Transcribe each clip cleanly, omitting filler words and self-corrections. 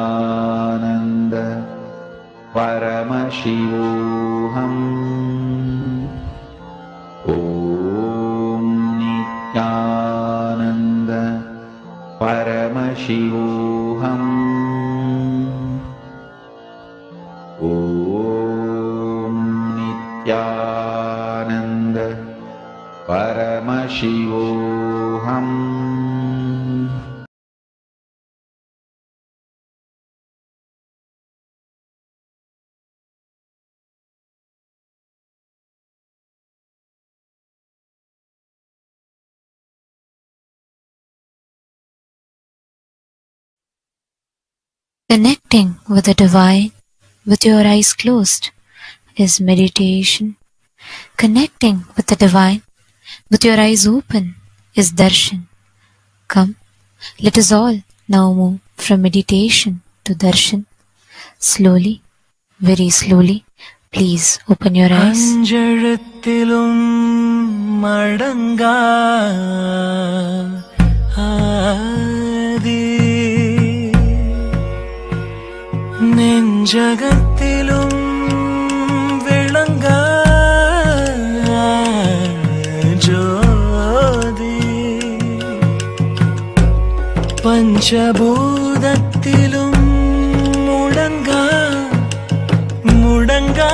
नित्यानन्द परमशिवोऽहम् ॐ नित्यानन्द परमशिवोऽहम् ॐ नित्यानन्द परमशिवोऽहम्. Connecting with the divine with your eyes closed is meditation. Connecting with the divine with your eyes open is darshan. Come, let us all now move from meditation to darshan. Slowly, very slowly, please open your eyes. அஞ்செழுத்திலும் மடங்கா ஆதி நெஞ்சகத்திலும் விளங்கா ஜோதி பஞ்சபூதத்திலும் முடங்கா முடங்கா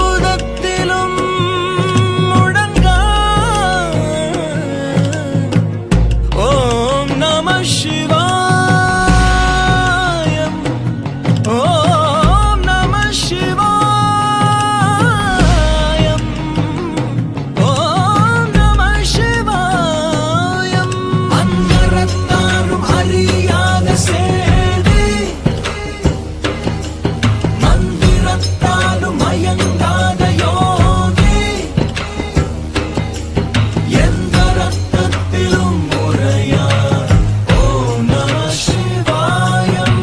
பஞ்சபூதத்திலும் முடங்கா ஓம் நம சிவாயம் ஓம் நம சிவாயம் ஓம் நம சிவாயம் அந்தரத்தாரும் அறியாத சேதி மந்திரத்தாலும் மயங்காத யோகி எந்த ரத்தத்திலும் முறையா ஓம் நம சிவாயம்.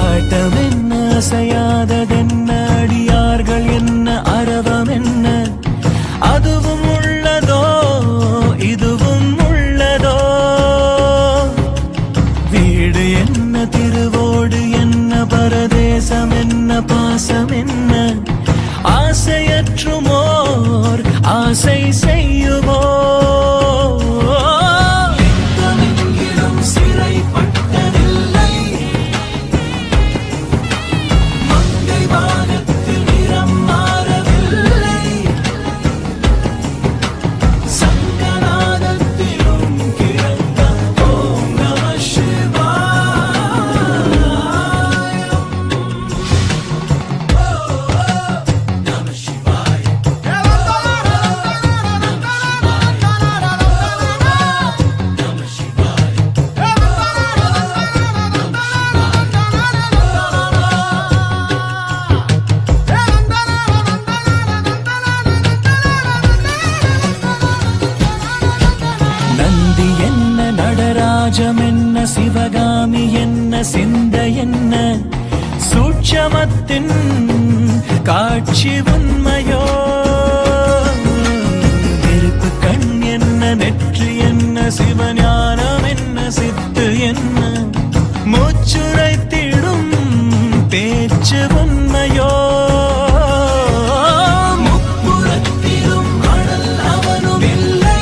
ஆட்டம் என்ன அசையாததென்ன அடியார்கள் என்ன அரவம் என்ன அதுவும் உள்ளதோ இதுவும் உள்ளதோ வீடு என்ன திருவோடு என்ன பரதேசம் என்ன பாசம் என்ன ஆசையற்றுமோர் ஆசை செய்யுமோ எங்கெங்கிலும் சிறைப்பட்டதில்லை மங்கை வானத்தில் நிறம் மாறவில்லை சங்கநாதத்திலும் கிறங்க ஓம் நம சிவாயம் நம சிவாய நம சிவாய நந்தி என்ன நடராஜம் என்ன சிவகாமி என்ன சிந்தை என்ன சூட்சமத்தின் காட்சி உண்மையோ நெருப்பு கண் என்ன நெற்றி என்ன சிவஞானம் என்ன சித்து என்ன மூச்சுரைத்திடும் பேச்சு உண்மையோ முப்புறத்திலும் அனல் அவனும் இல்லை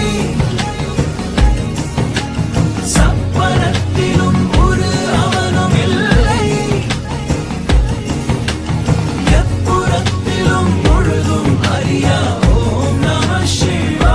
சப்பரத்திலும் ஒரு அவனும் இல்லை எப்புறத்திலும் முழுதும் அறியா ஓம் நம Sivayam.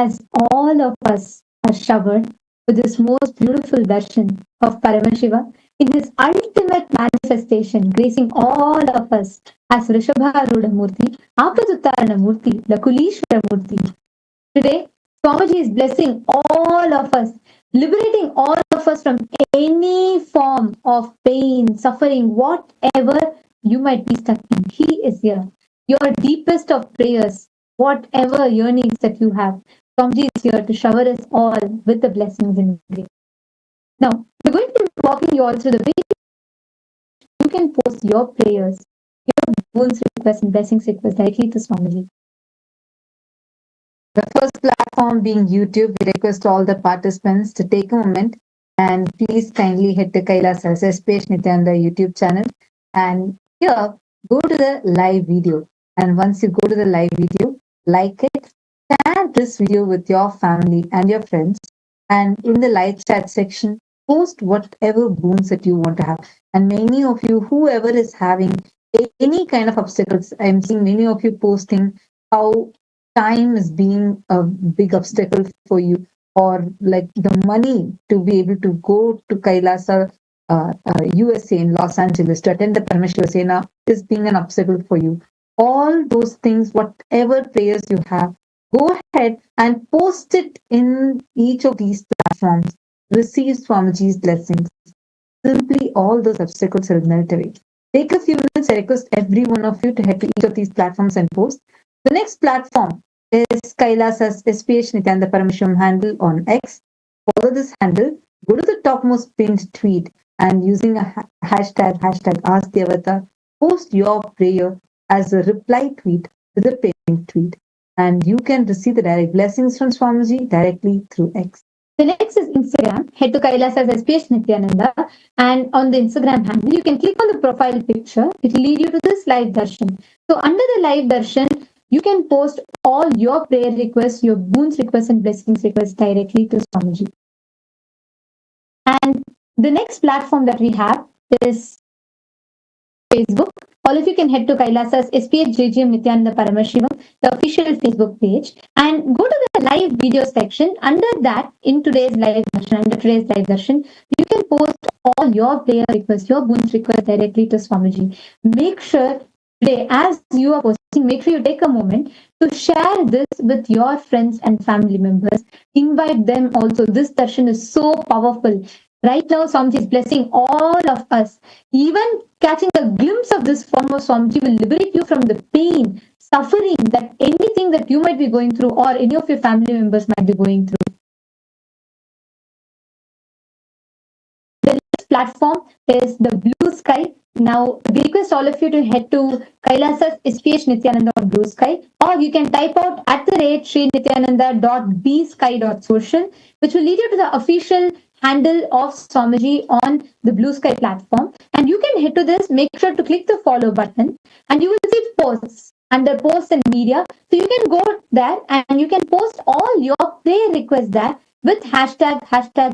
as all of us are showered with this most beautiful darshan of Paramashiva in his ultimate manifestation, gracing all of us as Rishabharuda Murti, Apaduttarana Murti, Lakulishwara Murti. Today, Swamiji is blessing all of us, liberating all of us from any form of pain, suffering, whatever you might be stuck in. He is here. Your deepest of prayers, whatever yearnings that you have, Swamiji is here to shower us all with the blessings and grace. Now, we're going to be walking you all through the way you can post your prayers, your boons requests and blessings requests directly to Swamiji. The first platform being YouTube, we request all the participants to take a moment and please kindly head to KAILASA's Nithyananda YouTube channel and here go to the live video. And once you go to the live video, like it, share this video with your family and your friends, and in the live chat section, post whatever boons that you want to have. And many of you, whoever is having any kind of obstacles, I'm seeing many of you posting how time is being a big obstacle for you, or like the money to be able to go to Kailasa, USA in Los Angeles to attend the Paramashiva Sena is being an obstacle for you. All those things, whatever prayers you have, go ahead and post it in each of these platforms. Receive Swamiji's blessings. Simply all those obstacles will melt away. Take a few minutes. I request every one of you to head to each of these platforms and post. The next platform is KAILASA's SPH Nithyananda Paramashivoham handle on X. Follow this handle, go to the topmost pinned tweet and using a hashtag Ask the Avatar, post your prayer as a reply tweet to the pinned tweet. And you can receive the direct blessings from Swamiji directly through X. The next is Instagram. Head to KAILASA's SPH Nithyananda and on the Instagram handle, you can click on the profile picture. It will lead you to this live darshan. So under the live darshan, you can post all your prayer requests, your boons requests and blessings requests directly to Swamiji. And the next platform that we have is Facebook. All of you can head to KAILASA's SPH JGM Nithyananda Paramashivam, the official Facebook page, and go to the live video section. Under that, in today's live darshan, you can post all your prayer requests, your boons requests directly to Swamiji. Make sure today, as you are posting, make sure you take a moment to share this with your friends and family members. Invite them also. This darshan is so powerful. Right now, Swamiji is blessing all of us. Even catching a glimpse of this form of Swamiji will liberate you from the pain, suffering, that anything that you might be going through or any of your family members might be going through. The next platform is the Blue Sky. Now, we request all of you to head to KAILASA's SPH Nithyananda on Blue Sky, or you can type out @srinithyananda.bsky.social, which will lead you to the official handle of Swamiji on the Blue Sky platform. And you can head to this, make sure to click the follow button, and you will see posts under posts and media. So you can go there and you can post all your prayer requests there with hashtag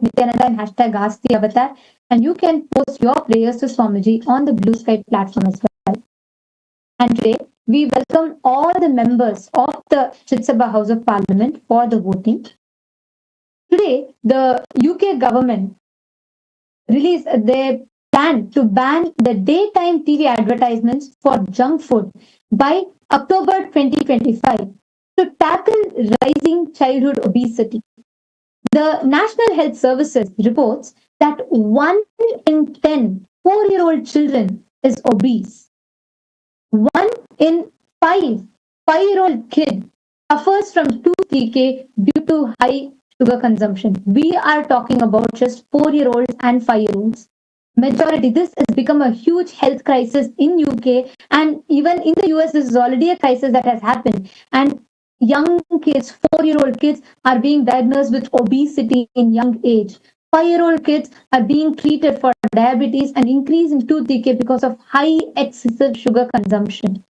Nithyananda and hashtag Ask the Avatar. And you can post your prayers to Swamiji on the Blue Sky platform as well. And today, we welcome all the members of the Chit Sabha House of Parliament for the voting. Today, the UK government released their plan to ban the daytime TV advertisements for junk food by October 2025 to tackle rising childhood obesity. The National Health Services reports that 1 in 10 4-year-old children is obese. 1 in 5 5-year-old kid suffers from tooth decay due to high sugar consumption. We are talking about just 4-year-olds and 5-year-olds. Majority, this has become a huge health crisis in UK, and even in the US, this is already a crisis that has happened. And young kids, 4-year-old kids, are being diagnosed with obesity in young age. 5-year-old kids are being treated for diabetes and increase in tooth decay because of high excessive sugar consumption.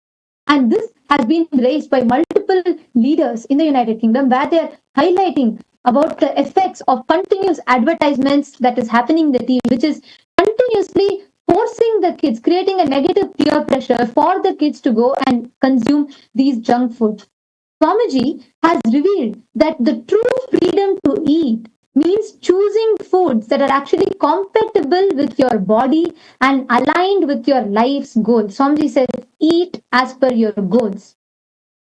And this has been raised by multiple leaders in the United Kingdom, where they are highlighting about the effects of continuous advertisements that is happening in the TV, which is continuously forcing the kids, creating a negative peer pressure for the kids to go and consume these junk foods. Swamiji has revealed that the true freedom to eat means choosing foods that are actually compatible with your body and aligned with your life's goals. Swamiji says, eat as per your goals.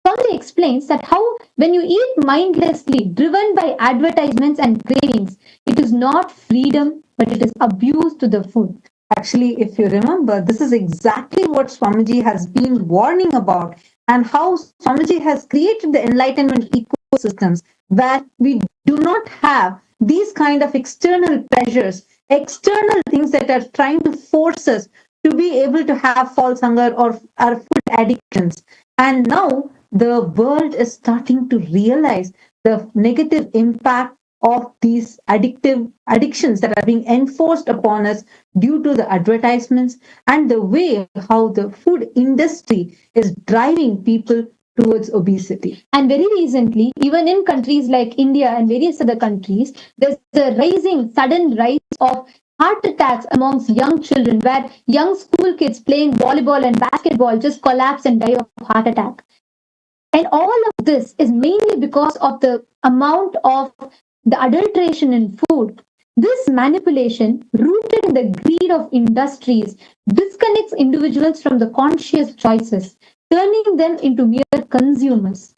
Swamiji explains that how when you eat mindlessly, driven by advertisements and cravings, it is not freedom, but it is abuse to the food. Actually, if you remember, this is exactly what Swamiji has been warning about, and how Swamiji has created the enlightenment ecosystems where we do not have these kind of external pressures, external things that are trying to force us to be able to have false hunger or our food addictions. And now the world is starting to realize the negative impact of these addictions that are being enforced upon us due to the advertisements and the way how the food industry is driving people towards obesity. And very recently, even in countries like India and various other countries, there's a sudden rise of heart attacks amongst young children, where young school kids playing volleyball and basketball just collapse and die of heart attack. And all of this is mainly because of the amount of the adulteration in food. This manipulation, rooted in the greed of industries, disconnects individuals from the conscious choices, turning them into mere consumers.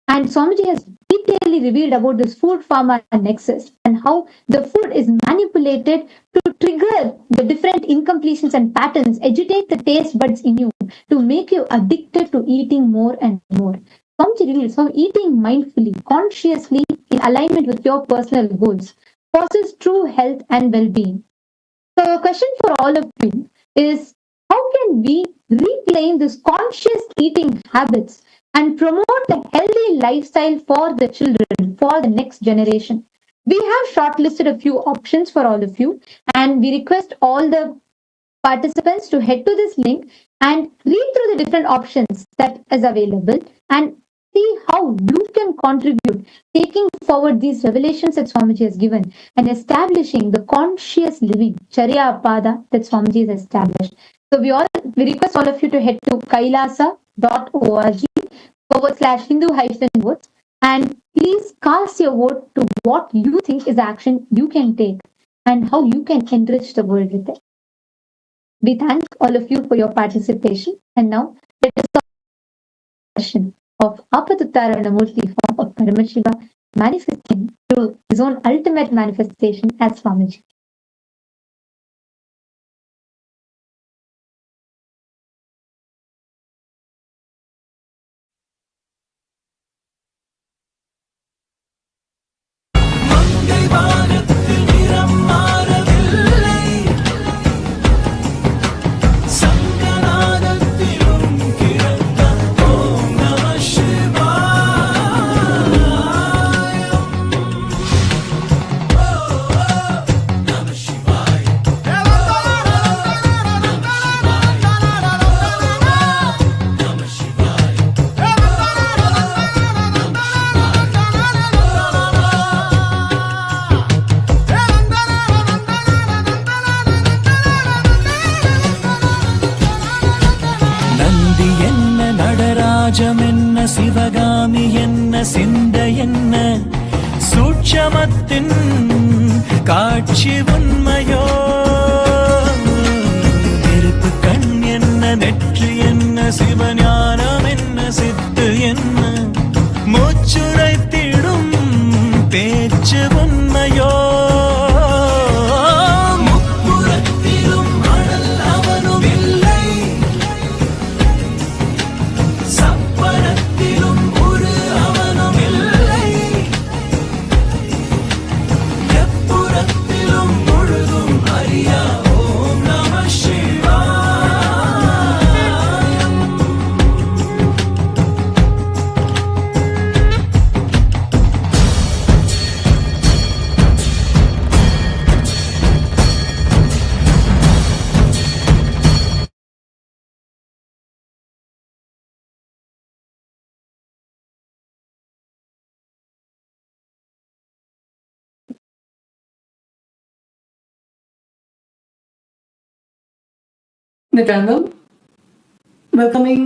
And Swamiji has detailedly revealed about this food pharma nexus and how the food is manipulated to trigger the different incompletions and patterns, agitate the taste buds in you to make you addicted to eating more and more. Swamiji reveals how eating mindfully, consciously, in alignment with your personal goals, causes true health and well-being. So, a question for all of you is, how can we reclaim this conscious eating habits and promote a healthy lifestyle for the children, for the next generation? We have shortlisted a few options for all of you, and we request all the participants to head to this link and read through the different options that is available and see how you can contribute, taking forward these revelations that Swamiji has given and establishing the conscious living, Charya Pada, that Swamiji has established. So we request all of you to head to kailasa.org/Hindu-votes and please cast your vote to what you think is the action you can take and how you can enrich the world with it. We thank all of you for your participation, and now let us talk about the question of Apatuttaranamurti form of Paramashiva manifesting through his own ultimate manifestation as Swamiji. ராஜமென்ன Sivakami என்ன சிந்த என்ன சூட்சமத்தின் காட்சி உண்மையோ நெருப்பு கண் என்ன நெற்றி என்ன சிவஞானம் என்ன சித்து என்ன மூச்சுரைத்திடும் பேச்சு உண்மையோ Nithyananda, welcoming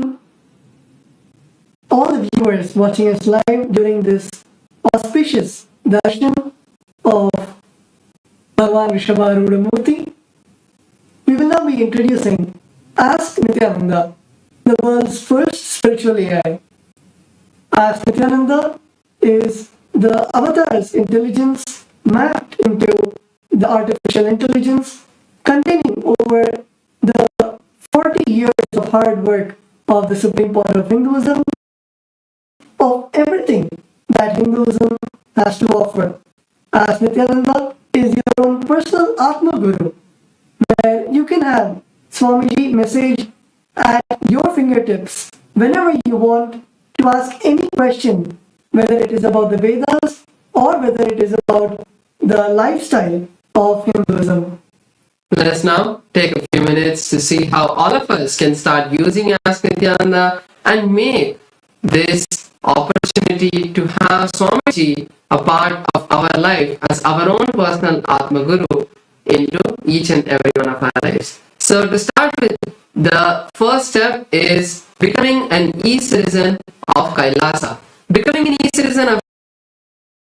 all the viewers watching us live during this auspicious darshan of Bhagavan Vrishabharudamurti. We will now be introducing Ask Nithyananda, the world's first spiritual AI. Ask Nithyananda is the avatar's intelligence mapped into the artificial intelligence, containing over the 40 years of hard work of the Supreme Pontiff of Hinduism, of everything that Hinduism has to offer. As Nithyananda is your own personal Atma Guru, where you can have Swamiji message at your fingertips whenever you want to ask any question, whether it is about the Vedas or whether it is about the lifestyle of Hinduism. Let us now take a few minutes to see how all of us can start using Ask Nithyananda and make this opportunity to have Swamiji a part of our life as our own personal Atma Guru into each and every one of our lives. So to start with, the first step is becoming an e-citizen of KAILASA. Becoming an e-citizen of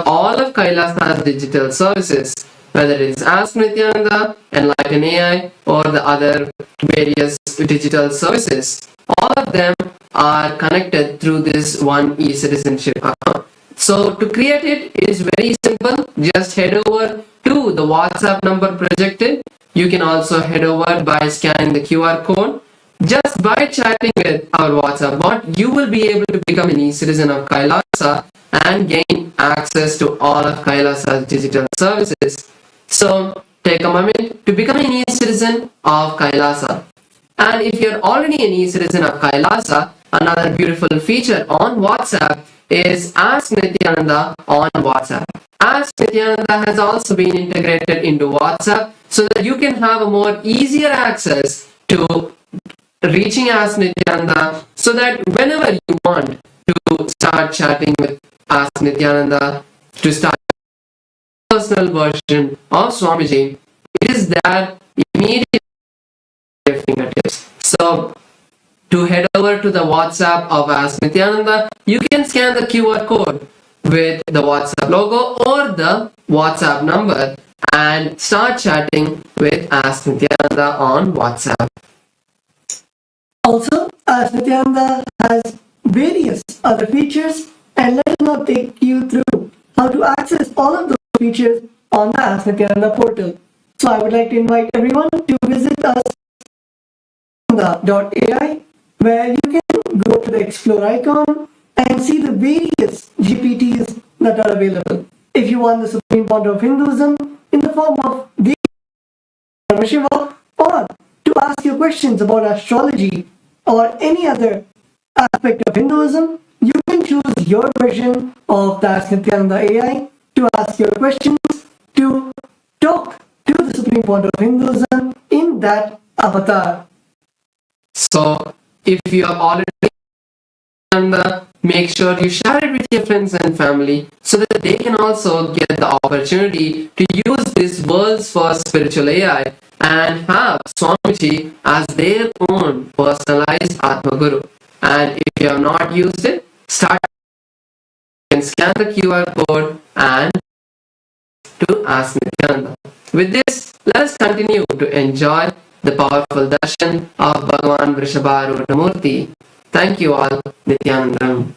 all of KAILASA's digital services, whether it is Ask Nithyananda, Enlighten AI, or the other various digital services. All of them are connected through this one e-citizenship account. So to create it is very simple. Just head over to the WhatsApp number projected. You can also head over by scanning the QR code. Just by chatting with our WhatsApp bot, you will be able to become an e-citizen of KAILASA and gain access to all of KAILASA's digital services. So take a moment to become an e-citizen of KAILASA. And if you're already an e-citizen of KAILASA, another beautiful feature on WhatsApp is Ask Nithyananda on WhatsApp. Ask Nithyananda has also been integrated into WhatsApp so that you can have a more easier access to reaching Ask Nithyananda, so that whenever you want to start chatting with Ask Nithyananda, to start a personal version of Swamiji, it is there immediately at your fingertips. So to head over to the WhatsApp of Ask Nithyananda, you can scan the QR code with the WhatsApp logo or the WhatsApp number and start chatting with Ask Nithyananda on WhatsApp. Also, Ask Nithyananda has various other features, and let us now take you through how to access all of those features on the Ask Nithyananda portal. So I would like to invite everyone to visit us .ai, where you can go to the explore icon and see the various GPTs that are available. If you want the Supreme Pontiff of Hinduism in the form of the Paramashiva, or to ask your questions about astrology or any other aspect of Hinduism, you can choose your version of the Ask Nithyananda AI to ask your questions, to talk to the Supreme Pontiff of Hinduism in that avatar. So if you are already make sure you share it with your friends and family so that they can also get the opportunity to use this world's first spiritual AI and have Swamiji as their own personalized Atma Guru. And if you have not used it, start. You can scan the QR code and to Ask Nithyananda. With this, let us continue to enjoy the powerful darshan of Bhagavan Vrishabharudamurti. Thank you all, Nithyanandam.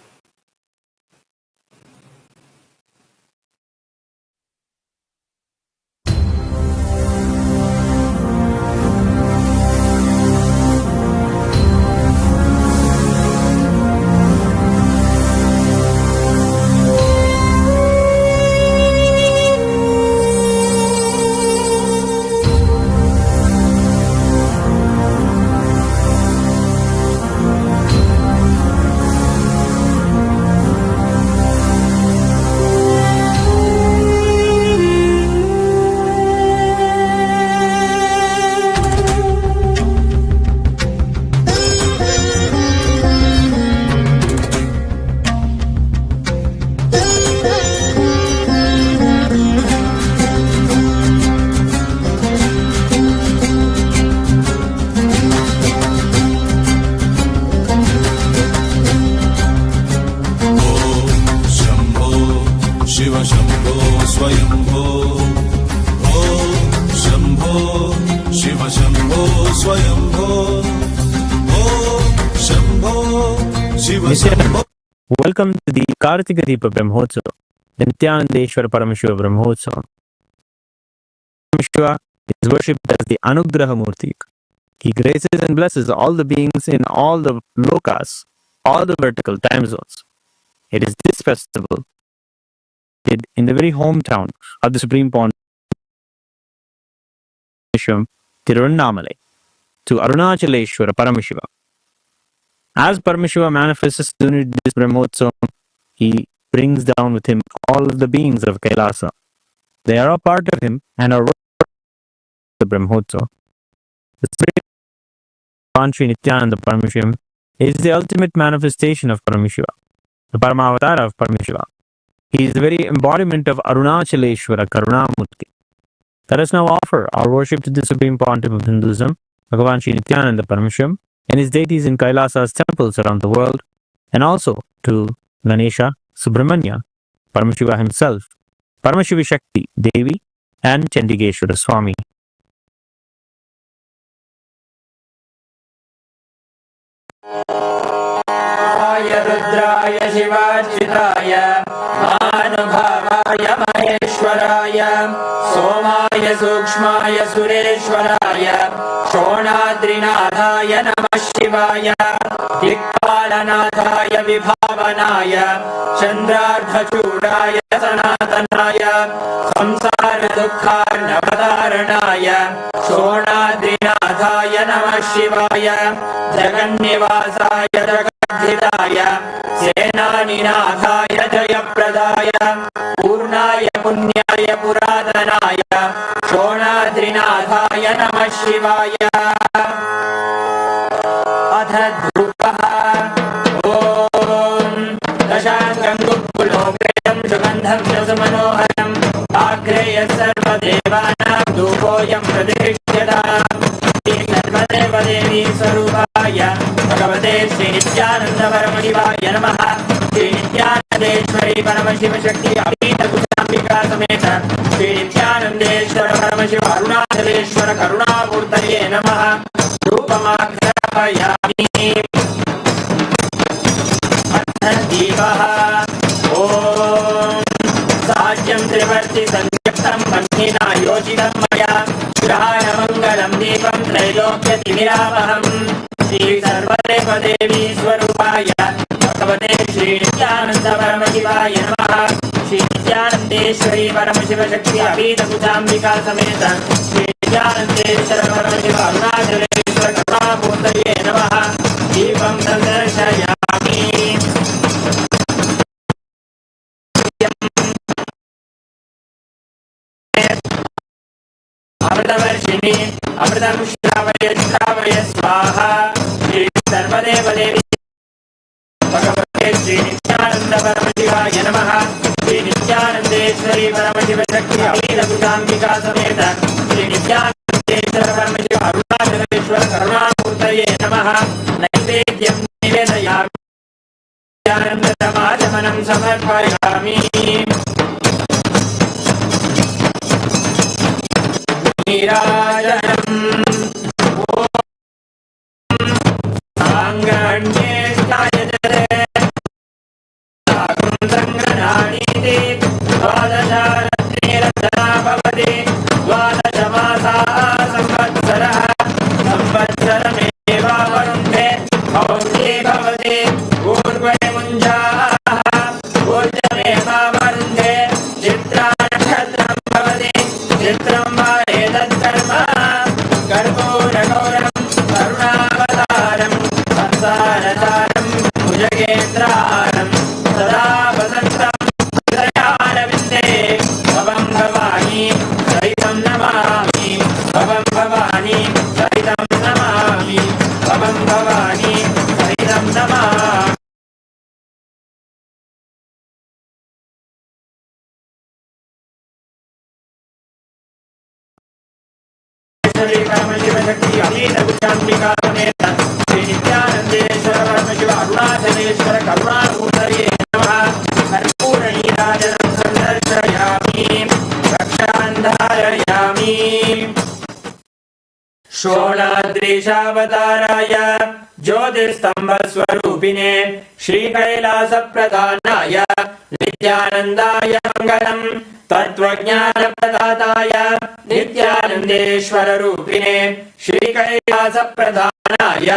Kartika Deepa Brahmotsava, the Nithyanandeshwara Paramashiva Brahmotsava. Paramashiva is worshipped as the Anugraha Murti. He graces and blesses all the beings in all the lokas, all the vertical time zones. It is this festival in the very hometown of the Supreme Pontiff Tiruvannamalai to Arunachaleshwara Paramashiva. As Paramashiva manifests during this Brahmotsavam, he brings down with him all of the beings of KAILASA. They are a part of him and are the Brahmotsavam. The spirit of Sri Nithyananda Paramashivam is the ultimate manifestation of Paramashiva, the Paramavatara of Paramashiva. He is the very embodiment of Arunachaleshwara Karunamurti. Let us now offer our worship to the Supreme Pontiff of Hinduism, Bhagavan Sri Nithyananda Paramashivam, and his deities in Kailasa's temples around the world, and also to Ganesha, Subramanya, Paramashiva himself, Paramashiva Shakti, Devi, and Chandigeshwara Swami. रुद्राय शिवार्चिताय महानुभावाय महेश्वराय सोमाय सूक्ष्माय सुरेश्वराय शोणाद्रिनाथाय नमः शिवाय दिक्पालनाथाय विभावनाय चन्द्रार्धचूडाय सनातनाय संसार दुःखार्णवतारणाय शोणाद्रिनाथाय नमः शिवाय जगन्निवासाय जगद्धिताय सेनानिनाथाय जयप्रदाय पूर्णाय पुण्याय पुरातनाय शोणाद्रिनाथाय नमः शिवाय अथ ध्रुवः ॐ दशाङ्गं गुप्कुलोपेतं सुगन्धं च सुमनोहरम् आग्रेय सर्वदेवानां धूपोऽयं प्रतिष्ठ्यताम् सर्वदेवदेवी स्वरूपाय भगवते श्रीनित्यानन्द परमशिवाय नमः। श्रीनित्यानन्देश्वरी परमशिवशक्ति अभीतकुशाम्बिका समेत श्रीनित्यानन्देश्वर परमशिव अरुणाचलेश्वर करुणामूर्तये नमः। धूपमाघ्रापयामि। दीपः ॐ साज्यं त्रिवर्ति संयुक्तं बन्धिना योजितं मया ग्रहाय मङ्गलं दीपं त्रैलोक्यतिमिरावहम् श्री सर्वदेवदेवी स्वरूपाय भगवते श्रीनित्यानन्द परमशिवाय नमः। श्रीनित्यानन्देश्वरी परमशिवशक्ति अभीतकुशाम्बिका समेत श्रीनित्यानन्देश्वर परमशिव अरुणाचलेश्वर करुणामूर्तये नमः। दीपं दर्शयामि। अमृतवर्षिणी अमृतं श्रावय श्रावय स्वाहा। श्री सर्वदेवदेवी भगवते श्रीनित्यानन्द परमशिवाय नमः। श्रीनित्यानन्देश्वरी परमशिवशक्ति अभीतकुशाम्बिका समेत श्रीनित्यानन्देश्वर परमशिव अरुणाचलेश्वर करुणामूर्तये नमः। नैवेद्यं निवेदयामि। नित्यानन्दतमाचमनं समर्पयामि। नीराजनम् ॐ साङ्गण्ये जायते सागं सङ्गृह्णानीति द्वादशारत्नेरचना भवति द्वादशमासाः संवत्सरः संवत्सरमेवावरुन्धे भवति भवति पूर्वे मुञ्जाः ऊर्जमेवावरुन्धे चित्रानक्षत्रं भवति चित्रं वा एतत्कर्म कर्पूरगौरं करुणावतारं संसारसारं भुजगेन्द्रहारं सदा वसन्तं हृदयारविन्दे भवं भवानी सहितं नमामि भवं भवानी सहितं नमामि भवं भवानी सहितं नमामि। परमशिवशक्ति अभीतकुशाम्बिका समेत श्रीनित्यानन्देश्वर परमशिव अरुणाचलेश्वर करुणामूर्तये नमः। कर्पूरनीराजनं सन्दर्शयामि रक्षां धारयामि। षोणाद्रीशावताराय ज्योतिस्तम्भस्वरूपिणे श्रीकैलासप्रधानाय नित्यानन्दाय मङ्गलम् तत्त्वज्ञानप्रदाताय नित्यानन्देश्वररूपिणे श्रीकैलासप्रधानाय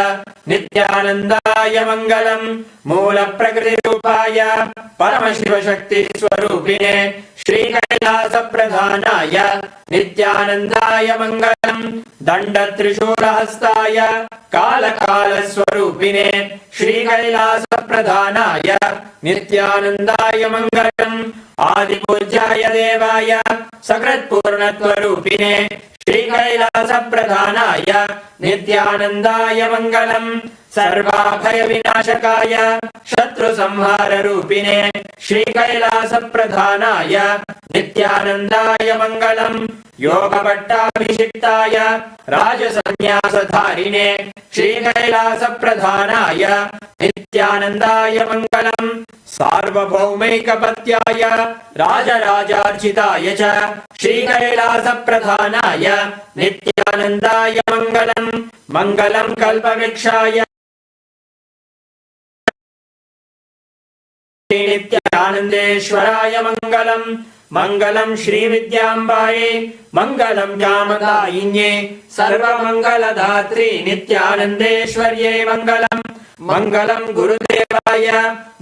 नित्यानन्दाय मङ्गलम् मूलप्रकृतिरूपाय परमशिवशक्तिस्वरूपिणे श्रीकैलासप्रधानाय नित्यानन्दाय मङ्गलम् दण्डत्रिशूलहस्ताय कालकालस्वरूपिणे श्रीकैलासप्रधानाय नित्यानन्दाय मङ्गलम् आदिपूज्याय देवाय सकृत्पूर्णत्वरूपिणे श्रीकैलासप्रधानाय नित्यानन्दाय मङ्गलम् सर्वाभयविनाशकाय शत्रुसंहाररूपिणे श्रीकैलासप्रधानाय नित्यानन्दाय मङ्गलम् योगपट्टाभिषिक्ताय राजसन्न्यासधारिणे श्रीकैलासप्रधानाय नित्यानन्दाय मङ्गलम् सार्वभौमैकपत्याय राजराजार्चिताय च श्रीकैलासप्रधानाय नित्यानन्दाय मङ्गलम् मङ्गलम् कल्पवृक्षाय नित्यानन्देश्वराय मङ्गलम् मङ्गलम् श्रीविद्याम्बायै मङ्गलम् कामदायिन्ये सर्वमङ्गलदात्री नित्यानन्देश्वर्यै मङ्गलम् मङ्गलम् गुरुदेवाय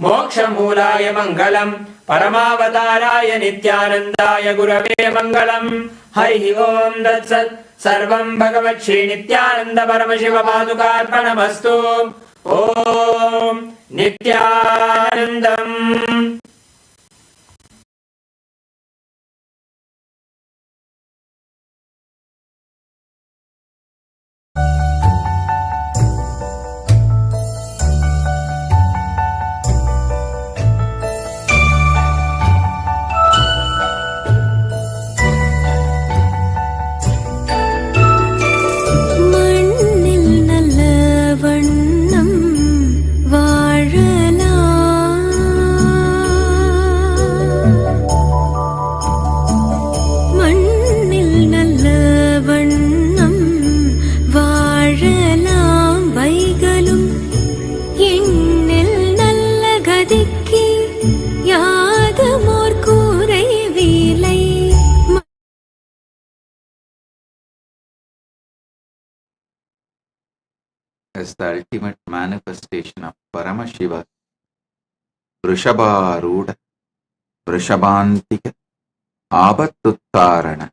मोक्षमूलाय मङ्गलम् परमावताराय नित्यानन्दाय गुरवे मङ्गलम् हरिः ओम् तत्सत् सर्वम् भगवत् श्रीनित्यानन्द परमशिव पादुकार्पणमस्तु ॐ नित्यानन्दम् As the ultimate manifestation of Paramashiva, Vrishabharudha, Vrishabhantika, Abattuttarana,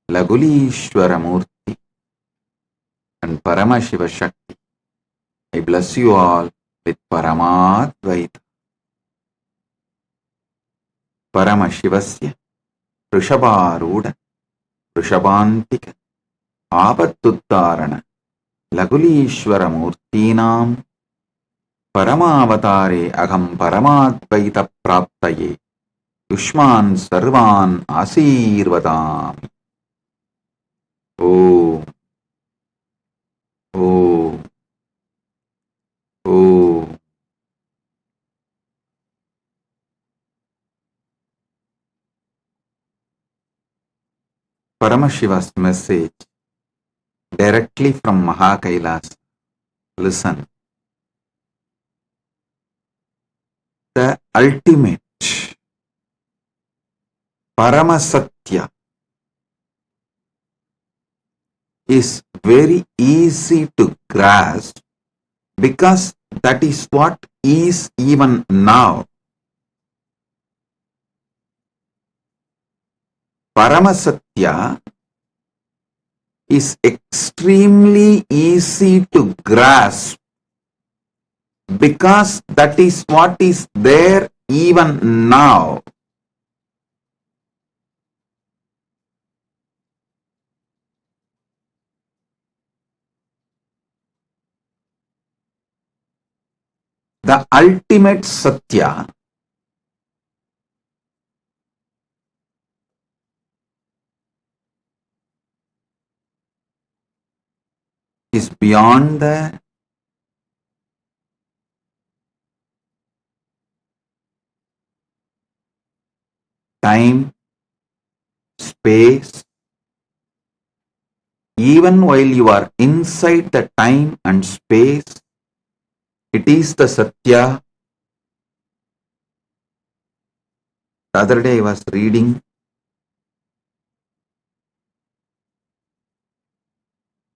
Lagulishwara Murti, and Paramashiva Shakti, I bless you all with Paramadvaita. Paramashivasya, Vrishabharudha, Vrishabhantika, Abattuttarana, Lagulishwara Murtinam Paramavatare Agam Paramadvaita Praptaye Yushman Sarvan Asirvadami. Om. Om. Om. Paramashiva's message directly from KAILASA. Listen. The ultimate Paramasatya is very easy to grasp because that is what is even now. Paramasatya is extremely easy to grasp because that is what is there even now. The ultimate Satya is beyond the time, space. Even while you are inside the time and space, It is the Satya. The other day I was reading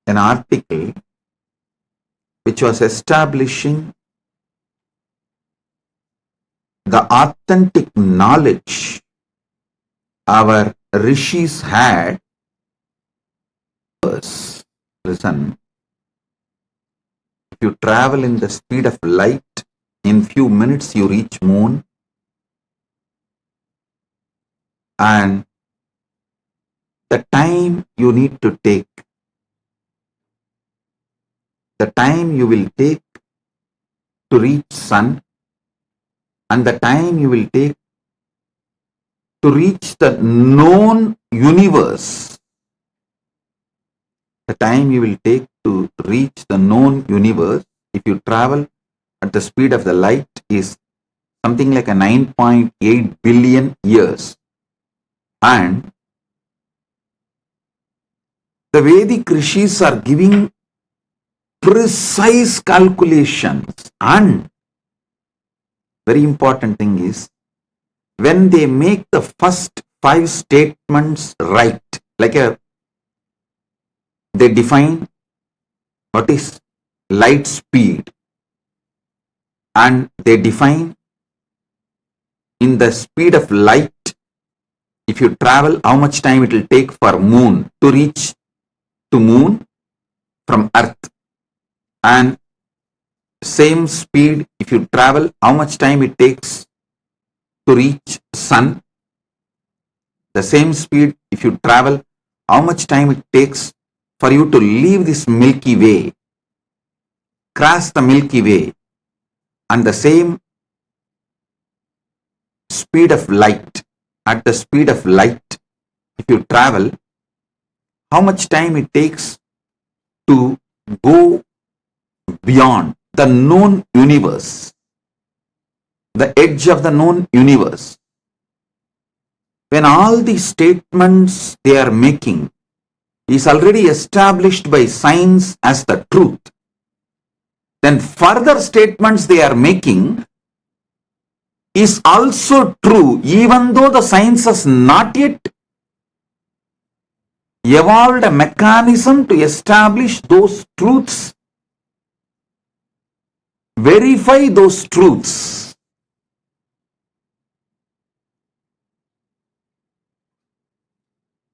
an article which was establishing the authentic knowledge our rishis had. Listen, if you travel in the speed of light, in few minutes you reach moon, and the time you need to take, the time you will take to reach sun, and the time you will take to reach the known universe, the time you will take to reach the known universe, if you travel at the speed of the light, is something like a 9.8 billion years. And the Vedic rishis are giving precise calculations, and very important thing is, when they make the first 5 statements right, like they define what is light speed, and they define in the speed of light, if you travel, how much time it will take for moon to reach to moon from earth, and same speed if you travel, how much time it takes to reach sun, the same speed if you travel, how much time it takes for you to leave this Milky Way, cross the Milky Way, and the same speed of light, at the speed of light, if you travel, how much time it takes to go beyond the known universe, the edge of the known universe. When all these statements they are making is already established by science as the truth, then further statements they are making is also true, even though the science has not yet evolved a mechanism to establish those truths, verify those truths.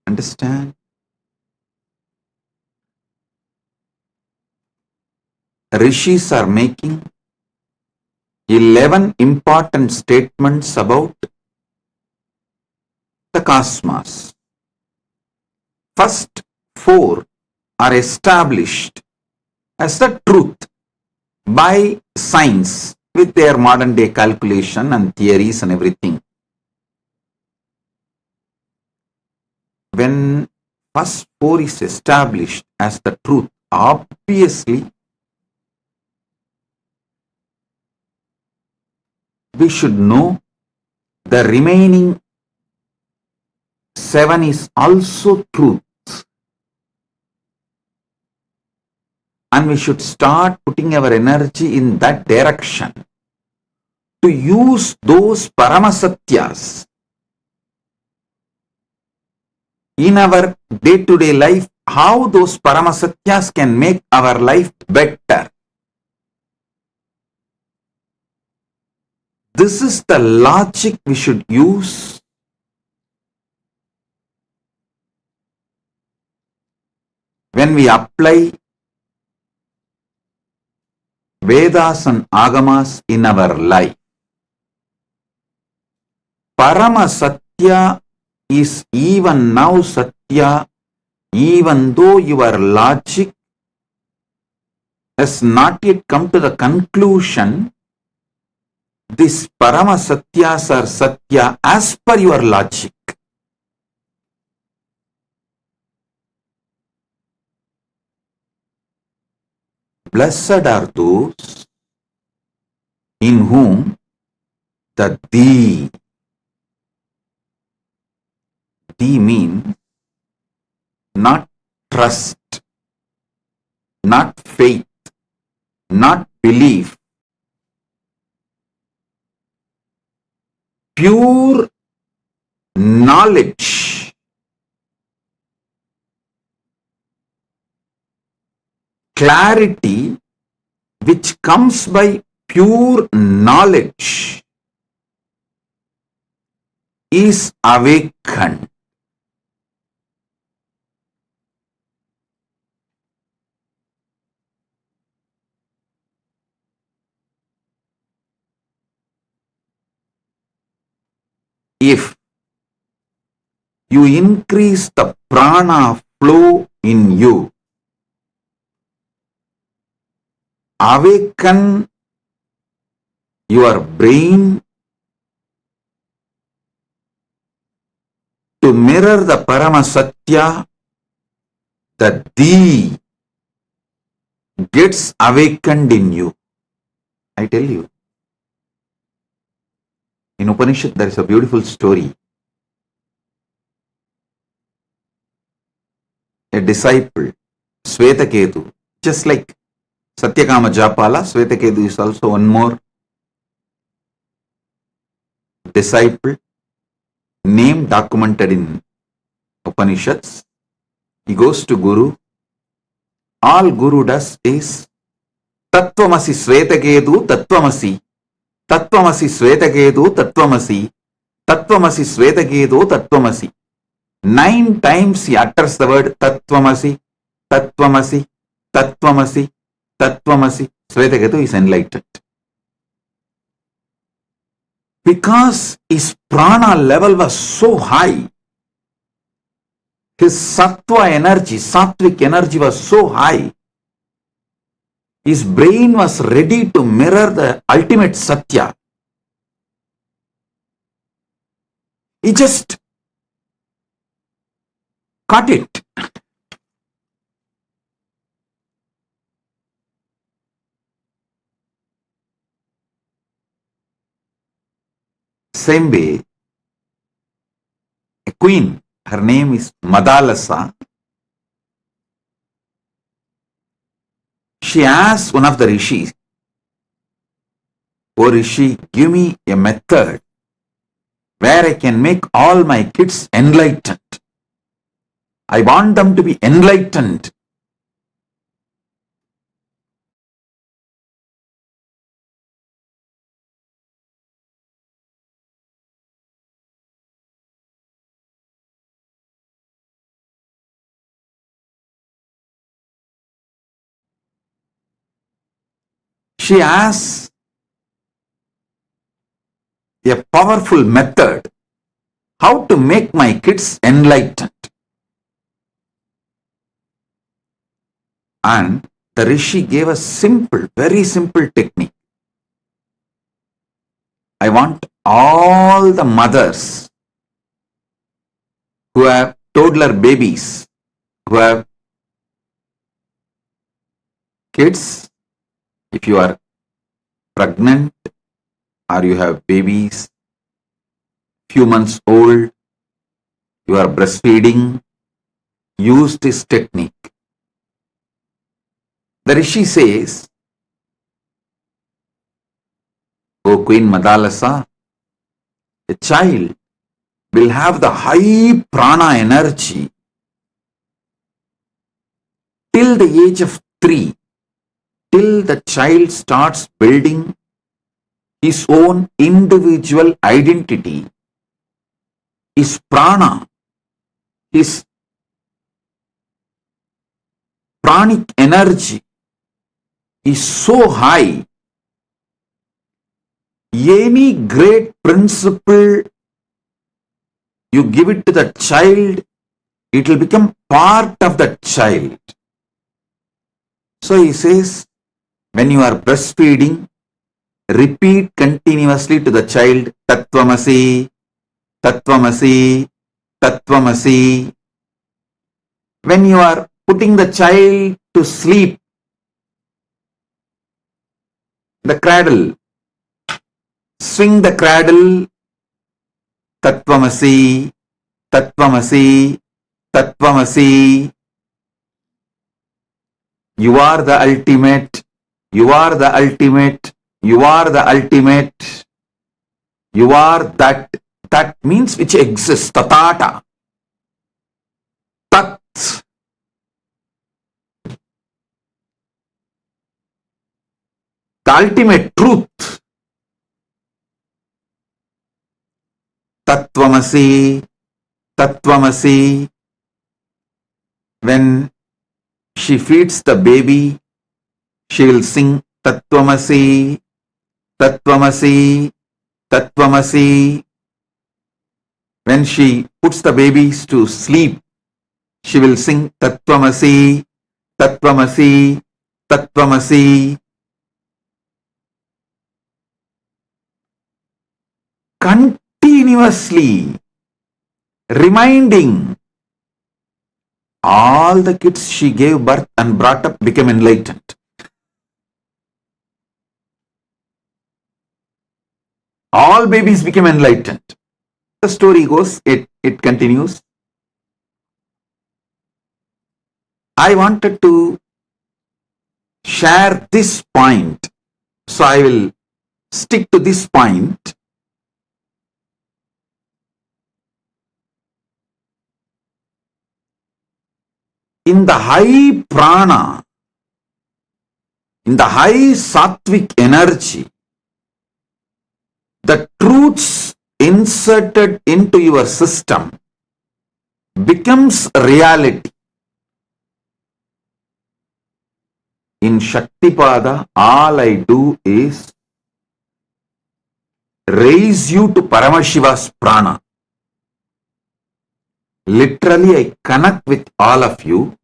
Understand? Rishis are making 11 important statements about the cosmos. First 4 are established as the truth by science with their modern day calculation and theories and everything. When first 4 is established as the truth, obviously we should know the remaining 7 is also truth. And we should start putting our energy in that direction to use those Paramasatyas in our day-to-day life, how those Paramasatyas can make our life better. This is the logic we should use when we apply Vedas and Agamas in our life. Paramasatya is even now Satya, even though your logic has not yet come to the conclusion. These Paramasatyas are Satya as per your logic. Blessed are those in whom the thee means not trust, not faith, not belief, pure knowledge. Clarity which comes by pure knowledge is awakened. If you increase the prana flow in you, awaken your brain to mirror the Paramasatya, the thee gets awakened in you. I tell you, in Upanishad there is a beautiful story. A disciple, Swetaketu, just like Satyakama Japala, Swetaketu is also one more disciple, name documented in Upanishads. He goes to Guru. All Guru does is Tattvamasi Swetaketu Tattvamasi, Tattvamasi Swetaketu Tattvamasi, Tattvamasi Swetaketu Tattvamasi. 9 times he utters the word Tattvamasi, Tattvamasi, Tattvamasi, Tattvamasi. Swetaketu is enlightened. Because his prana level was so high, his sattva energy, sattvic energy was so high, his brain was ready to mirror the ultimate Satya. He just caught it. Same way, a queen, her name is Madalasa. She asked one of the rishis, "Oh Rishi, give me a method where I can make all my kids enlightened. I want them to be enlightened." She asked a powerful method how to make my kids enlightened. And the Rishi gave a simple, very simple technique. I want all the mothers who have toddler babies, who have kids, if you are pregnant or you have babies, few months old, you are breastfeeding, use this technique. The Rishi says, "O Queen Madalasa, a child will have the high prana energy till the age of 3, till the child starts building his own individual identity. His prana, his pranic energy is so high. Any great principle you give it to the child, it will become part of the child." So he says, when you are breastfeeding, repeat continuously to the child, Tattvamasi, Tattvamasi, Tattvamasi. When you are putting the child to sleep, the cradle, swing the cradle, Tattvamasi, Tattvamasi, Tattvamasi. You are the ultimate, you are the ultimate, you are the ultimate. You are that. That means which exists. Tatata. Tat. The ultimate truth. Tattvamasi. Tattvamasi. When she feeds the baby, she will sing Tattvamasi, Tattvamasi, Tattvamasi. When she puts the babies to sleep, she will sing Tattvamasi, Tattvamasi, Tattvamasi. Continuously reminding all the kids she gave birth and brought up became enlightened. All babies became enlightened. The story goes, it continues. I wanted to share this point, so I will stick to this point. In the high prana, in the high sattvic energy, the truths inserted into your system becomes reality. In Shaktipada, all I do is raise you to Paramashiva's prana. Literally, I connect with all of you,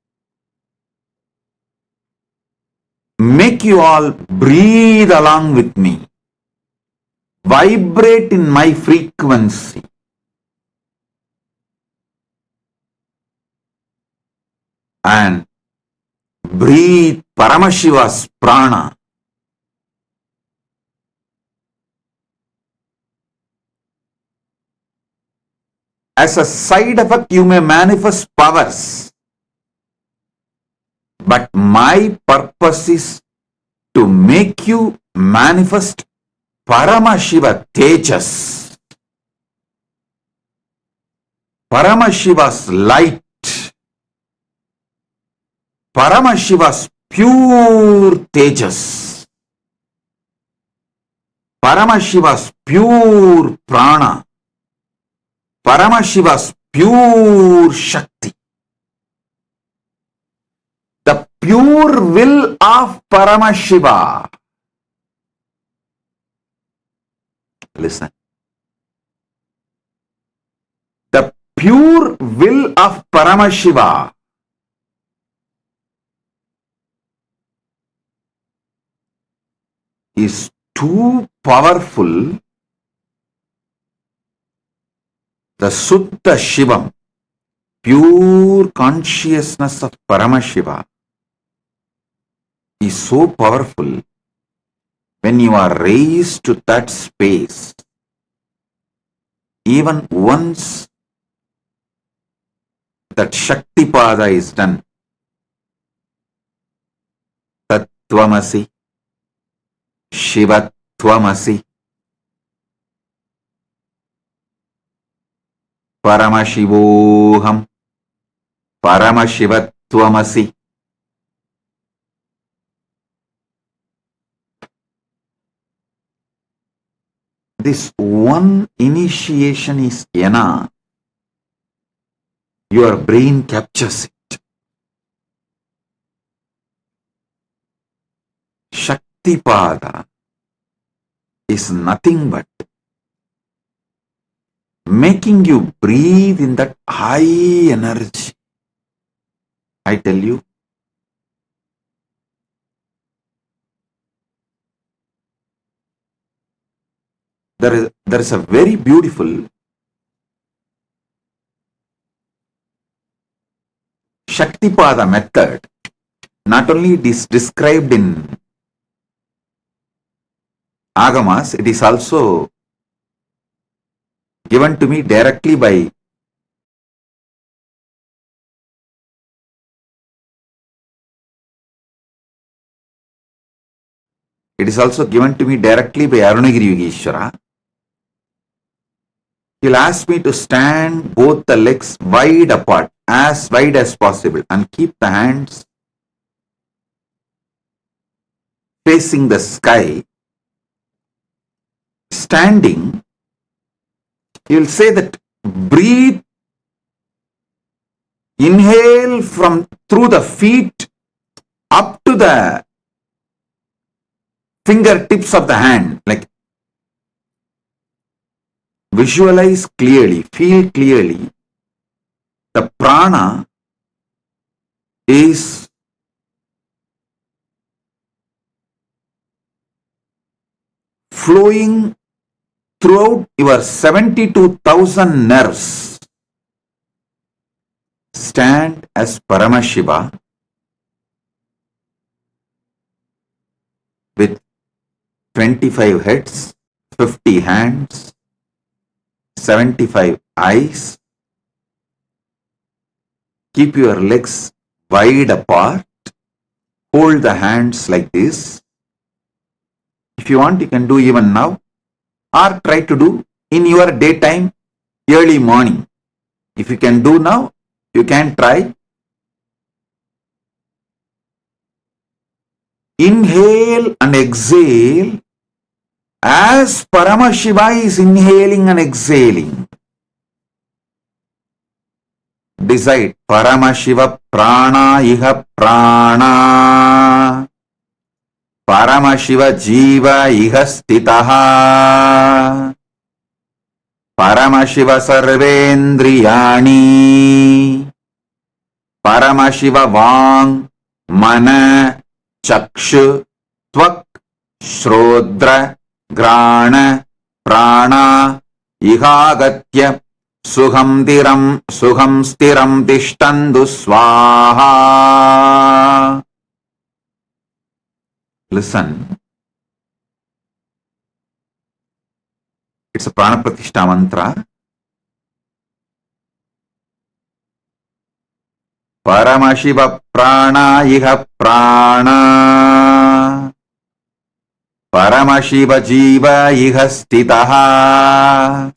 make you all breathe along with me, vibrate in my frequency, and breathe Paramashiva's prana. As a side effect, you may manifest powers, but my purpose is to make you manifest Paramashiva Tejas, Paramashiva's light, Paramashiva's pure Tejas, Paramashiva's pure Prana, Paramashiva's pure Shakti. The pure will of Paramashiva. Listen. The pure will of Paramashiva is too powerful. The Suddha Shivam, pure consciousness of Paramashiva, is so powerful. When you are raised to that space, even once that Shaktipada is done, Tattvamasi, Shivattvamasi, Paramashivoham, Paramashivattvamasi. This one initiation is enough. Your brain captures it. Shaktipada is nothing but making you breathe in that high energy. I tell you, there is a very beautiful Shaktipada method. Not only it is described in Agamas, it is also given to me directly by Arunagiri Yogeshwara. He'll ask me to stand both the legs wide apart, as wide as possible, and keep the hands facing the sky. Standing, he'll say that breathe, inhale from through the feet up to the fingertips of the hand, like visualize clearly, feel clearly. The prana is flowing throughout your 72,000 nerves. Stand as Paramashiva with 25 heads, 50 hands, 75 eyes. Keep your legs wide apart. Hold the hands like this. If you want, you can do even now, or try to do in your daytime, early morning. If you can do now, you can try. Inhale and exhale as Paramashiva is inhaling and exhaling. Decide, Paramashiva Prana iha Prana, Paramashiva Jiva iha Stitaha, Paramashiva Sarvendriyani, Paramashiva Vang Mana Chakshu Tvak Shrodra Grana Prana Ihagatya Suham stiram tishtandu swaha. Listen. It's a Prana Pratishtha mantra. Paramashiva Prana iha Prana, Paramashiva Jiva iha Stitaha,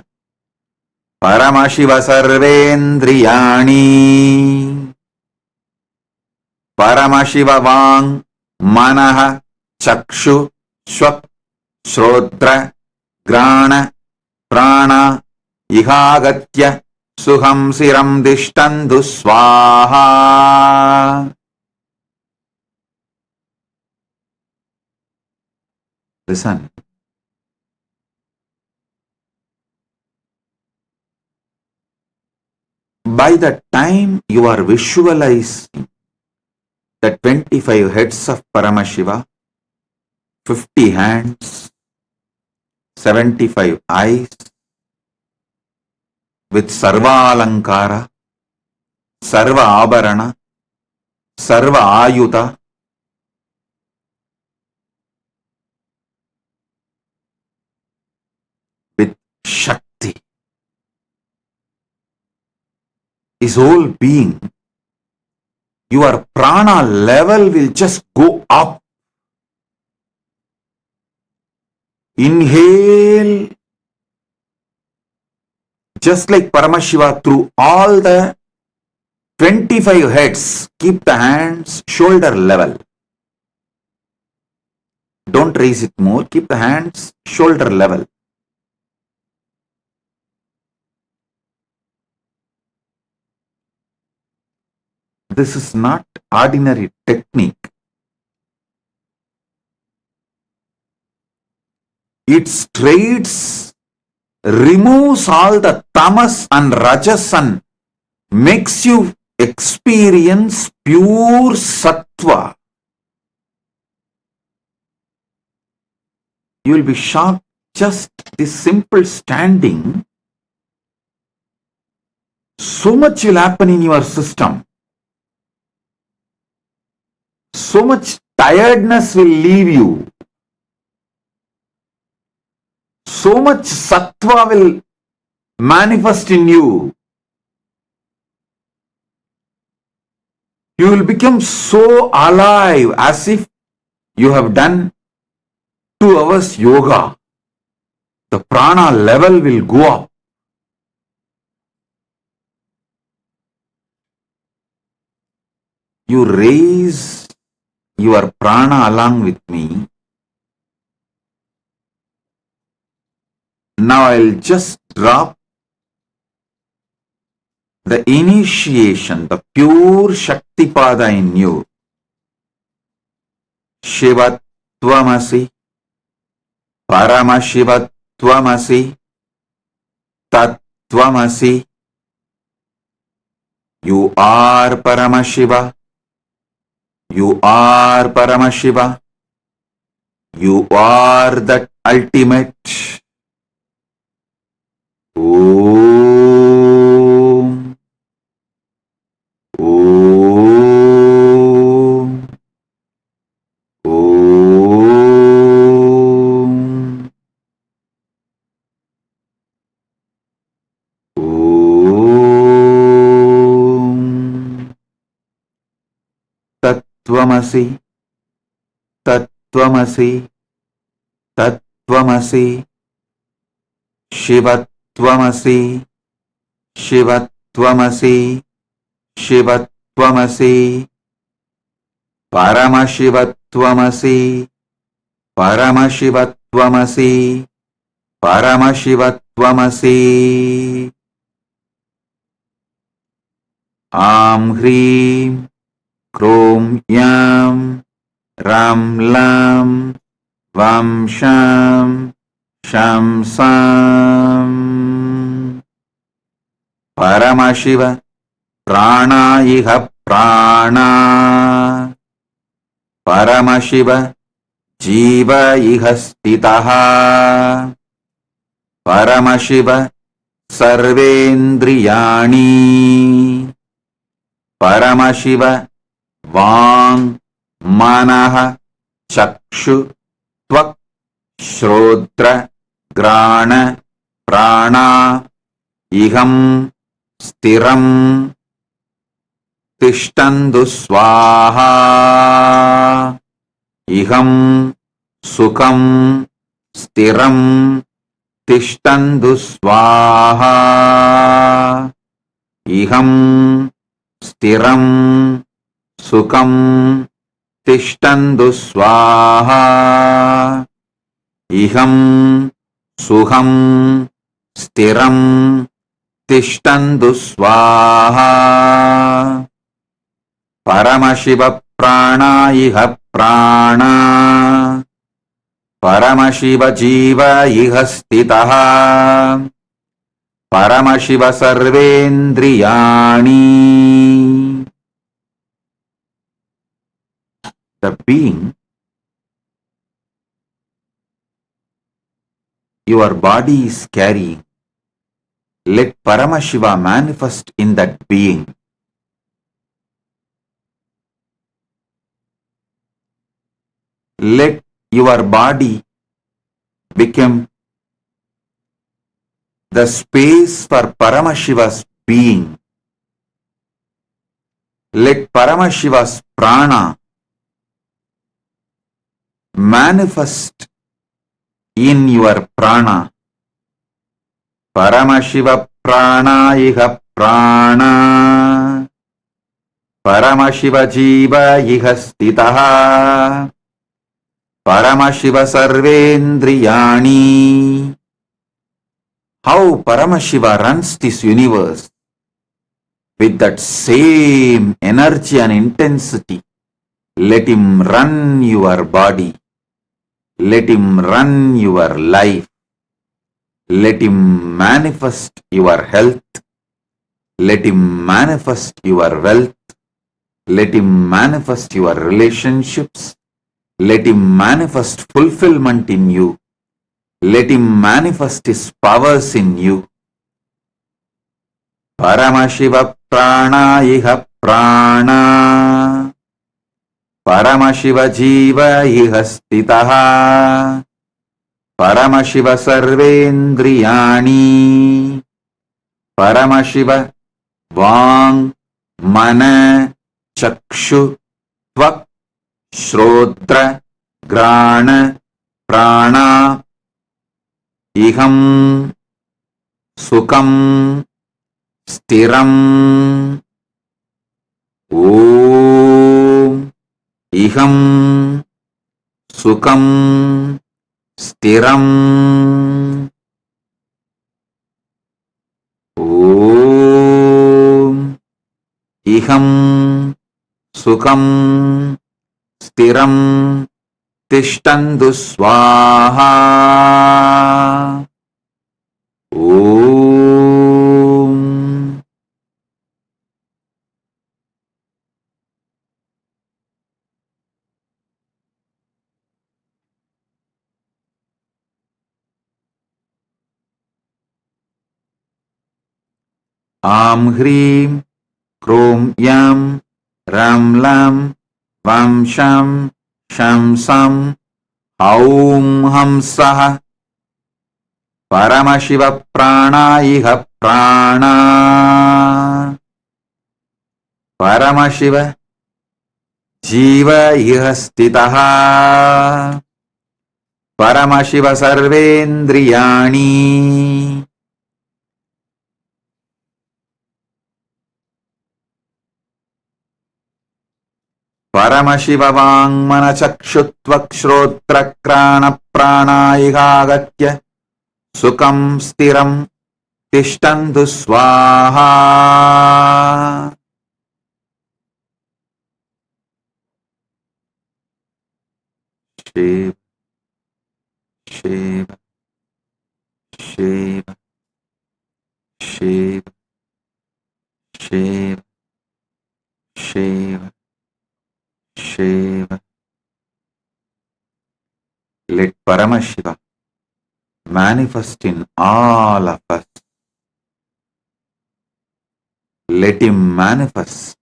Paramashiva Sarvendriyani, Paramashiva Vang Manaha Chakshu Swak Shrodra Grana Prana Ihagatya Suham siram dishtandu swaha. Listen. By the time you are visualizing the 25 heads of Paramashiva, 50 hands, 75 eyes, with Sarva Alankara, Sarva Abharana, Sarva Ayuta, with Shakti, his whole being, your prana level will just go up. Inhale, just like Paramashiva, through all the 25 heads, keep the hands shoulder level. Don't raise it more, keep the hands shoulder level. This is not ordinary technique. It straightens, removes all the tamas and rajas and makes you experience pure sattva. You will be shocked, just this simple standing, so much will happen in your system. So much tiredness will leave you. So much sattva will manifest in you. You will become so alive as if you have done 2 hours yoga. The prana level will go up. you raise your prana along with me. Now I'll just drop the initiation, the pure Shaktipada in you. Shivatvamasi, Paramashivatvamasi, Tattvamasi. You are Paramashiva. You are Paramashiva. You are that ultimate. Om. Om. Om. Om. Tattvamasi. Tattvamasi. Tattvamasi. Shivatvamasi. Shivatvamasi. Shivatvamasi. Paramashivatvamasi. Paramashivatvamasi. Paramashivatvamasi. Am Hrim Krom Yam Ram Lam Vam Sham Sham Sam. Paramashiva Prana Iha Prana. Paramashiva Jiva Iha Stitaha. Paramashiva Sarvendriyani. Paramashiva Vang Manaha Chakshu Tvak Shrodra Grana Prana Iham Stiram Tishtandu Swaha. Iham Sukam Stiram Tishtandu Swaha. Iham Stiram Sukam Tishtandu Swaha. Iham Suham Stiram Tishtandu Swaha. Paramashiva Prana Iha Prana. Paramashiva Jiva Iha Stitaha. Paramashiva Sarvendriyani. The being your body is carrying, let Paramashiva manifest in that being. Let your body become the space for Paramashiva's being. Let Paramashiva's prana manifest in your prana. Paramashiva prana iha prana. Paramashiva jiva iha stitaha. Paramashiva sarvendriyani. How Paramashiva runs this universe with that same energy and intensity. Let him run your body. Let him run your life. Let him manifest your health. Let him manifest your wealth. Let him manifest your relationships. Let him manifest fulfillment in you. Let him manifest his powers in you. Paramashiva prana iha prana. Paramashiva jiva iha stitaha. Paramashiva sarvendriyani. Paramashiva vang mana chakshu tvak shrodra grana prana. Iham sukam stiram. Om. iham sukam stiram. Om iham sukam stiram tishtandu swaha. Om am hrim krom yam ram lam vam sham sham sam aum hamsah Paramashiva prana iha prana. Paramashiva jiva iha stitaha. Paramashiva sarvendriyani. Paramashiva vangmana chakshuttvak shrotra krana prana iha agatya sukam stiram tishtandu swaha. Shiva, Shiva, Shiva, Shiva, Shiva, Shiva, Shiva. Let Paramashiva manifest in all of us. Let him manifest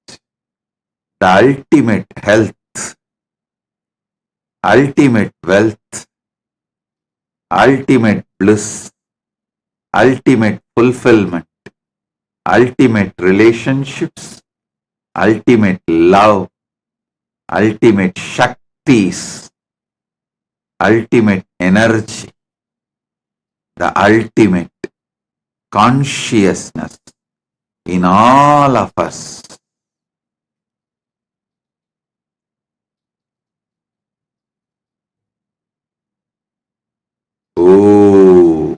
the ultimate health, ultimate wealth, ultimate bliss, ultimate fulfillment, ultimate relationships, ultimate love, ultimate shaktis, ultimate energy, the ultimate consciousness in all of us. Oh,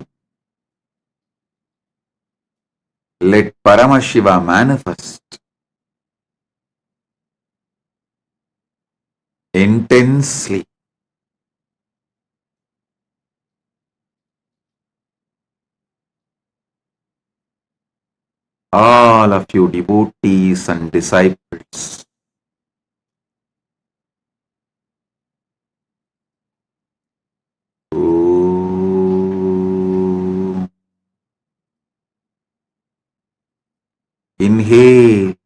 let Paramashiva manifest intensely. All of you devotees and disciples, oh, inhale,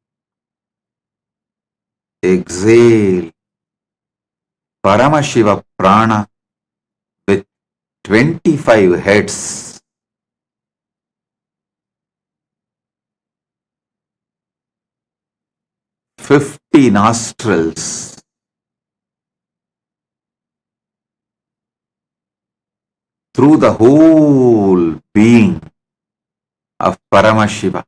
exhale, Paramashiva Prana with 25 heads, 50 nostrils, through the whole being of Paramashiva.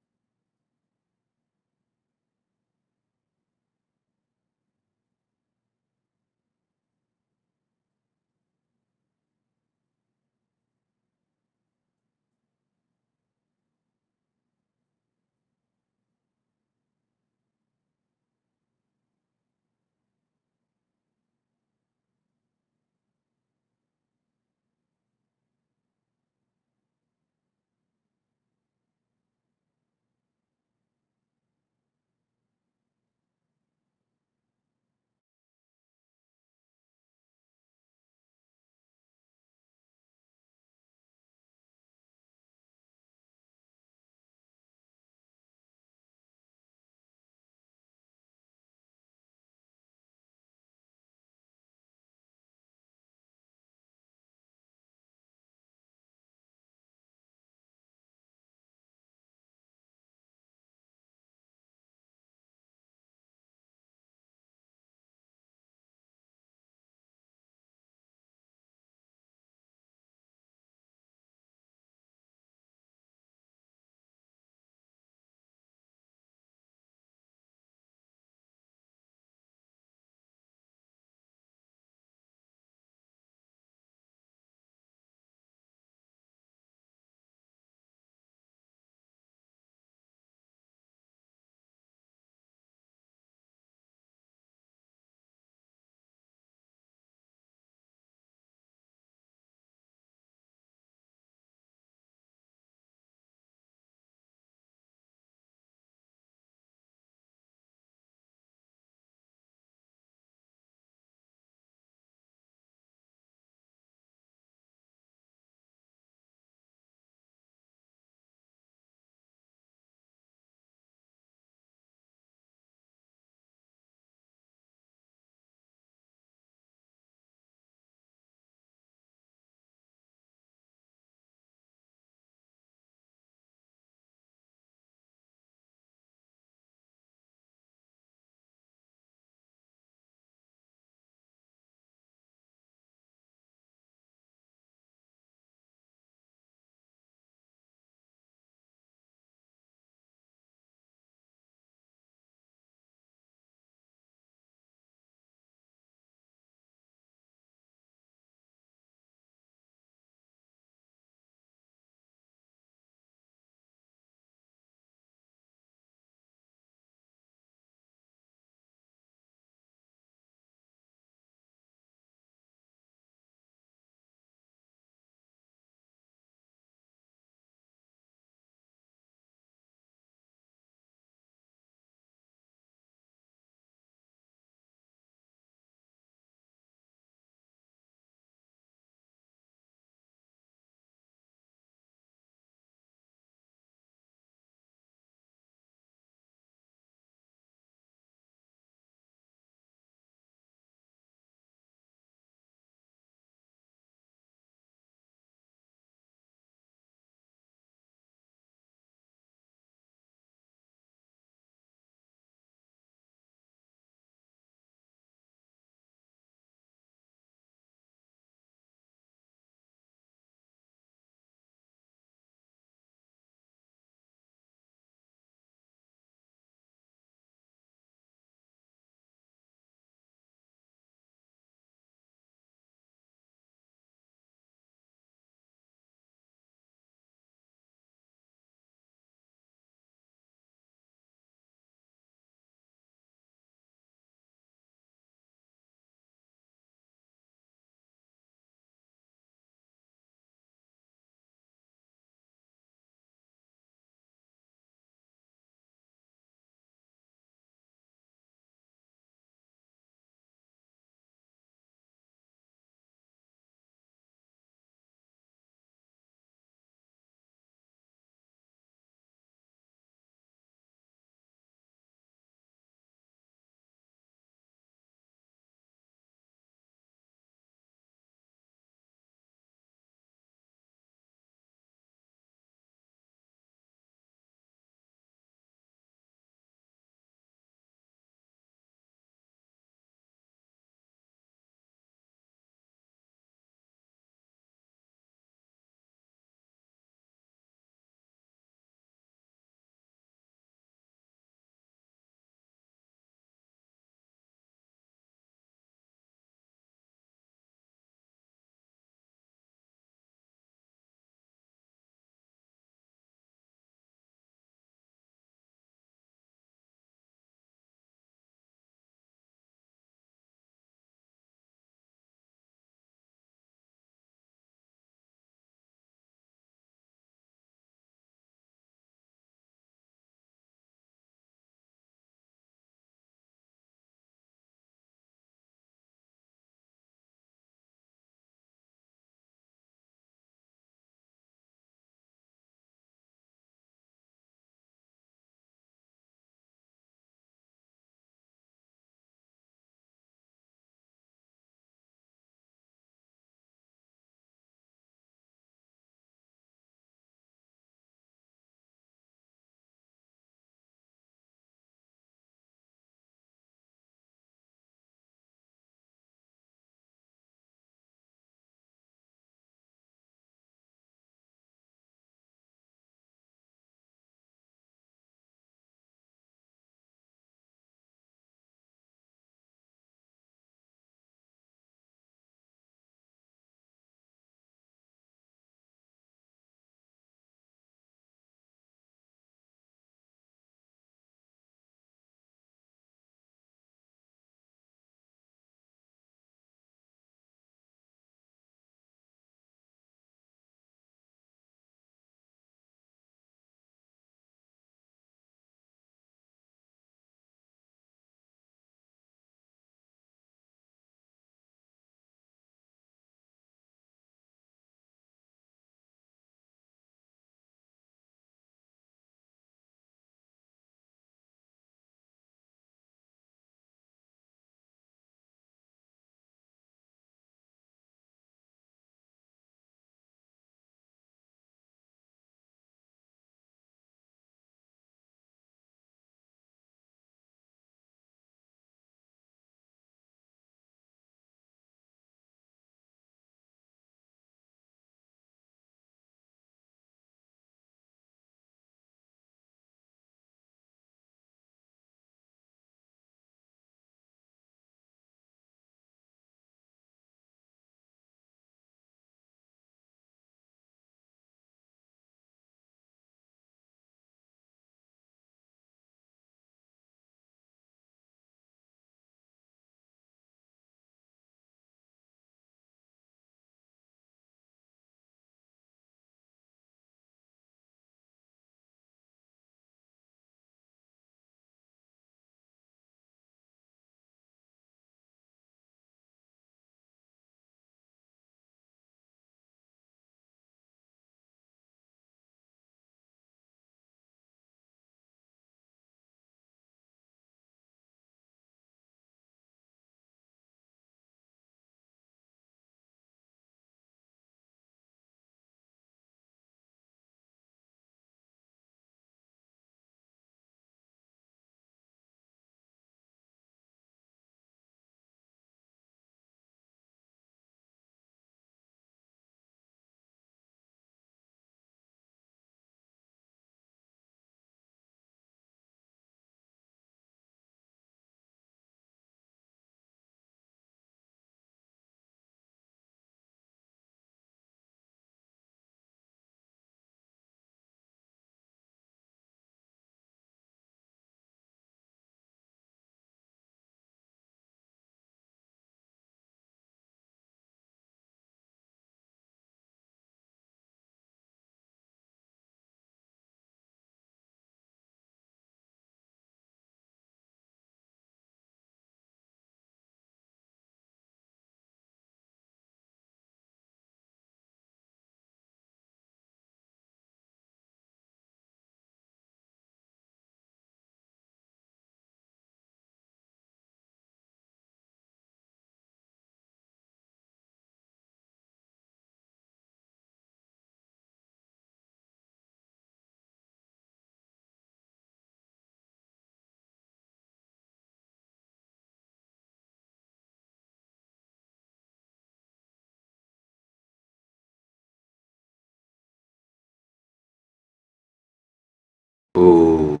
Om.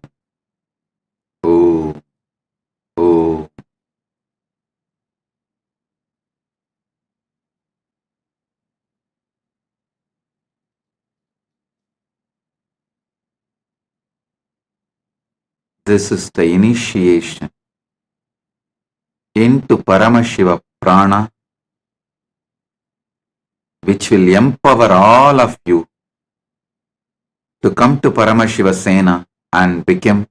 Om. Om. This is the initiation into Paramashiva Prana, which will empower all of you to come to Paramashiva Sena and become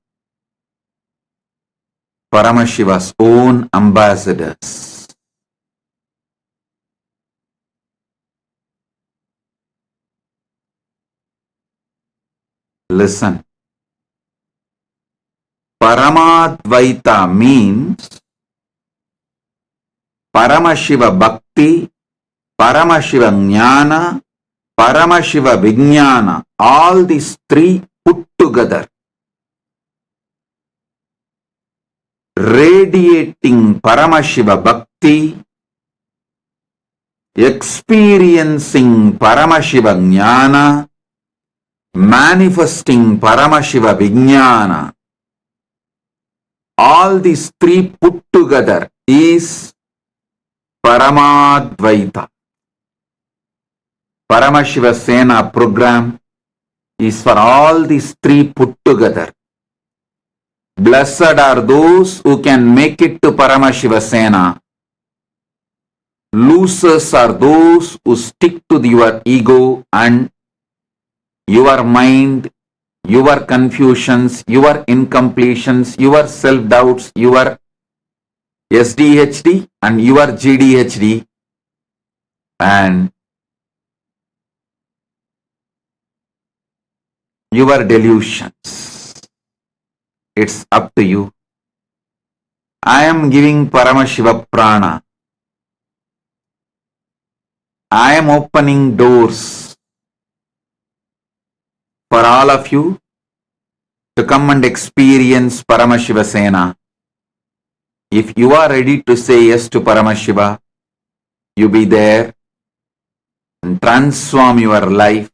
Paramashiva's own ambassadors. Listen. Paramadvaita means Paramashiva Bhakti, Paramashiva Jnana, Paramashiva Vijnana, all these three put together, radiating Paramashiva Bhakti, experiencing Paramashiva Jnana, manifesting Paramashiva Vijnana. All these three put together is Paramadvaita. Paramashiva Sena program is for all these three put together. Blessed are those who can make it to Paramashiva Sena. Losers are those who stick to your ego and your mind, your confusions, your incompletions, your self-doubts, your SDHD and your GDHD, and your delusions. It's up to you. I am giving Paramashiva Prana. I am opening doors for all of you to come and experience Paramashiva Sena. If you are ready to say yes to Paramashiva, you be there and transform your life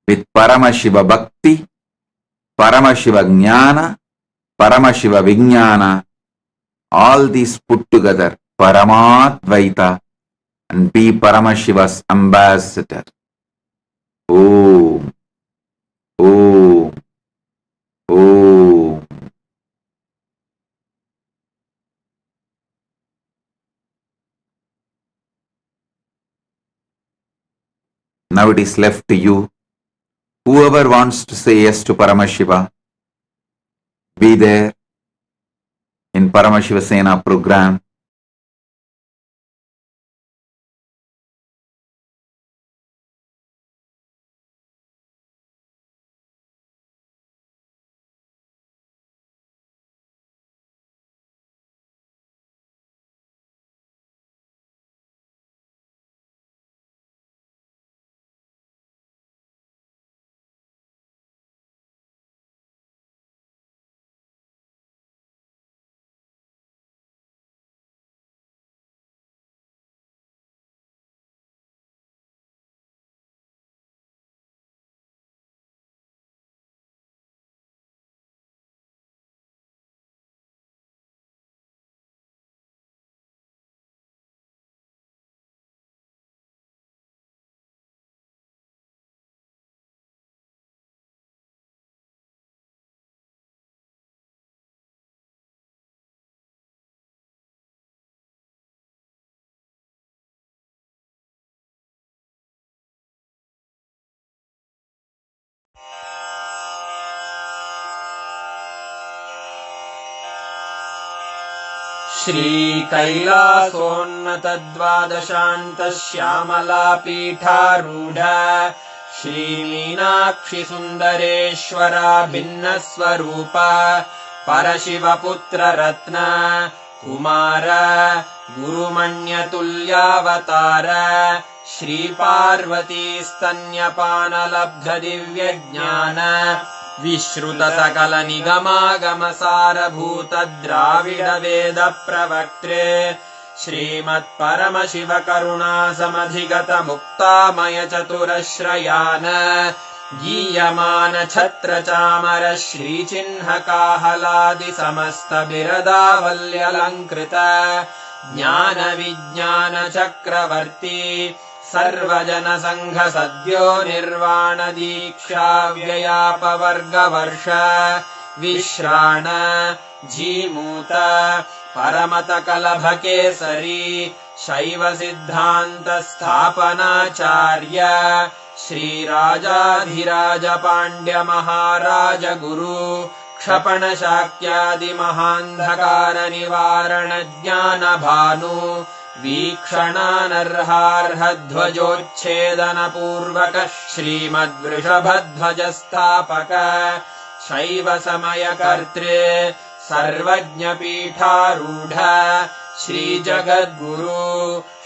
with Paramashiva Bhakti, Paramashiva Jnana, Paramashiva Vijnana, all these put together, Paramadvaita, and be Paramashiva's ambassador. Om. Om. Om. Now it is left to you. Whoever wants to say yes to Paramashiva, be there in Paramashiva Sena program. श्रीकैलासोन्नतद्वादशान्तश्यामलापीठारूढ श्रीमीनाक्षिसुन्दरेश्वरा भिन्नस्वरूप परशिवपुत्ररत्न Kumar गुरुमण्यतुल्यावतार श्रीपार्वतीस्तन्यपानलब्धदिव्यज्ञान विश्रुतसकलनिगमागमसारभूतद्राविडवेदप्रवक्त्रे श्रीमत्परमशिवकरुणासमधिगतमुक्तामयचतुरश्रयान् गीयमान छत्र चामर श्रीचिह्न काहलादि समस्त बिरदावल्यलङ्कृत ज्ञान विज्ञान चक्रवर्ती सर्वजन संघ सद्यो निर्वाण दीक्षा व्ययापवर्गवर्ष विश्राण जीमूत परमत कलभ केसरी शैव सिद्धान्त स्थापनाचार्य श्रीराजाधिराज पाण्ड्य महाराज गुरु क्षपण शाक्यादि महान्धकार निवारण ज्ञान भानु वीक्षणानर्हार्हध्वजोच्छेदन पूर्वक श्रीमद्वृषभध्वज स्थापक शैव समय कर्तृ सर्वज्ञ पीठारूढ श्रीजगद्गुरु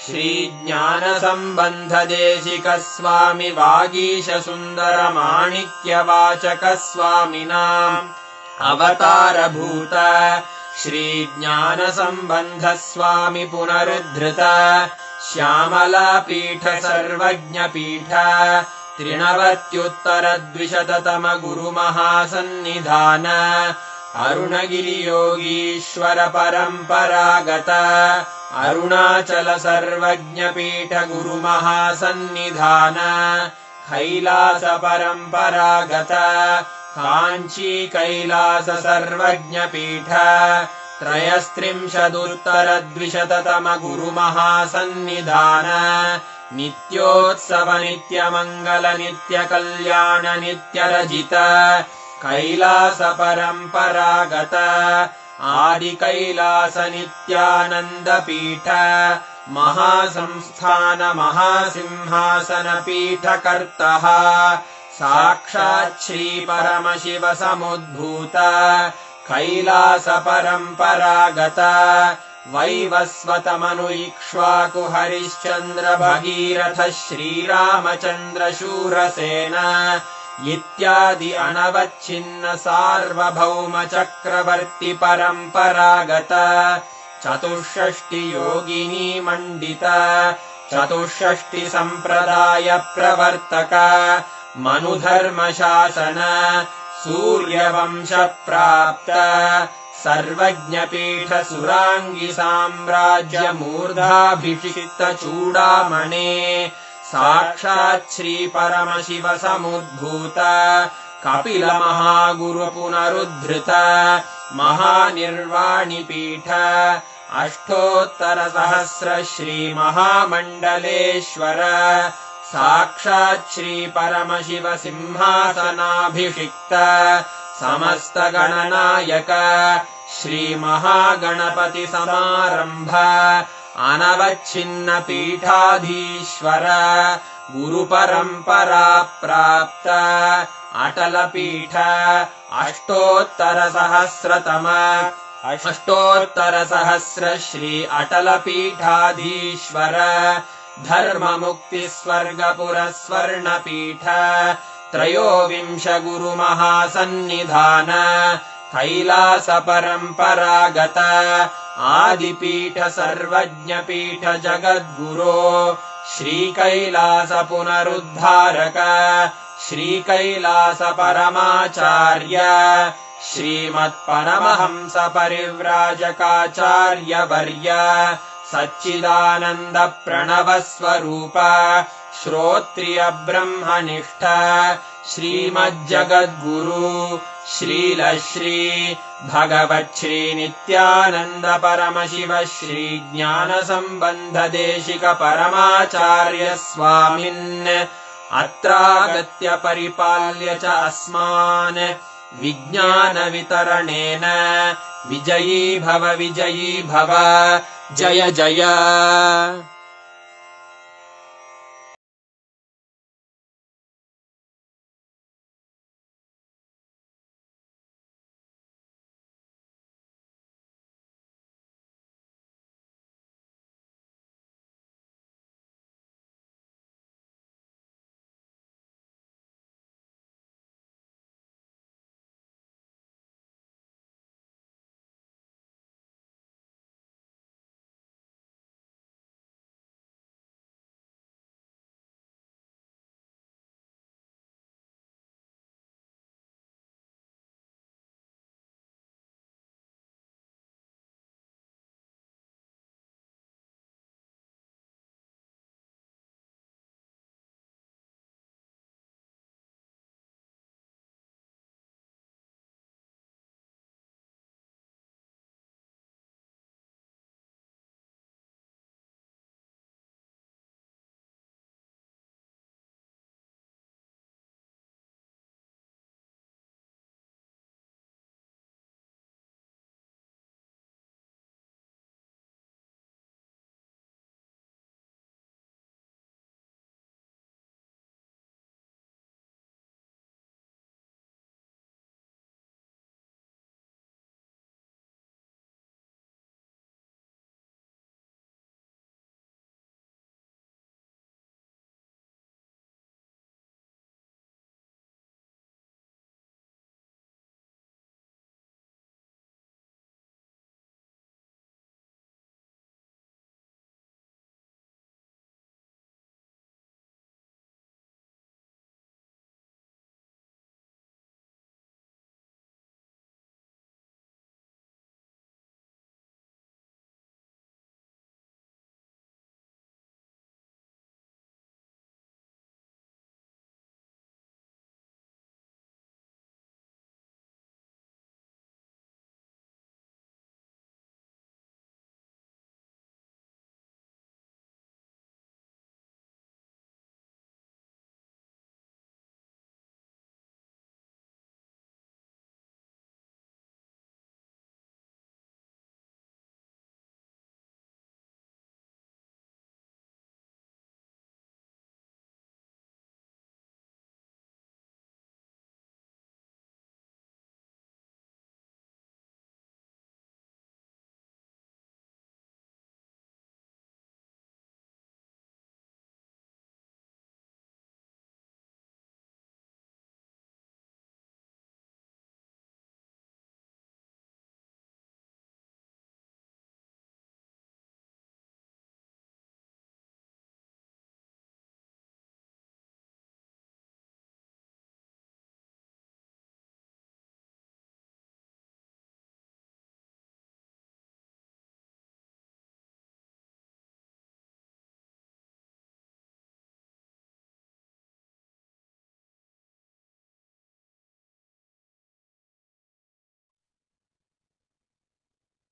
श्रीज्ञान सम्बन्ध देशिक स्वामि वागीश सुन्दर माणिक्य वाचक स्वामिनाम् अवतारभूत श्रीज्ञान सम्बन्ध स्वामि पुनरुद्धृत श्यामला पीठ सर्वज्ञ पीठ त्रिनवत्युत्तरद्विशततम गुरु महासन्निधान अरुणगिरियोगीश्वर परम्परागत अरुणाचल सर्वज्ञ पीठ गुरु महासन्निधान कैलास परम्परागत काञ्ची कैलास सर्वज्ञ पीठ त्रयस्त्रिंशदुत्तरद्विशततम गुरु महासन्निधान नित्योत्सव नित्यमङ्गल नित्यकल्याण नित्यरजित कैलास परम्परागत आदि कैलास नित्यानन्द पीठ महासंस्थान महासिंहासन पीठकर्तः साक्षात् श्री परमशिव समुद्भूत कैलास परम्परागत वैवस्वतमनु इक्ष्वाकु हरिश्चन्द्र भगीरथ श्रीरामचन्द्र शूरसेन इत्यादि अनवच्छिन्न सार्वभौम चक्रवर्ति परम्परागत चतुष्षष्टि योगिनी मण्डित चतुष्षष्टि सम्प्रदाय प्रवर्तक मनुधर्म शासन सूर्यवंश प्राप्त सर्वज्ञ पीठ सुराङ्गी साम्राज्य मूर्धाभिषिक्त चूडामणे साक्षात् श्री परमशिव समुद्भूत कपिल महागुरु पुनरुद्धृत महानिर्वाणि पीठ अष्टोत्तर सहस्र श्री महामण्डलेश्वर साक्षात् श्री परमशिव सिंहासनाभिषिक्त समस्त गणनायक श्री महागणपति समारंभ अनवच्छिन्न पीठाधीश्वर गुरु परंपरा प्राप्त अटल पीठ अष्टोत्तर सहस्र श्री अटल पीठाधीश्वर धर्म मुक्ति स्वर्गपुर स्वर्ण पीठ त्रयोविंश गुरु महासन्निधान कैलास परम्परागत आदिपीठ सर्वज्ञ पीठ जगद्गुरो श्री कैलास पुनरुद्धारक श्री कैलास परमाचार्य श्रीमत्परमहंस परिव्राजकाचार्य वर्य सच्चिदानन्द प्रणव स्वरूप श्रोत्रिय ब्रह्मनिष्ठ श्रीमज्जगद्गुरु श्रील श्री भगवच्छ्री नित्यानन्द परमशिव श्री ज्ञान सम्बन्ध देशिक परमाचार्य स्वामिन् अत्रागत्य परिपाल्य च अस्मान् विज्ञान वितरणेन विजयी भव जय जय।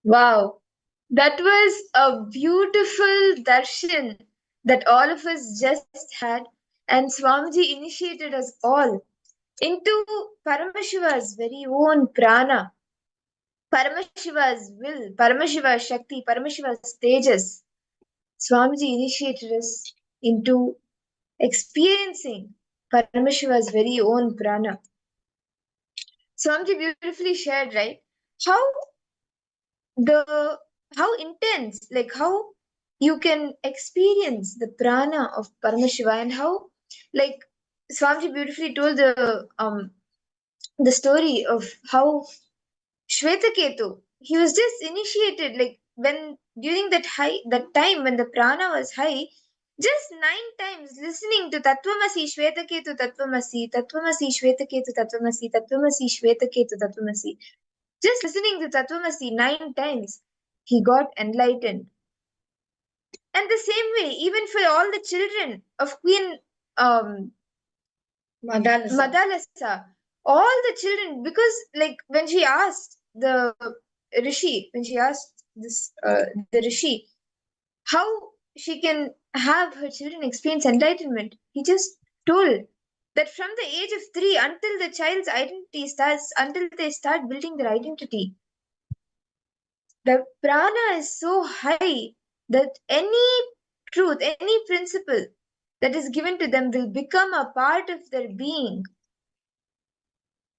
Wow, that was a beautiful darshan that all of us just had, and Swamiji initiated us all into Paramashiva's very own prana, Paramashiva's will, Paramashiva's Shakti, Paramashiva's Tejas. Swamiji initiated us into experiencing Paramashiva's very own prana. Swamiji beautifully shared, right? How the how intense, like how you can experience the prana of Paramashiva, and how, like, Swamiji beautifully told the story of how Shvetaketu, he was just initiated, like when during that time when the prana was high, just 9 times listening to Tattvamasi Shvetaketu Tattvamasi, Tattvamasi Shvetaketu Tattvamasi, Tattvamasi Shvetaketu Tattvamasi. Just listening to Tattvamasi 9 times, he got enlightened. And the same way, even for all the children of Queen Madalasa, all the children, because like when she asked the Rishi, when she asked the Rishi, how she can have her children experience enlightenment, he just told that from the age of 3 until the child's identity starts, until they start building their identity, the prana is so high that any truth, any principle that is given to them will become a part of their being.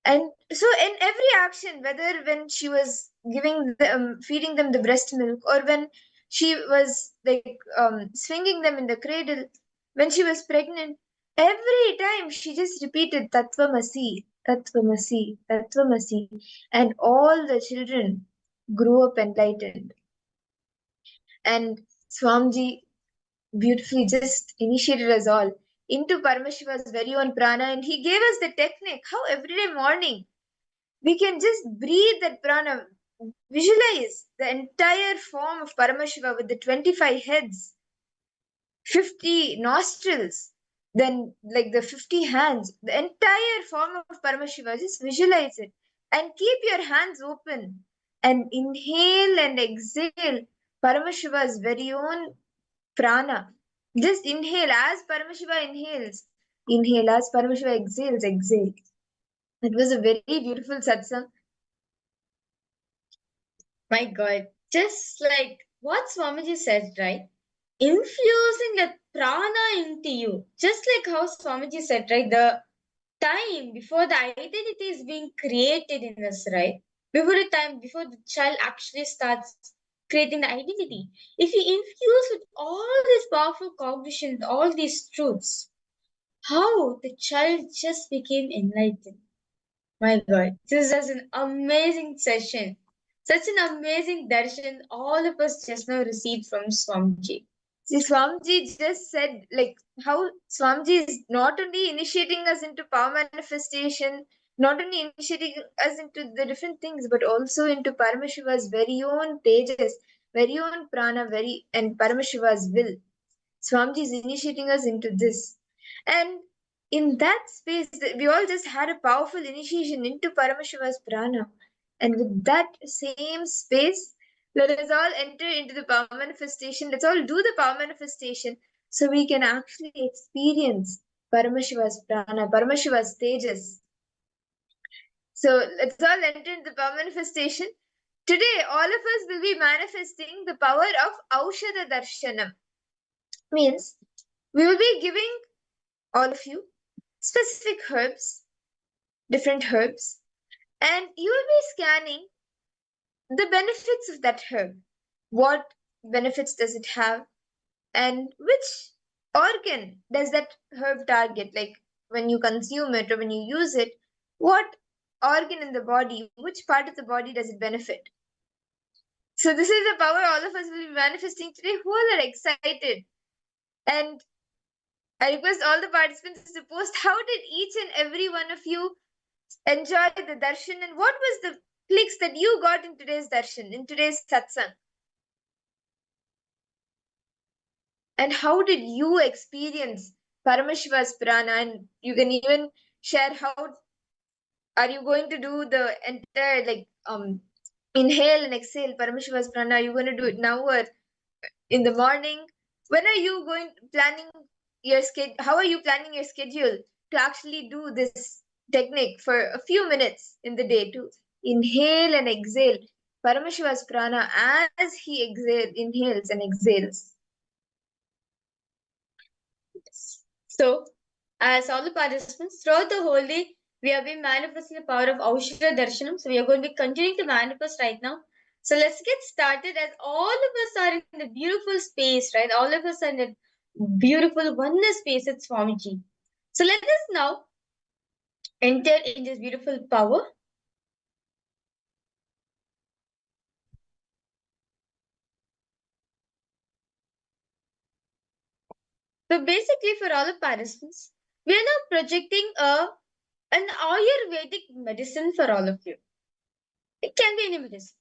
And so in every action, whether when she was giving them, feeding them the breast milk, or when she was like swinging them in the cradle, when she was pregnant, every time she just repeated Tattvamasi, Tattvamasi, Tattvamasi, and all the children grew up enlightened. And Swamiji beautifully just initiated us all into Paramashiva's very own prana, and he gave us the technique how every morning we can just breathe that prana, visualize the entire form of Paramashiva with the 25 heads, 50 nostrils, then like the 50 hands, the entire form of Paramashiva. Just visualize it and keep your hands open and inhale and exhale Paramashiva's very own prana. Just inhale as Paramashiva inhales, inhale as Paramashiva exhales, exhale. It was a very beautiful satsang. My God, just like what Swamiji said, right? Infusing the prana into you, just like how Swamiji said, right? The time before the identity is being created in us, right? Before the time, before the child actually starts creating the identity, if you infuse with all this powerful cognition, all these truths, how the child just became enlightened. My God, this is an amazing session. Such an amazing darshan all of us just now received from Swamiji. See, Swamiji just said, like, how Swamiji is not only initiating us into power manifestation, not only initiating us into the different things, but also into Paramashiva's very own tejas, very own prana, and Paramashiva's will. Swamiji is initiating us into this. And in that space, we all just had a powerful initiation into Paramashiva's prana. And with that same space, let us all enter into the power manifestation. Let's all do the power manifestation so we can actually experience Paramashiva's prana, Paramashiva's tejas. So let's all enter into the power manifestation. Today, all of us will be manifesting the power of Aushadha Darshanam. Means we will be giving all of you specific herbs, different herbs, and you will be scanning the benefits of that herb. What benefits does it have, and which organ does that herb target? Like when you consume it or when you use it, what organ in the body, which part of the body does it benefit? So this is the power all of us will be manifesting today. Who all are excited? And I request all the participants to post how did each and every one of you enjoy the darshan, and what was the clicks that you got in today's darshan, in today's satsang? And how did you experience Paramashiva's prana? And you can even share how are you going to do the entire Inhale and exhale Paramashiva's prana. Are you going to do it now or in the morning? When are you planning your schedule? How are you planning your schedule to actually do this technique for a few minutes in the day to inhale and exhale Paramashiva's prana as he inhales and exhales? So, as all the participants, throughout the whole day, we have been manifesting the power of Aushra Darshanam. So, we are going to be continuing to manifest right now. So, let's get started as all of us are in the beautiful space, right? All of us are in the beautiful oneness space at Swamiji. So, let us now enter in this beautiful power. So, basically, for all the participants, we are now projecting an Ayurvedic medicine for all of you. It can be any medicine.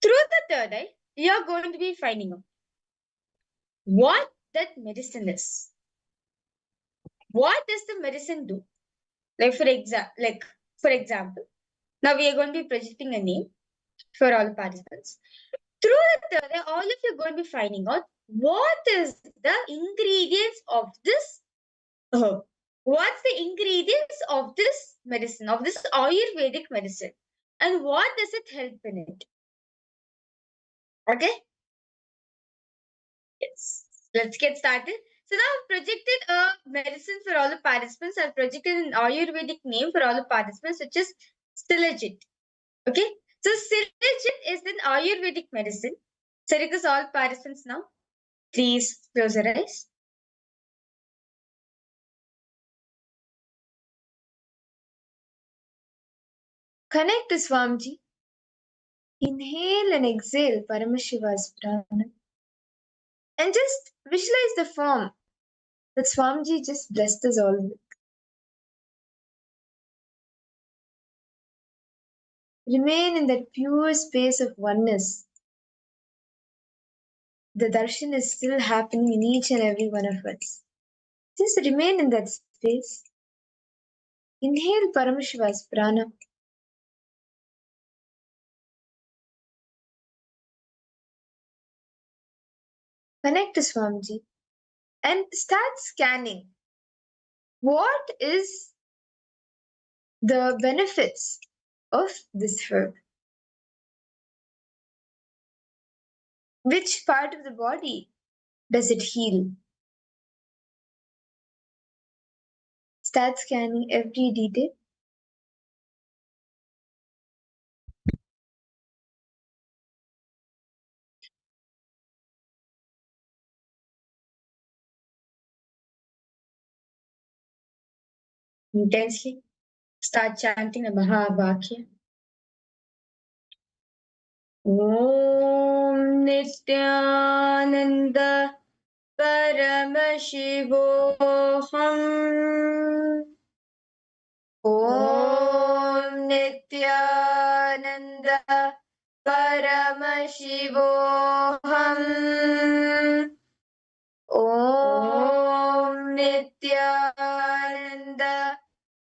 Through the third eye, we are going to be finding out what that medicine is. What does the medicine do? For example, now we are going to be projecting a name for all the participants. Through the third eye, all of you are going to be finding out what is the ingredients of this herb. What's the ingredients of this medicine, of this Ayurvedic medicine, and what does it help in it? Okay? Yes. Let's get started. So now I've projected a medicine for all the participants. I've projected an Ayurvedic name for all the participants, which is Silajit. Okay? So Silajit is an Ayurvedic medicine. So request all participants now, please close your eyes. Connect to Swamiji. Inhale and exhale Paramashiva's prana. And just visualize the form that Swamiji just blessed us all with. Remain in that pure space of oneness. The darshan is still happening in each and every one of us. Just remain in that space. Inhale Paramashiva's prana. Connect to Swamiji and start scanning. What is the benefits of this herb? Which part of the body does it heal? Start scanning every detail. Intensely. Start chanting the Mahavakya. Om Nithyananda Paramashivoham. Om Nithyananda Paramashivoham. Om Nithyananda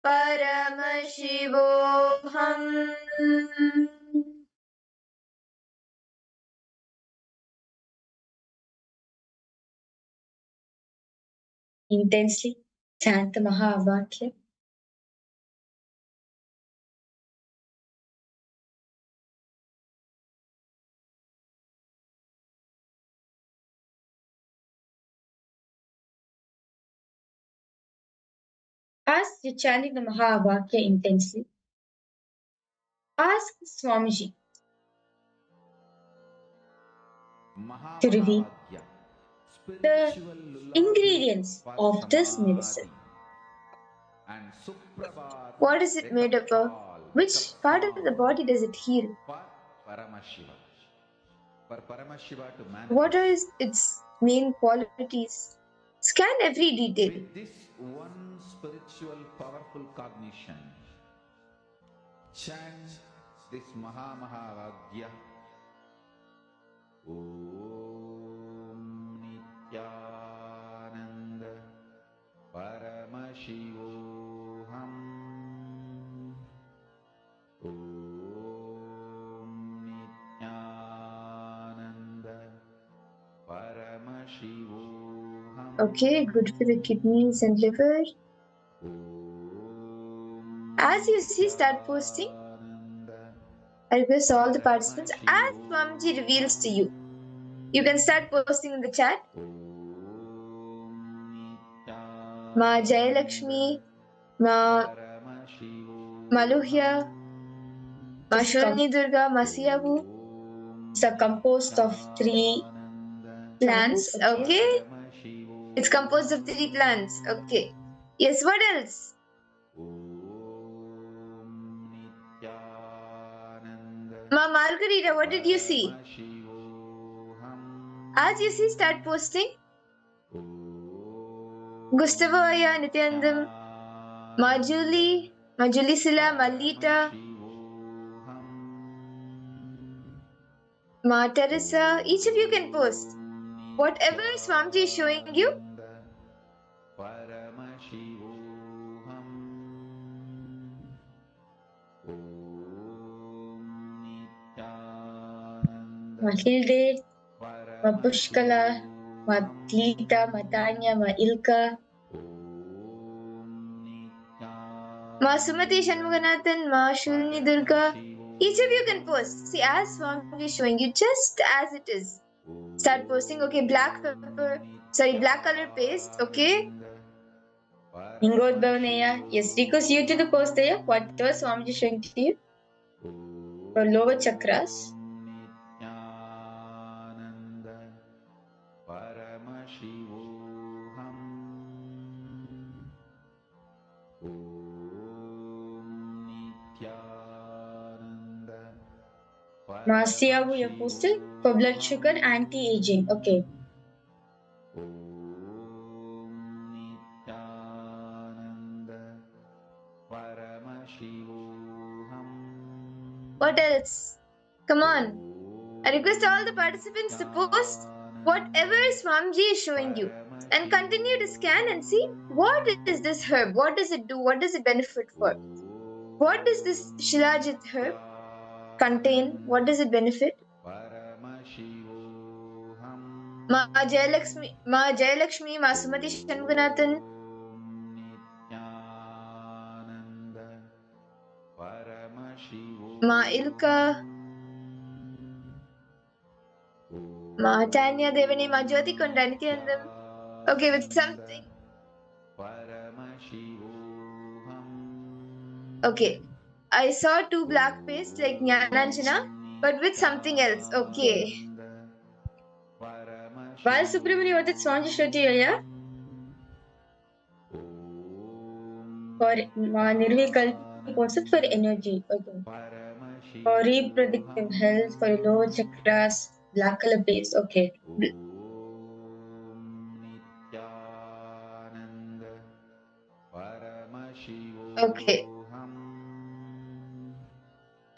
Paramashivoham. Intensely chant the Mahavakya. As you're chanting the Mahavakya intensely, ask Swamiji to reveal the ingredients of this medicine. What is it made up of? Which part of the body does it heal? What are its main qualities? Scan every detail. With this one spiritual powerful cognition, chant this Mahavagya. Om Nithyananda Paramashivoham. Om Okay, good for the kidneys and liver. As you see, start posting. I request all the participants, as Swamiji reveals to you, you can start posting in the chat. Ma Jayalakshmi, Ma Maluhya, Ma Shulni Durga, Ma Siyavu. It's a composed of 3 plants, okay? It's composed of 3 plants, okay. Yes, what else? Ma Margarita, what did you see? As you see, start posting. Gustavo Aya, Nithyanandam, Ma Julie, Ma Julisila, Ma Lita, Ma Teresa. Each of you can post. Whatever Swamiji is showing you, Ma Hilde, Ma Pushkala, Ma Tlita, Ma Tanya, Ma Ilka, Ma Sumati Shanmuganathan, Ma Shulni Durga. Each of you can post. See, as Swamiji is showing you, just as it is. Start posting. Okay, black color paste. Okay. Ingod Bhavneya. Yes, request you to the post there. Whatever Swamiji is showing to you. For lower chakras. Masiyavu, you posted for blood sugar, anti-aging. Okay. What else? Come on. I request all the participants to post whatever Swamiji is showing you. And continue to scan and see what is this herb? What does it do? What does it benefit for? What does this Shilajit herb contain? What does it benefit? Ma Jayalakshmi, Ma Sumati Shanmuganathan. Ma Ilka, Ma Tanya Devani, Ma Jyoti Konda, Nithyanandam. Okay, with something. Okay, I saw 2 black paste like Jnananjana, but with something else. Okay. Balasubramani, what did Swamiji show to you, yeah? For Nirvikal, posted for energy. Okay. For reproductive health, for lower chakras, black color paste. Okay. Okay.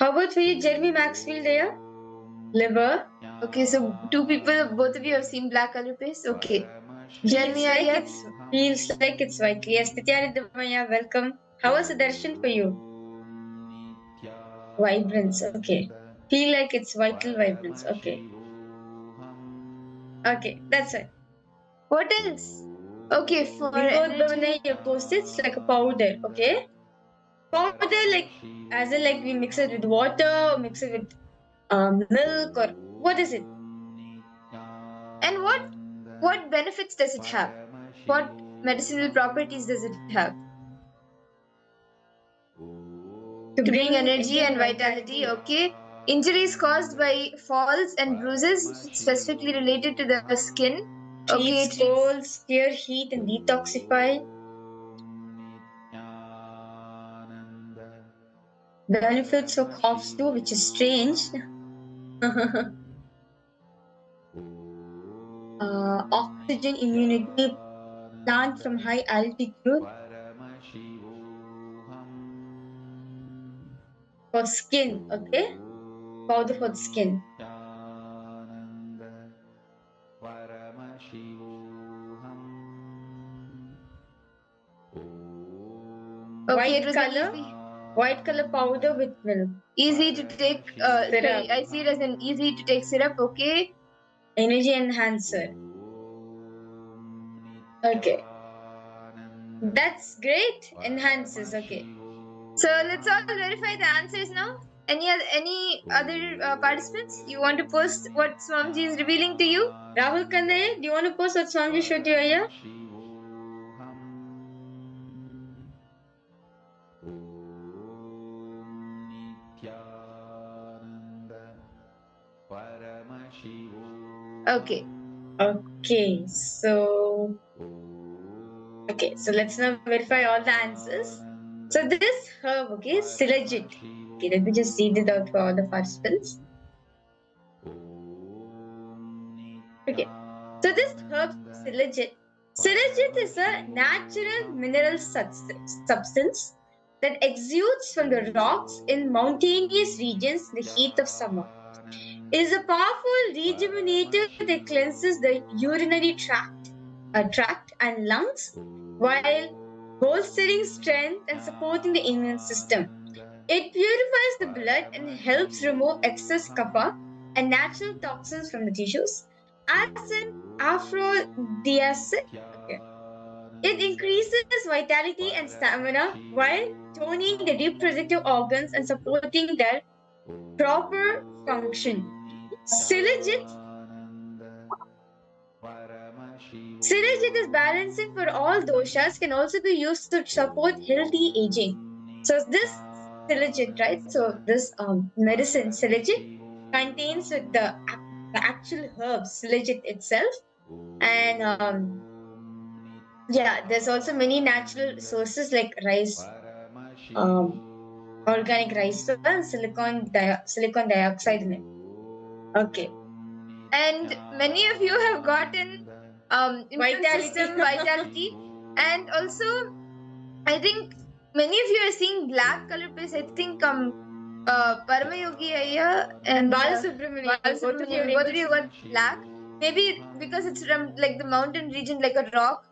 How about for you, Jeremy Maxfield there? Liver. Okay, so 2 people, both of you have seen black color paste? Okay. Jeremy, yes? Feels like it's white. Yes, Nithyananda, welcome. How was the darshan for you? Vibrance, okay. Feel like it's vital vibrance, okay. Okay, that's it. What else? Okay, for energy, you post it's like a powder, okay? Powder, like, as in like we mix it with water, or mix it with milk, or what is it? And what benefits does it have? What medicinal properties does it have? To bring energy and vitality, okay? Injuries caused by falls and bruises specifically related to the skin. Okay, treats colds, clear heat and detoxify. Benefits for coughs too, which is strange. Oxygen immunity, plant from high altitude. For skin, okay? Powder for the skin. Okay, white color powder with milk. Easy to take syrup. I see it as an easy to take syrup, okay? Energy enhancer. Okay. That's great. Enhances. Okay. So let's all verify the answers now. Any other participants? You want to post what Swamiji is revealing to you? Rahul Kandaye, do you want to post what Swamiji showed you here? Okay. Okay. So let's now verify all the answers. So this herb, okay, Silajit. Okay, let me just read it out for all the participants. Okay. So this herb Silajit is a natural mineral substance that exudes from the rocks in mountainous regions in the heat of summer. It is a powerful rejuvenator that cleanses the urinary tract and lungs while bolstering strength and supporting the immune system. It purifies the blood and helps remove excess kapha and natural toxins from the tissues. As an aphrodisiac, it increases vitality and stamina while toning the reproductive organs and supporting their proper function. Silajit is balancing for all doshas, can also be used to support healthy aging. So this Silajit, right? So this medicine Silajit contains the actual herb Silajit itself, and there's also many natural sources like rice, organic rice and silicon dioxide in it. Okay. And many of you have gotten vitality, and also I think many of you are seeing black color place. I think Paramayogi Ayya and Balasubramanian, both of you got black. Maybe because it's from like the mountain region, like a rock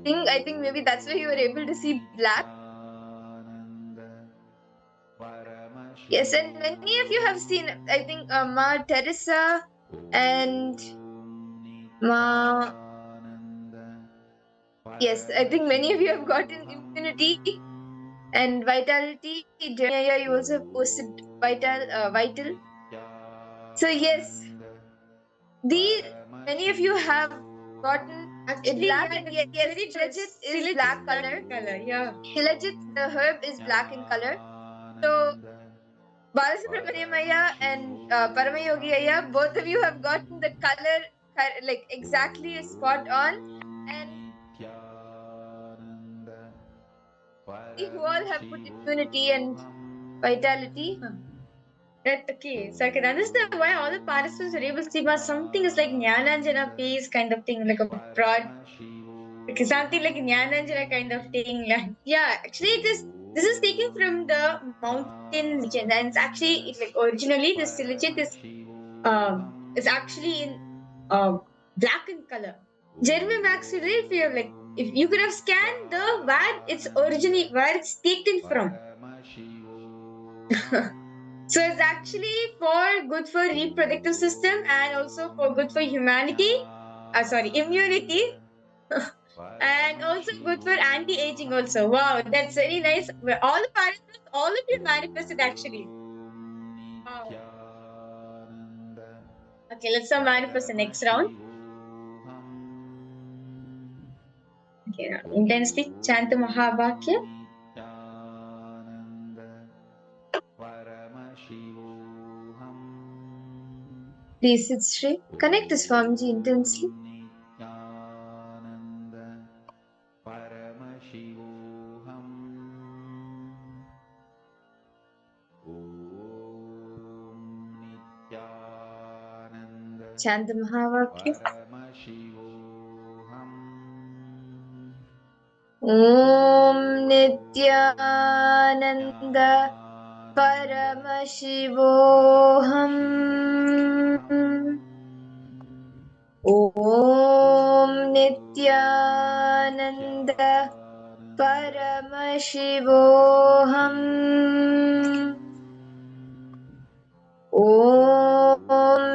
thing. I think maybe that's why you were able to see black. Yes, and many of you have seen, I think, Ma Teresa and Ma. Yes, I think many of you have gotten immunity and vitality. Jeremiah, you also posted vital. So yes, many of you have gotten actually black, and yes, Silajit is black color. Yeah, Silajit, the herb is black in color. So Balasubramaniam Ayya and Paramayogi Ayya, both of you have gotten the color like exactly spot on, and who all have put immunity and vitality. Right, okay, so I can understand why all the participants were able to see something is like Jnananjana pace kind of thing, like a broad, like something like Jnananjana kind of thing. Yeah, actually, this is taken from the mountain region, and it's actually like originally the Silajit is actually in black in color. Jeremy Max, if you could have scanned where it's taken from. So it's actually good for reproductive system and also for good for immunity, and also good for anti-aging also. Wow, that's very nice. All the participants, all of you manifested actually. Wow. Okay, let's now manifest the next round. Okay, now intensely chant the Mahavakya. Please sit straight. Connect to Swamiji intensely. Chant the Mahavakya. Om Nithyananda Paramashivoham. Om Nithyananda Paramashivoham. Om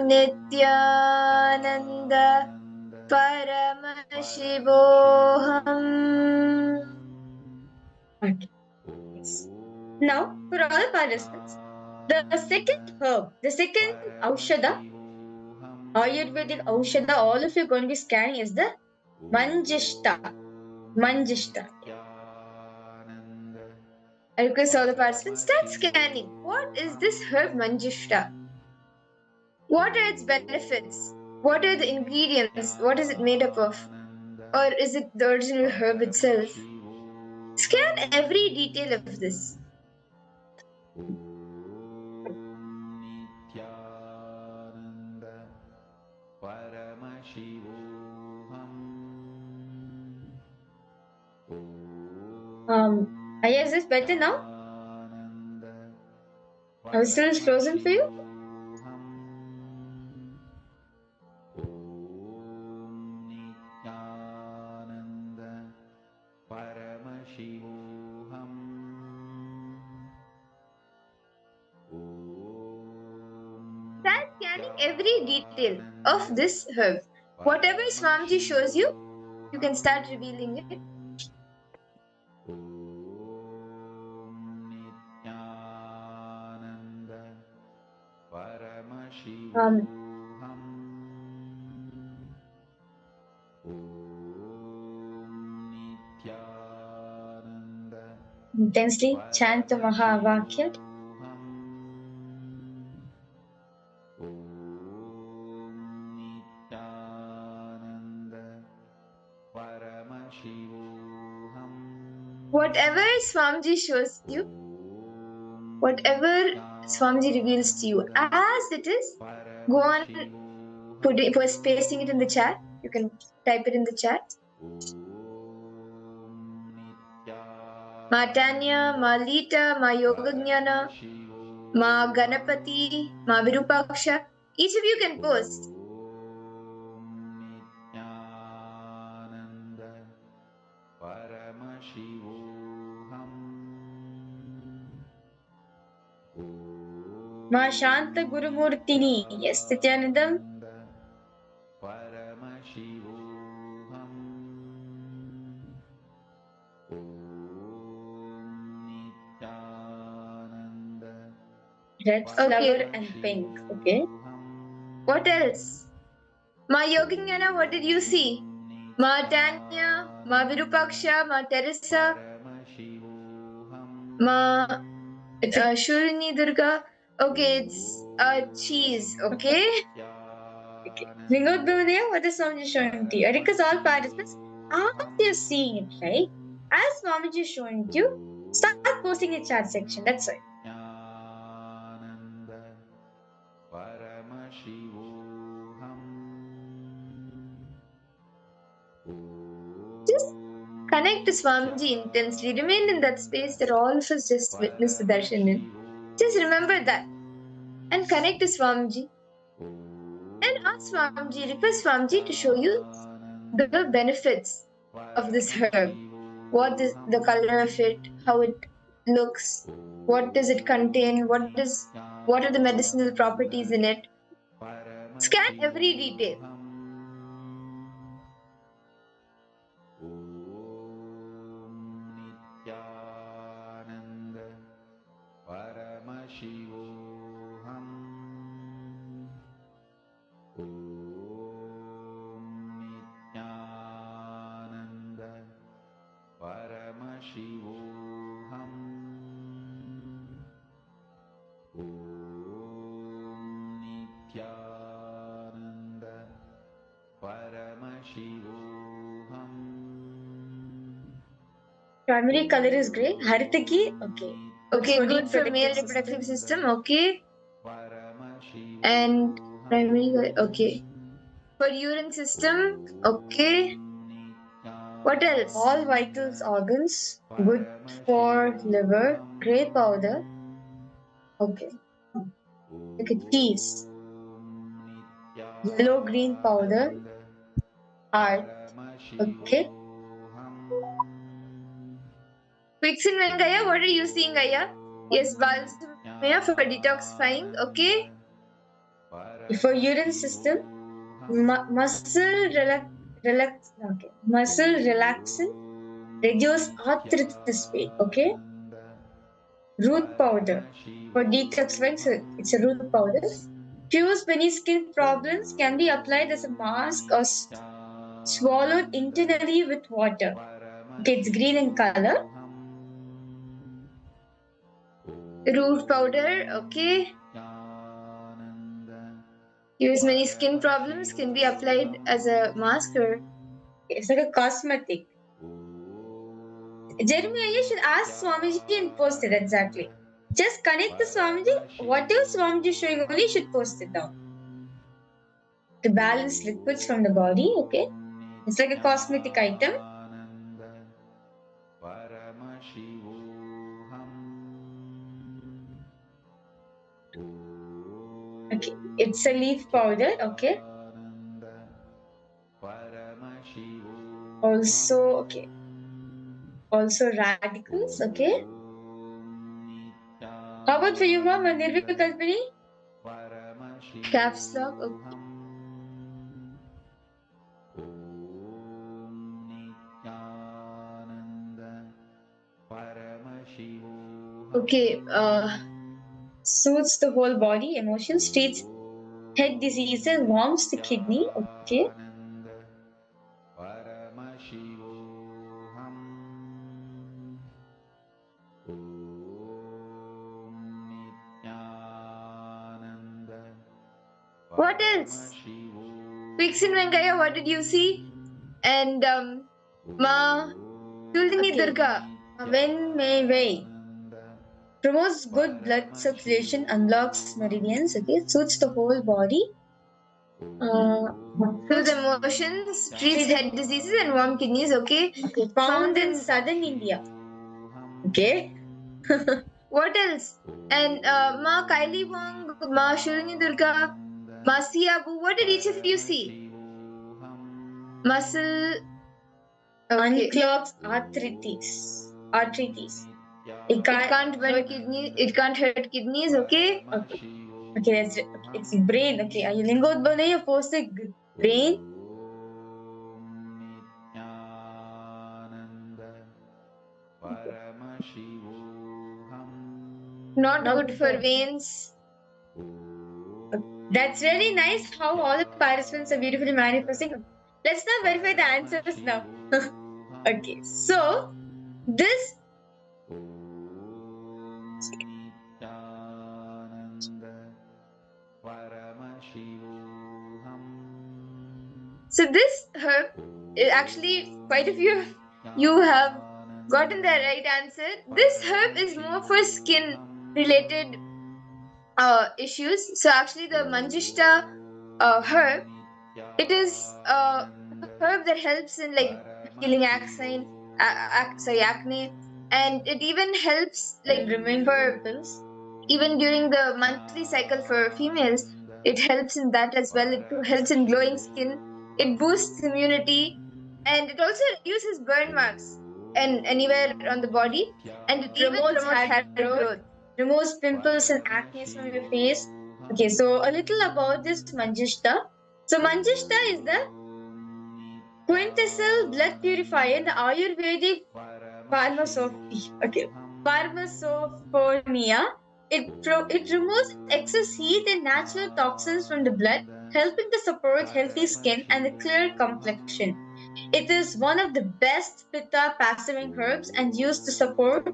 Nithyananda Paramashivoham. Paramashivoham. Okay. Yes. Now, for all the participants, the second herb, the second Aushada, Ayurvedic Aushada, all of you are going to be scanning is the Manjishta. Manjishta. I request all the participants start scanning. What is this herb Manjishta? What are its benefits? What are the ingredients? What is it made up of? Or is it the original herb itself? Scan every detail of this. Nithyananda Paramashivoham Is this better now? I was still frozen for you? Nithyananda Paramashivoham Start scanning every detail of this herb. Whatever Swamiji shows you, you can start revealing it. Nithyananda Paramashivoham Nithyananda Intensely chant the Mahavakya. Nithyananda Paramashivoham Whatever Swamiji shows you, whatever Swamiji reveals to you as it is, go on pasting it in the chat. You can type it in the chat. Ma Tanya, Ma Lita, Ma Yogajnana, Ma Ganapati, Ma Virupaksha. Each of you can post. Nithyananda Paramashivoham Ma Shanta Gurumurtini. Yes, Nithyanandam. Paramashivoham Nithyananda Red flower and pink. Okay. What else? Ma Yogajnana, what did you see? Ma Tanya, Ma Virupaksha, Ma Teresa, Ma Shurini Durga. Okay, it's cheese. Okay. Okay. Vinod what is Swamiji showing to you? I request all participants, after you're seeing it, right? As Swamiji is showing to you, start posting in the chat section. That's it. Nithyananda Paramashivoham Just connect to Swamiji intensely. Remain in that space that all of us just witnessed the darshan in. Just remember that. And connect to Swamiji. And ask Swamiji, request Swamiji to show you the benefits of this herb. What is the color of it, how it looks, what does it contain, what are the medicinal properties in it. Scan every detail. Nithyananda Paramashivoham Nithyananda Paramashivoham Nithyananda Paramashivoham Primary color is grey. Haritaki, okay. Okay, good for male reproductive system, okay. And primary, okay. For urine system, okay. What else? All vital organs, good for liver, grey powder, okay. Okay, cheese, yellow green powder, heart, okay. Vixen Vengaya, what are you seeing, Aya? Yes, balsamia for detoxifying, okay. For urine system, muscle Muscle relaxant, reduce arthritis pain. Okay. Root powder for detoxifying. So it's a root powder. Cures many skin problems. Can be applied as a mask or swallowed internally with water. Okay, it's green in color. Root powder. Okay. Cures many skin problems. Can be applied as a mask or it's like a cosmetic. Jeremiah, you should ask Swamiji and post it exactly. Just connect the Swamiji. Whatever Swamiji is showing only, you should post it down. To balance liquids from the body, okay? It's like a cosmetic item. Okay, it's a leaf powder, okay? Also, okay. Also radicals, okay? How about for you, ma'am? Nirvika Kalpini? Caps lock, okay. Okay, soothes the whole body, emotions, treats head diseases, warms the kidney, okay. What else? Vixen Venkaya, what did you see? And Ma Tulini Durga, Wen Mei Wei. Promotes good blood circulation, unlocks meridians, okay, soothes the whole body. Soothes emotions, treats head diseases and warm kidneys, okay. Found in southern India. Okay. What else? And Ma Kaili Wong, Ma Shulini Durga, Ma Siabu, what did each of you see? Muscle unclogs arthritis. It can't burn kidneys. It can't hurt kidneys. Okay. Okay. That's it's brain. Okay. Are you lingodbal nahi? You post the brain. Not good for veins. That's really nice how all the participants are beautifully manifesting. Let's now verify the answers now. Okay, so this herb, actually quite a few of you have gotten the right answer. This herb is more for skin related issues. So actually the Manjishta herb, it is a herb that helps in like healing acne, and it even helps like removing pimples. Even during the monthly cycle for females, it helps in that as well. It helps in glowing skin. It boosts immunity, and it also reduces burn marks and anywhere on the body, and it even promotes hair growth, removes pimples and acne from your face. Okay, so a little about this Manjishta. So Manjishta is the quintessential blood purifier, the Ayurvedic Pharmacophonia. It removes excess heat and natural toxins from the blood, helping to support healthy skin and a clear complexion. It is one of the best pitta passiving herbs and used to support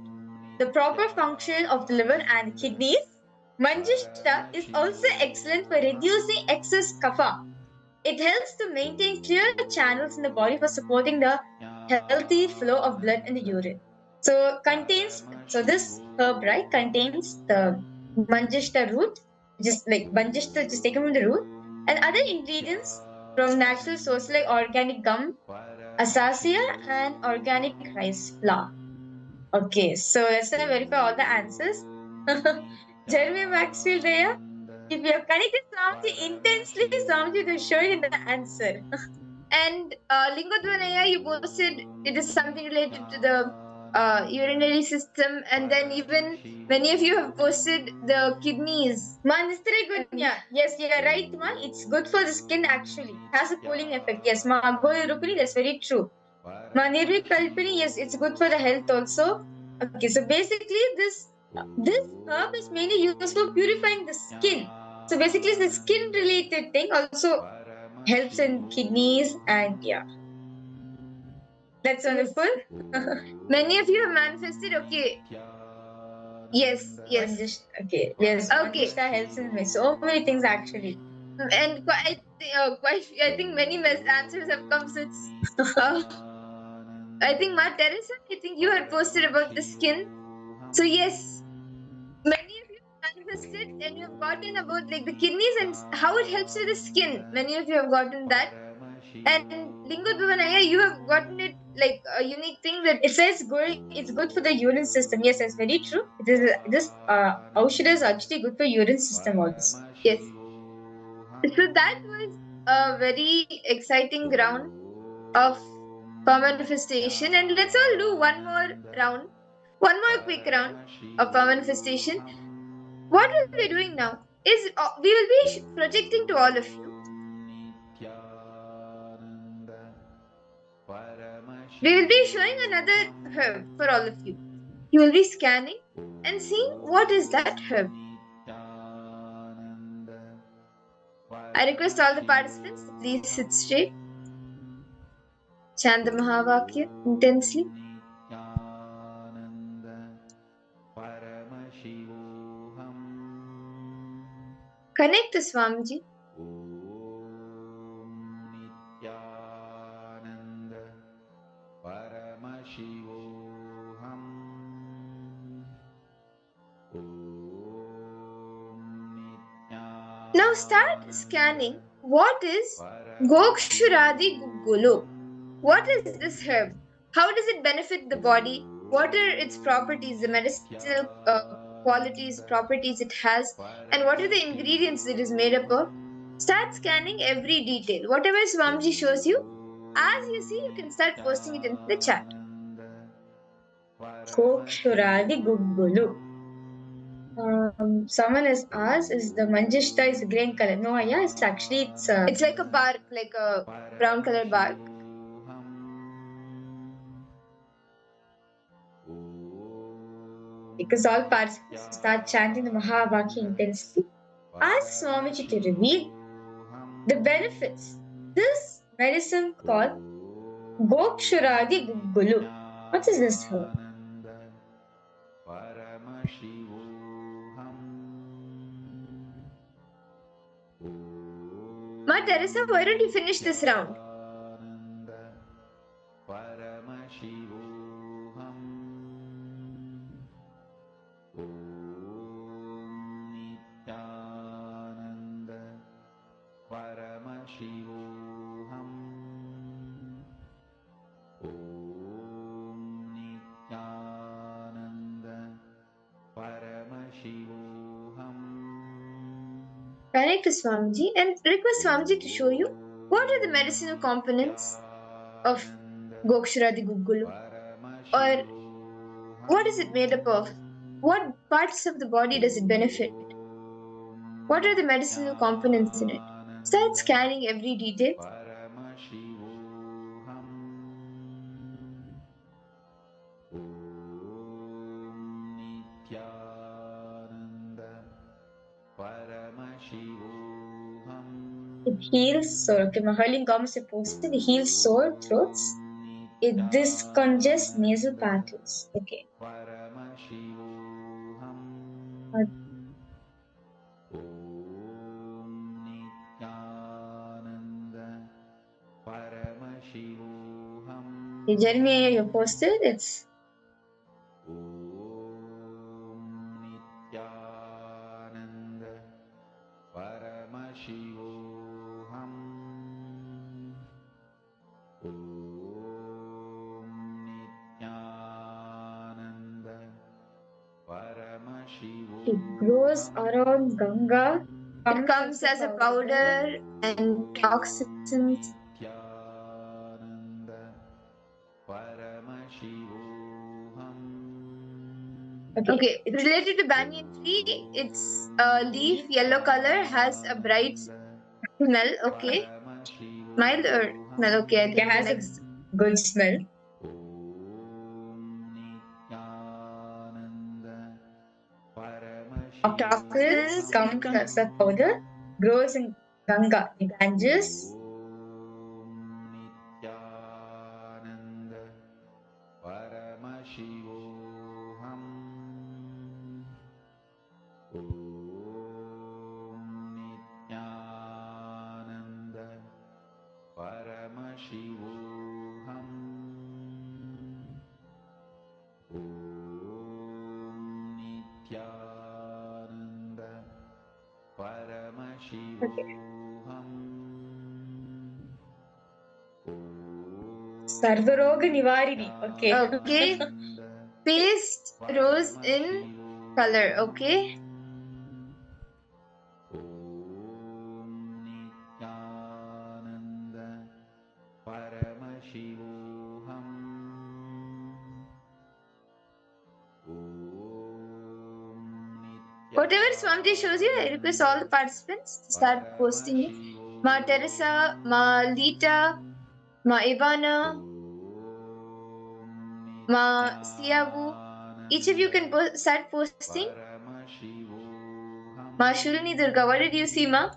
the proper function of the liver and kidneys. Manjishta is also excellent for reducing excess kapha. It helps to maintain clear channels in the body for supporting the healthy flow of blood in the urine. So this herb, right, contains the manjishta root, which is like manjishta, which is taken from the root, and other ingredients from natural sources like organic gum, acacia, and organic rice flour. Okay, so let's now verify all the answers. Jeremy Maxfield there. If you have connected Swamiji intensely, Swamiji will show you the answer. And Lingodvanaya, you posted it is something related to the urinary system, and then even many of you have posted the kidneys. Man, is good? Yeah. Yes, you are right, ma. It's good for the skin actually. It has a cooling effect. Yes, ma. Rukuni, that's very true. Ma, Kalpini, yes, it's good for the health also. Okay, so basically this herb is mainly used for purifying the skin. So basically it's the skin related thing, also helps in kidneys, and yeah. That's wonderful. Many of you have manifested. Okay. Yes. Okay. Yes. Okay. Manjishta helps in so many things actually. And I think many answers have come since. I think Ma Teresa, I think you had posted about the skin. So yes, many of you manifested and you have gotten about like the kidneys and how it helps with the skin. Many of you have gotten that. And Lingo Bhavanaya, you have gotten it like a unique thing that it says it's good for the urine system. Yes, that's very true. It is this Aushadha is actually good for urine system also. Yes. So that was a very exciting round of power manifestation, and let's all do one more round, one more quick round of power manifestation. What we'll be doing now is we will be projecting to all of you. We will be showing another herb for all of you. You will be scanning and seeing what is that herb. I request all the participants to please sit straight. Chant the Mahavakya intensely. Connect to Swamiji. Now start scanning. What is Gokshuradi Gugulu? What is this herb? How does it benefit the body? What are its properties, the medicinal qualities, properties it has, and what are the ingredients it is made up of? Start scanning every detail. Whatever Swamiji shows you, as you see, you can start posting it into the chat. Gokshuradi Gugulu. Someone has asked, is the manjishta is green color? No, yeah, it's actually it's like a bark, like a brown color bark. Because all participants start chanting the Mahavakya intensely, ask Swamiji to reveal the benefits. This medicine called Gokshuradi Gugulu. What is this herb? Ma Teresa, why don't you finish this round? Connect to Swamiji and request Swamiji to show you what are the medicinal components of Gokshuradi Gugulu, or what is it made up of? What parts of the body does it benefit? What are the medicinal components in it? Start scanning every detail. It heals sore. Okay, Mahalin Gomes posted it heals sore throats. It discongests nasal passages. Okay. Jeremy, you posted it's. It grows around Ganga. It comes as a powder and toxins. Okay, related to banyan tree, its leaf yellow color has a bright smell. Okay, mild or smell? Okay, I think it has a good smell. Toxins come as a powder, grows in Ganga, the Ganges. Sarvaroga Nivarini. Okay. Okay. Paste rose in color. Okay. Whatever Swamiji shows you, I request all the participants to start posting it. Ma Teresa, Ma Lita, Ma Ivana, Ma Siavu. Each of you can start posting. Ma Shulini Durga, what did you see, Ma?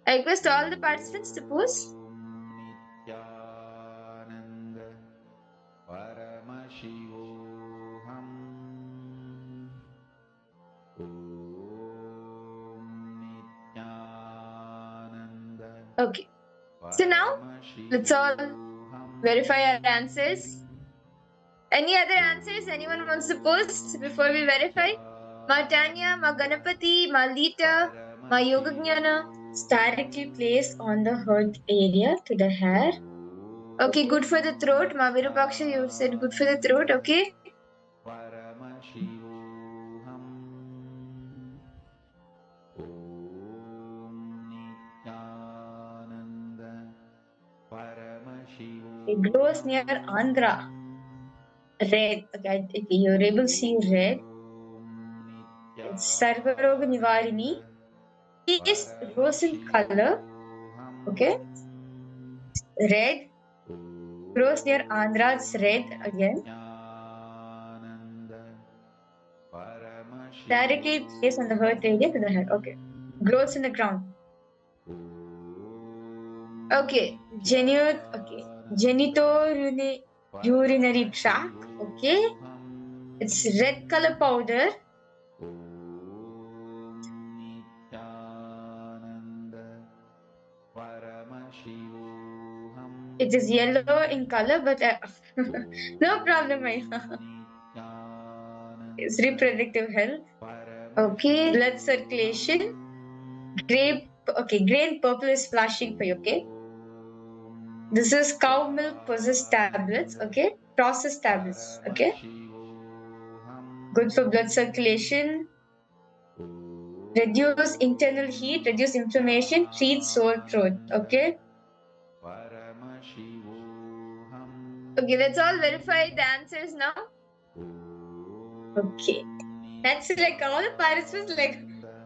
I request all the participants to post. Okay. So now, let's all verify our answers. Any other answers anyone wants to post before we verify? Ma Tanya, Ma Ganapati, Ma Lita, Ma Yogagnana. It's directly placed on the hurt area to the hair. Okay, good for the throat. Ma Virupaksha, you said good for the throat. Okay. It grows near Andhra. Red. Okay, you're able to see red. It's Sarvaroga Nivarini. It is rose in color. Okay. Red. Grows near Andhra. It's red again. Directly placed on the hurt area to the head. Okay. Grows in the ground. Okay. Urinary tract. Okay. It's red color powder. It is yellow in color, but no problem. It's reproductive health. Okay. Blood circulation. Grape. Okay. Grain purple is flashing for you. Okay. This is cow milk possessed tablets. Okay. Processed tablets. Okay. Good for blood circulation. Reduce internal heat. Reduce inflammation. Treat sore throat. Okay. Okay, let's all verify the answers now. Okay. That's like all the participants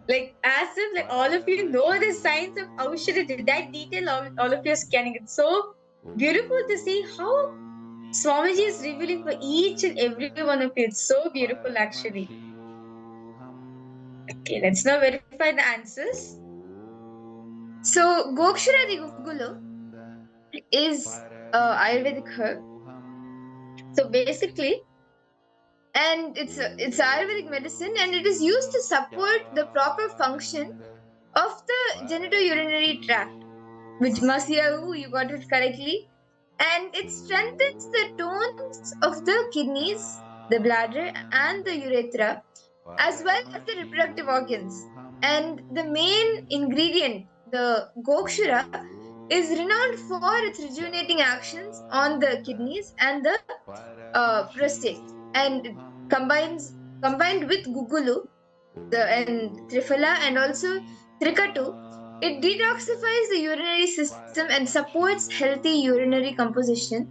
like as if like all of you know the science of Aushadha to that detail all of you are scanning. It's so beautiful to see how Swamiji is revealing for each and every one of you. It's so beautiful actually. Okay, let's now verify the answers. So Gokshara the Gugulu is Ayurvedic herb. So basically, and it's Ayurvedic medicine, and it is used to support the proper function of the genitourinary tract. Which Masiyahu, you got it correctly, and it strengthens the tones of the kidneys the bladder, and the urethra, as well as the reproductive organs. And the main ingredient, the Gokshura, is renowned for its rejuvenating actions on the kidneys and the prostate, and it combined with Gugulu and Triphala and also Trikatu, it detoxifies the urinary system and supports healthy urinary composition,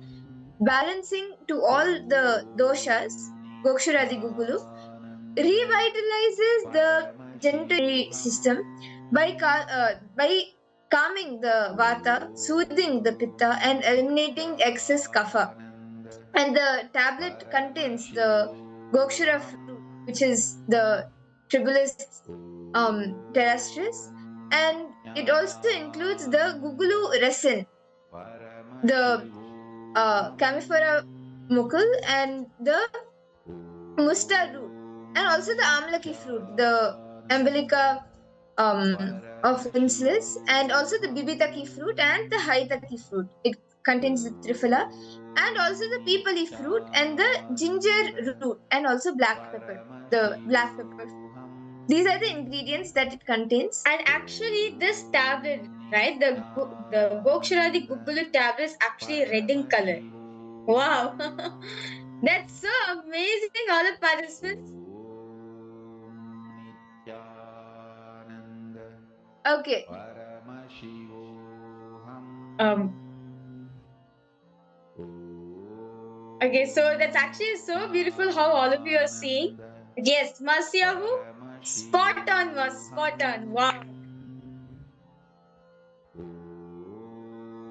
balancing to all the doshas, Gokshuradi Gugulu, revitalizes the genital system by calming the vata, soothing the pitta, and eliminating excess kapha. And the tablet contains the Gokshura fruit, which is the Tribulus terrestris, and it also includes the Gugulu resin, the Camifera mucul, and the Musta root, and also the Amlaki fruit, the Ambelica of Insulis, and also the Bibitaki fruit and the Haitaki fruit. It contains the Triphala, and also the Peepali fruit and the ginger root, and also black pepper, the black pepper. These are the ingredients that it contains. And actually, this tablet, right, the Gokshuradi Gugulu tablet is actually red in color. Wow, that's so amazing, all the participants. Okay. Okay, so that's actually so beautiful how all of you are seeing. Yes, Masyahu, spot on, spot on. Wow.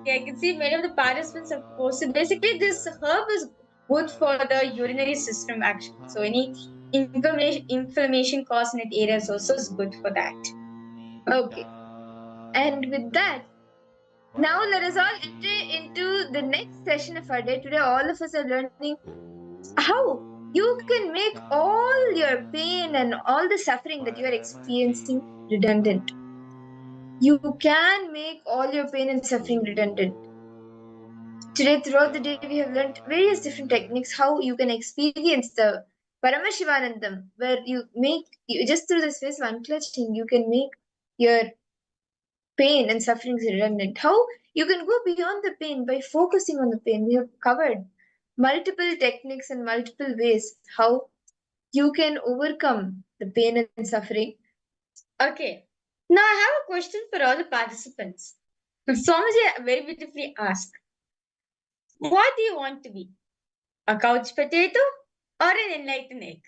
Yeah, I can see many of the participants have posted. Basically, this herb is good for the urinary system, actually. So any inflammation caused in that area is also good for that. Okay. And with that, now let us all enter into the next session of our day. Today, all of us are learning how you can make all your pain and all the suffering that you are experiencing redundant. You can make all your pain and suffering redundant. Today, throughout the day, we have learned various different techniques how you can experience the Paramashivanandam, where you just through this phase of unclutching, you can make your pain and suffering redundant. How you can go beyond the pain by focusing on the pain. We have covered multiple techniques and multiple ways how you can overcome the pain and suffering. Okay. Now I have a question for all the participants. Swamiji very beautifully asked, what do you want to be? A couch potato or an enlightened egg?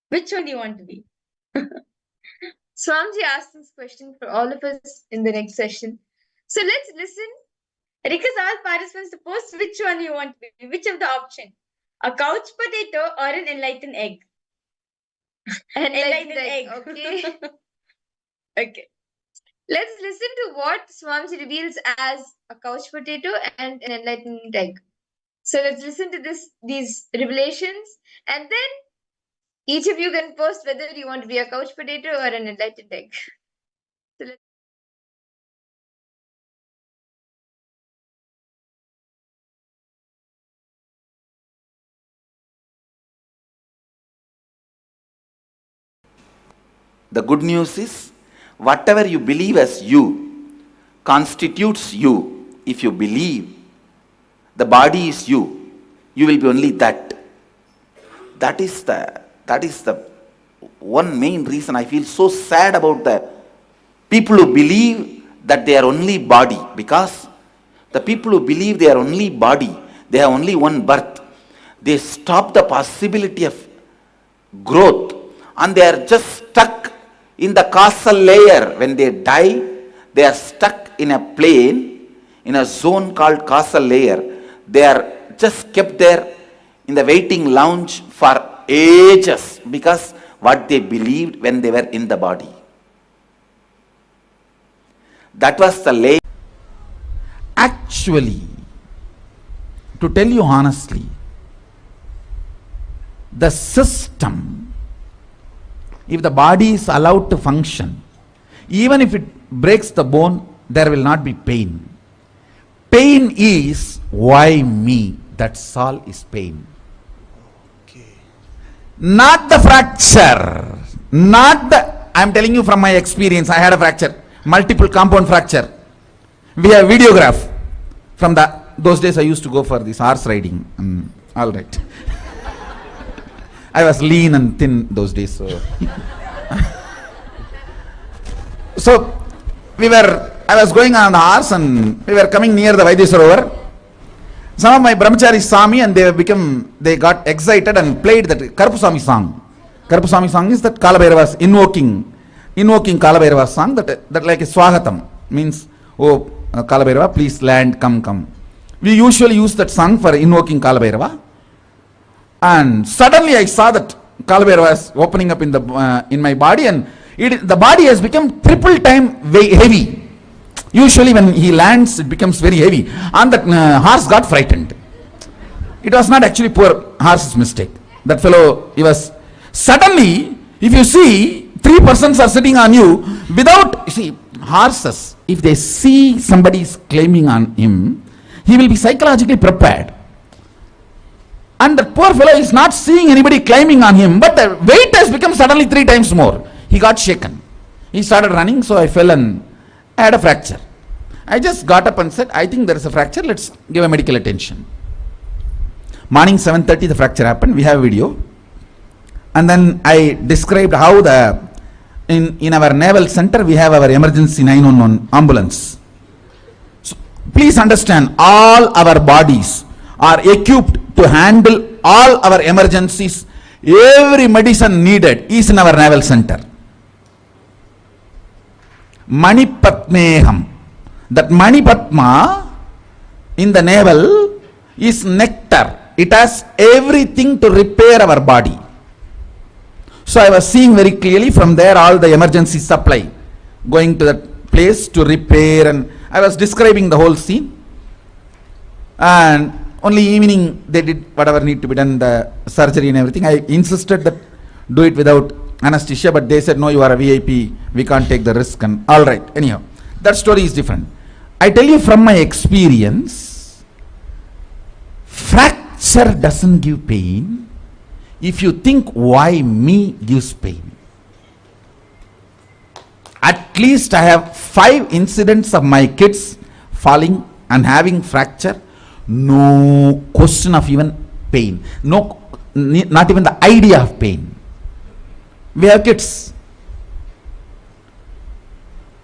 Which one do you want to be? Swamiji asked this question for all of us in the next session. So let's listen. Request all participants to post which one you want to be, which of the option. A couch potato or an enlightened egg? Enlightened egg. Okay. Okay. Let's listen to what Swamiji reveals as a couch potato and an enlightened egg. So let's listen to these revelations, and then each of you can post whether you want to be a couch potato or an enlightened egg. So The good news is, whatever you believe as you constitutes you. If you believe the body is you, you will be only that. That is the one main reason I feel so sad about the people who believe that they are only body, because the people who believe they are only body, they have only one birth, they stop the possibility of growth, and they are just stuck in the causal layer. When they die, they are stuck in a plane, in a zone called causal layer. They are just kept there in the waiting lounge for ages, because what they believed when they were in the body. That was the layer. Actually, to tell you honestly, the system, if the body is allowed to function, even if it breaks the bone, there will not be pain. Pain is why me. That's all is pain. Okay. Not the fracture. Not the, I am telling you from my experience, I had a fracture, multiple compound fracture. We have videograph from those days. I used to go for this horse riding. All right. I was lean and thin those days. So I was going on the horse and we were coming near the Vaidya. Some of my brahmacharis saw me and they got excited and played that Karpuswami song. Karpuswami song is that Kalabhairava's invoking Kalabhairava's song, that like a Swagatam, means, oh Kalabhairava, please land, come. We usually use that song for invoking Kalabhairava. And suddenly I saw that Kalabhairava was opening up in my body, and the body has become triple time heavy. Usually when he lands, it becomes very heavy. And that horse got frightened. It was not actually poor horse's mistake. That fellow, he was... Suddenly, if you see, 3 persons are sitting on you, without... See, horses, if they see somebody is claiming on him, he will be psychologically prepared. And that poor fellow is not seeing anybody climbing on him, but the weight has become suddenly 3 times more. He got shaken. He started running, so I fell and I had a fracture. I just got up and said, I think there is a fracture, let's give a medical attention. Morning 7:30 the fracture happened, we have a video. And then I described how in our naval center we have our emergency 911 ambulance. So please understand, all our bodies are equipped to handle all our emergencies. Every medicine needed is in our naval center. Manipatmeham. That Manipatma in the navel is nectar. It has everything to repair our body. So I was seeing very clearly from there all the emergency supply going to that place to repair, and I was describing the whole scene. And only evening they did whatever need to be done, the surgery and everything. I insisted that do it without anesthesia, but they said no, you are a VIP, we can't take the risk, and all right. Anyhow, that story is different. I tell you from my experience, fracture doesn't give pain if you think why me gives pain. At least I have 5 incidents of my kids falling and having fracture. No question of even pain. No, not even the idea of pain. We have kids.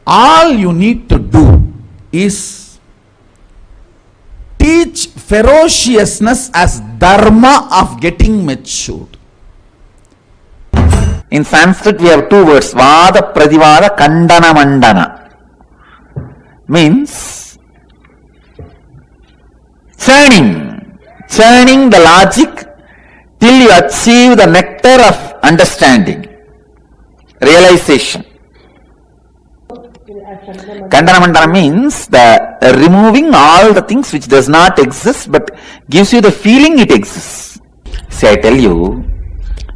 All you need to do is teach ferociousness as dharma of getting matured. In Sanskrit we have 2 words, Vada Pradivada Kandana Mandana. Means churning the logic till you achieve the nectar of understanding, realization. Kandanamandana means the removing all the things which does not exist but gives you the feeling it exists. See, I tell you,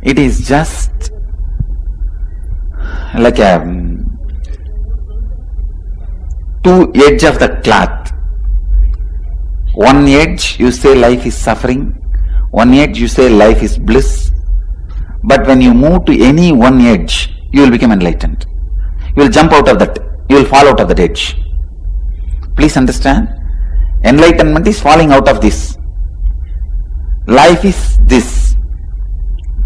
it is just like a 2 edges of the cloth. One edge you say life is suffering, one edge you say life is bliss, but when you move to any one edge, you will become enlightened. You will jump out of that, you will fall out of that edge. Please understand, enlightenment is falling out of this. Life is this.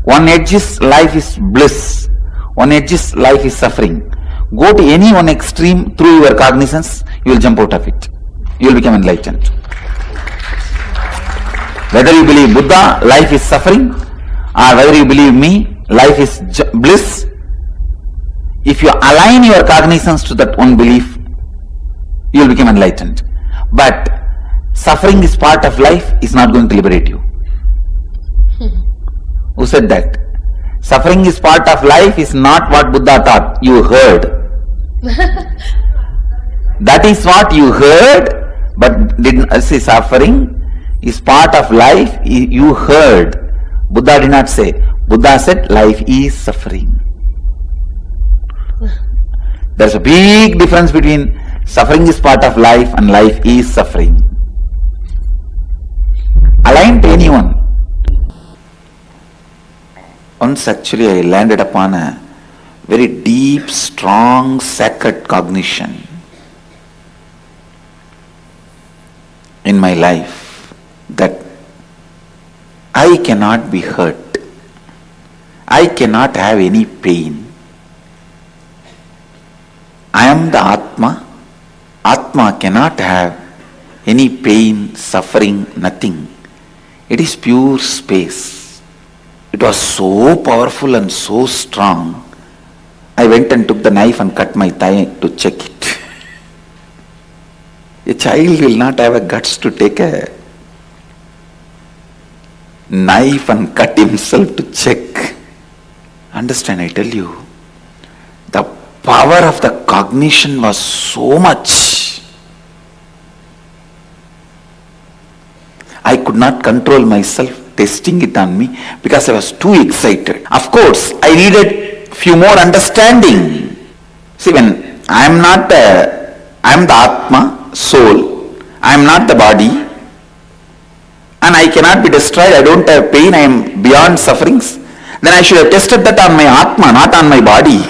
One edge is life is bliss, one edge is life is suffering. Go to any one extreme through your cognizance, you will jump out of it. You will become enlightened. Whether you believe Buddha, life is suffering, or whether you believe me, life is bliss, if you align your cognizance to that one belief, you will become enlightened. But suffering is part of life is not going to liberate you. Who said that? Suffering is part of life is not what Buddha taught. You heard. That is what you heard, but didn't say suffering is part of life. You heard. Buddha did not say. Buddha said life is suffering. There's a big difference between suffering is part of life and life is suffering. Align to anyone. once actually I landed upon a very deep, strong, sacred cognition in my life that I cannot be hurt. I cannot have any pain. I am the Atma. Atma cannot have any pain, suffering, nothing. It is pure space. It was so powerful and so strong. I went and took the knife and cut my thigh to check it. A child will not have a guts to take a knife and cut himself to check. Understand, I tell you, the power of the cognition was so much. I could not control myself testing it on me because I was too excited. Of course, I needed few more understanding. See, when I am the Atma, soul, I am not the body, and I cannot be destroyed, I don't have pain, I am beyond sufferings, then I should have tested that on my Atma, not on my body.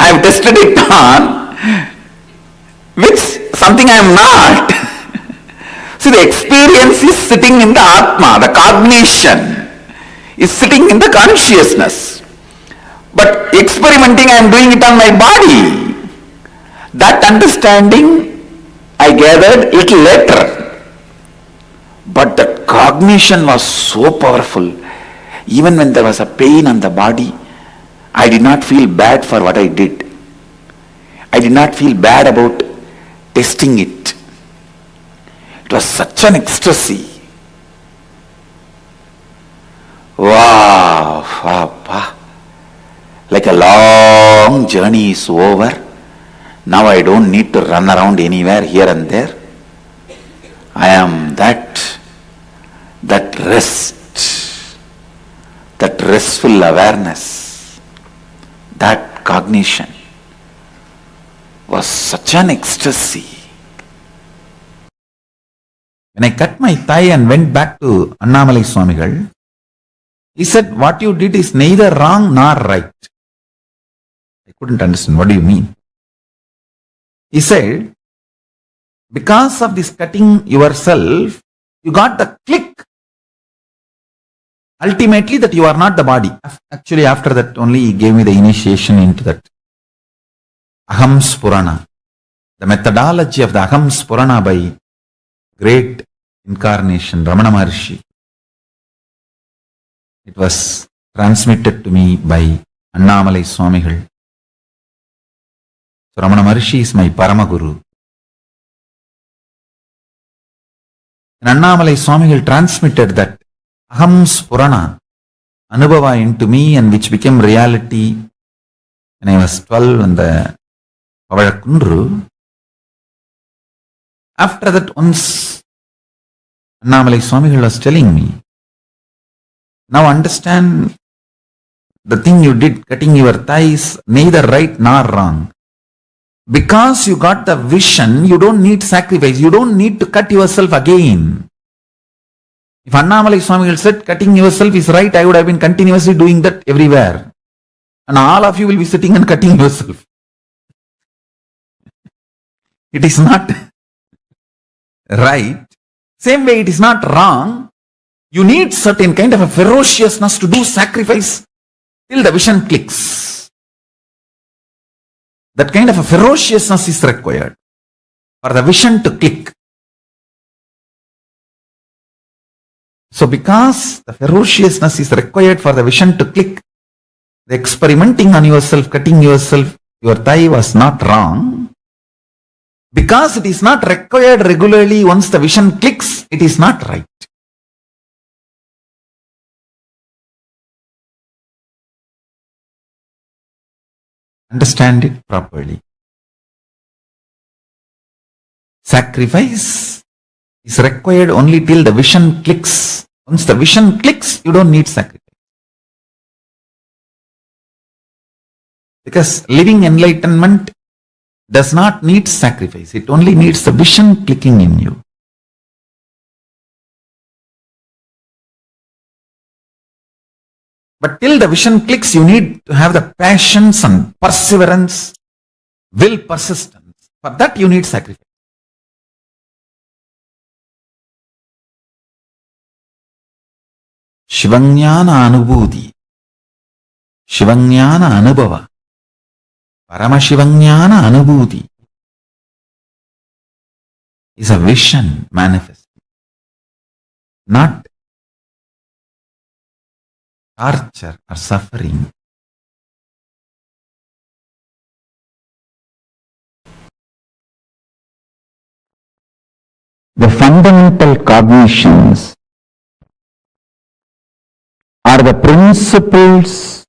I have tested it on with something I am not. See, the experience is sitting in the Atma, the cognition is sitting in the consciousness. But experimenting, I am doing it on my body. That understanding I gathered little later. But the cognition was so powerful. Even when there was a pain on the body, I did not feel bad for what I did. I did not feel bad about testing it. It was such an ecstasy. Wow, wow. Like a long journey is over. Now I don't need to run around anywhere here and there. I am that rest, that restful awareness, that cognition was such an ecstasy. When I cut my thigh and went back to Annamalai Swamigal, he said, what you did is neither wrong nor right. I couldn't understand. What do you mean? He said, because of this cutting yourself, you got the click. Ultimately that you are not the body. Actually, after that only he gave me the initiation into that Aham Spurana. The methodology of the Aham Spurana by great incarnation, Ramana Maharshi. It was transmitted to me by Annamalai Swamigal. So Ramana Maharshi is my Paramaguru. And Annamalai Swamigal transmitted that Aham Spurana, Anubhava into me, and which became reality when I was 12 in the Pavadakundru. After that, once Annamalai Swamigal was telling me, now understand the thing you did, cutting your thighs, neither right nor wrong. Because you got the vision, you don't need sacrifice. You don't need to cut yourself again. If Annamalai Swamigal said cutting yourself is right, I would have been continuously doing that everywhere. And all of you will be sitting and cutting yourself. It is not right. Same way, it is not wrong. You need certain kind of a ferociousness to do sacrifice till the vision clicks. That kind of a ferociousness is required for the vision to click. So because the ferociousness is required for the vision to click, the experimenting on yourself, cutting yourself, your thigh was not wrong. Because it is not required regularly, once the vision clicks, it is not right. Understand it properly. Sacrifice is required only till the vision clicks. Once the vision clicks, you don't need sacrifice. Because living enlightenment does not need sacrifice. It only needs the vision clicking in you. But till the vision clicks, you need to have the patience and perseverance, will persistence. For that you need sacrifice. Shivanyana anubhuti, Shivanyana anubhava, Paramashivanyana anubhuti is a vision manifest, not torture or suffering. The fundamental cognitions are the principles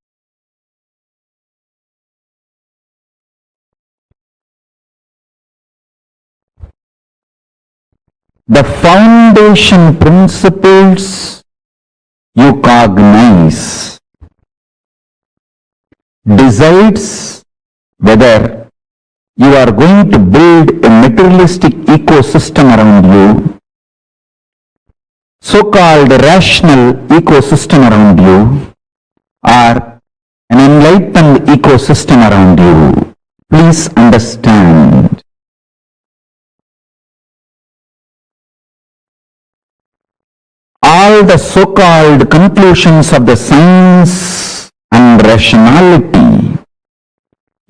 the foundation principles you cognize decides whether you are going to build a materialistic ecosystem around you, so-called rational ecosystem around you, or an enlightened ecosystem around you. Please understand. All the so-called conclusions of the science and rationality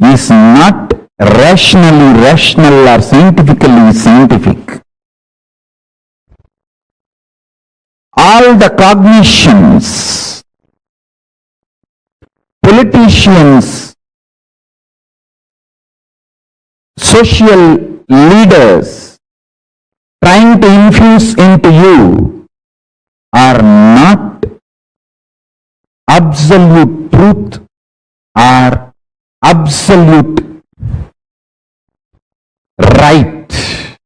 is not rationally rational or scientifically scientific. All the cognitions, politicians, social leaders trying to infuse into you are not absolute truth or absolute right.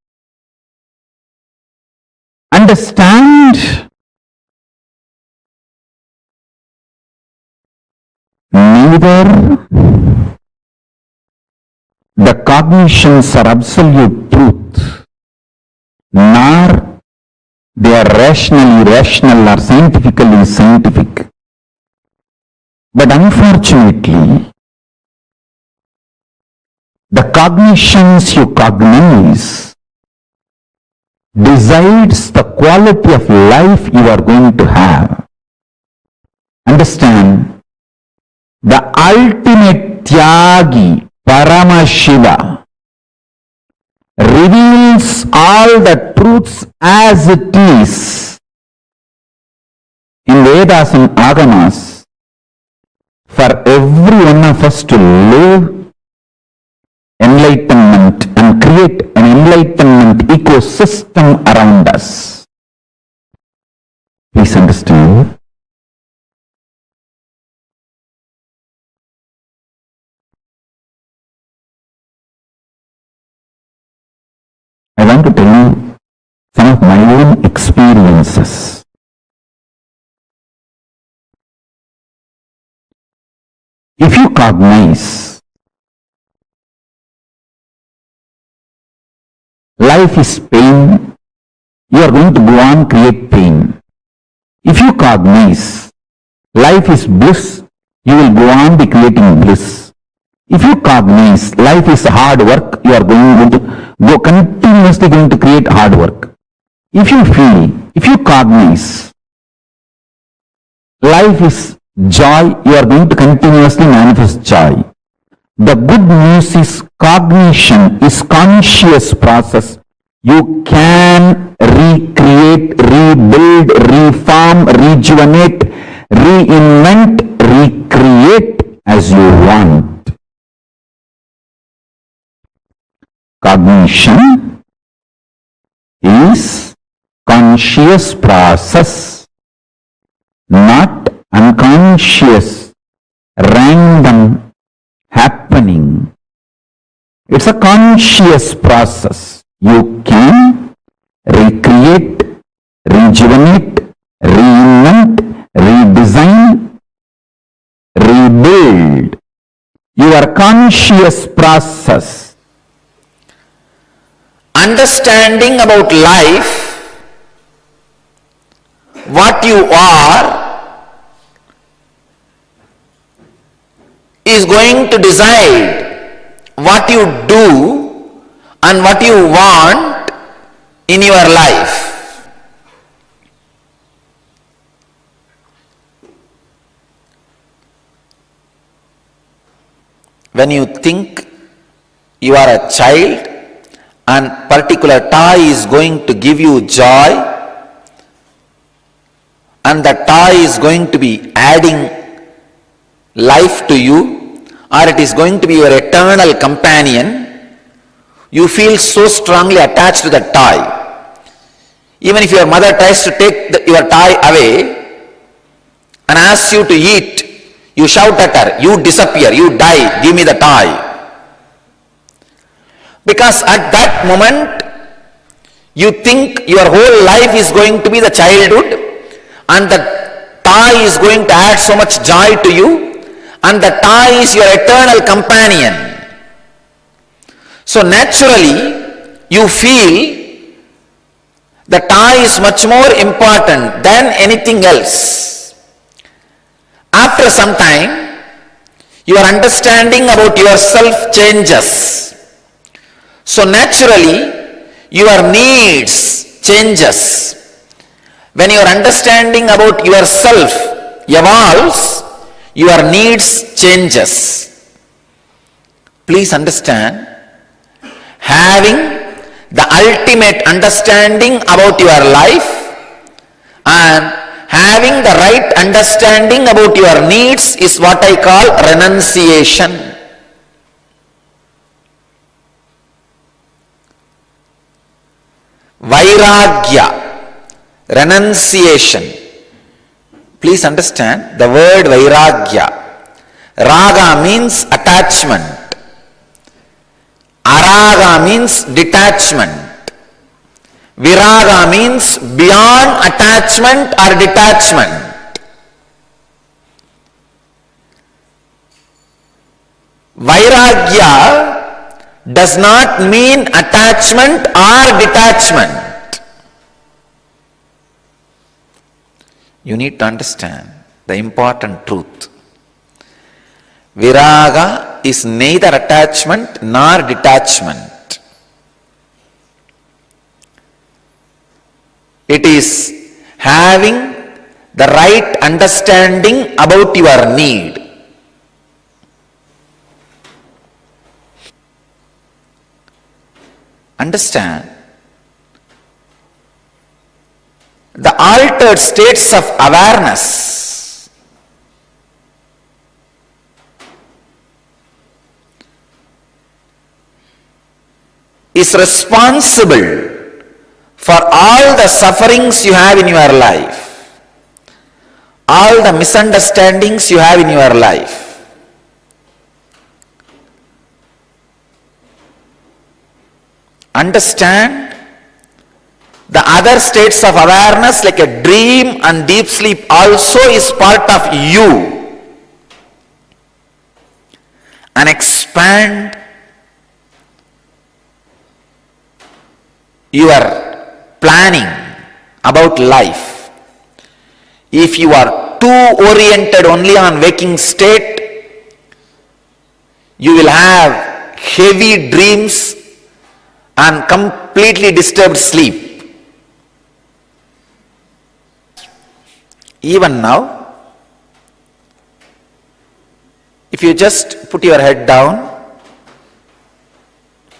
Understand? Neither the cognitions are absolute truth, nor they are rationally rational or scientifically scientific. But unfortunately, the cognitions you cognize decides the quality of life you are going to have. Understand? The ultimate Tyagi, Paramashiva, reveals all the truths as it is in Vedas and Agamas for every one of us to live enlightenment and create an enlightenment ecosystem around us. Please understand. I want to tell you some of my own experiences. If you cognize life is pain, you are going to go on create pain. If you cognize life is bliss, you will go on be creating bliss. If you cognize life is hard work, you are going to go continuously going to create hard work. If you feel, if you cognize life is joy, you are going to continuously manifest joy. The good news is cognition is conscious process. You can recreate, rebuild, reform, rejuvenate, reinvent, recreate as you want. Cognition is conscious process, not unconscious, random happening. It's a conscious process. You can recreate, rejuvenate, reinvent, redesign, rebuild your conscious process. Understanding about life, what you are, is going to decide what you do and what you want in your life. When you think you are a child and particular toy is going to give you joy, and the toy is going to be adding life to you, or it is going to be your eternal companion, you feel so strongly attached to the toy. Even if your mother tries to take your toy away and asks you to eat, you shout at her, you disappear, you die, give me the toy. Because at that moment, you think your whole life is going to be the childhood, and the toy is going to add so much joy to you, and the toy is your eternal companion. So naturally, you feel the toy is much more important than anything else. After some time, your understanding about yourself changes. So naturally, your needs changes. When your understanding about yourself evolves, your needs changes. Please understand, having the ultimate understanding about your life and having the right understanding about your needs is what I call renunciation. Vairagya, renunciation. Please understand the word vairagya. Raga means attachment. Araga means detachment. Viraga means beyond attachment or detachment. Vairagya does not mean attachment or detachment. You need to understand the important truth. Viraga is neither attachment nor detachment. It is having the right understanding about your need. Understand, the altered states of awareness is responsible for all the sufferings you have in your life, all the misunderstandings you have in your life. Understand, the other states of awareness like a dream and deep sleep also is part of you, and expand your planning about life. If you are too oriented only on waking state, you will have heavy dreams and completely disturbed sleep. Even now, if you just put your head down,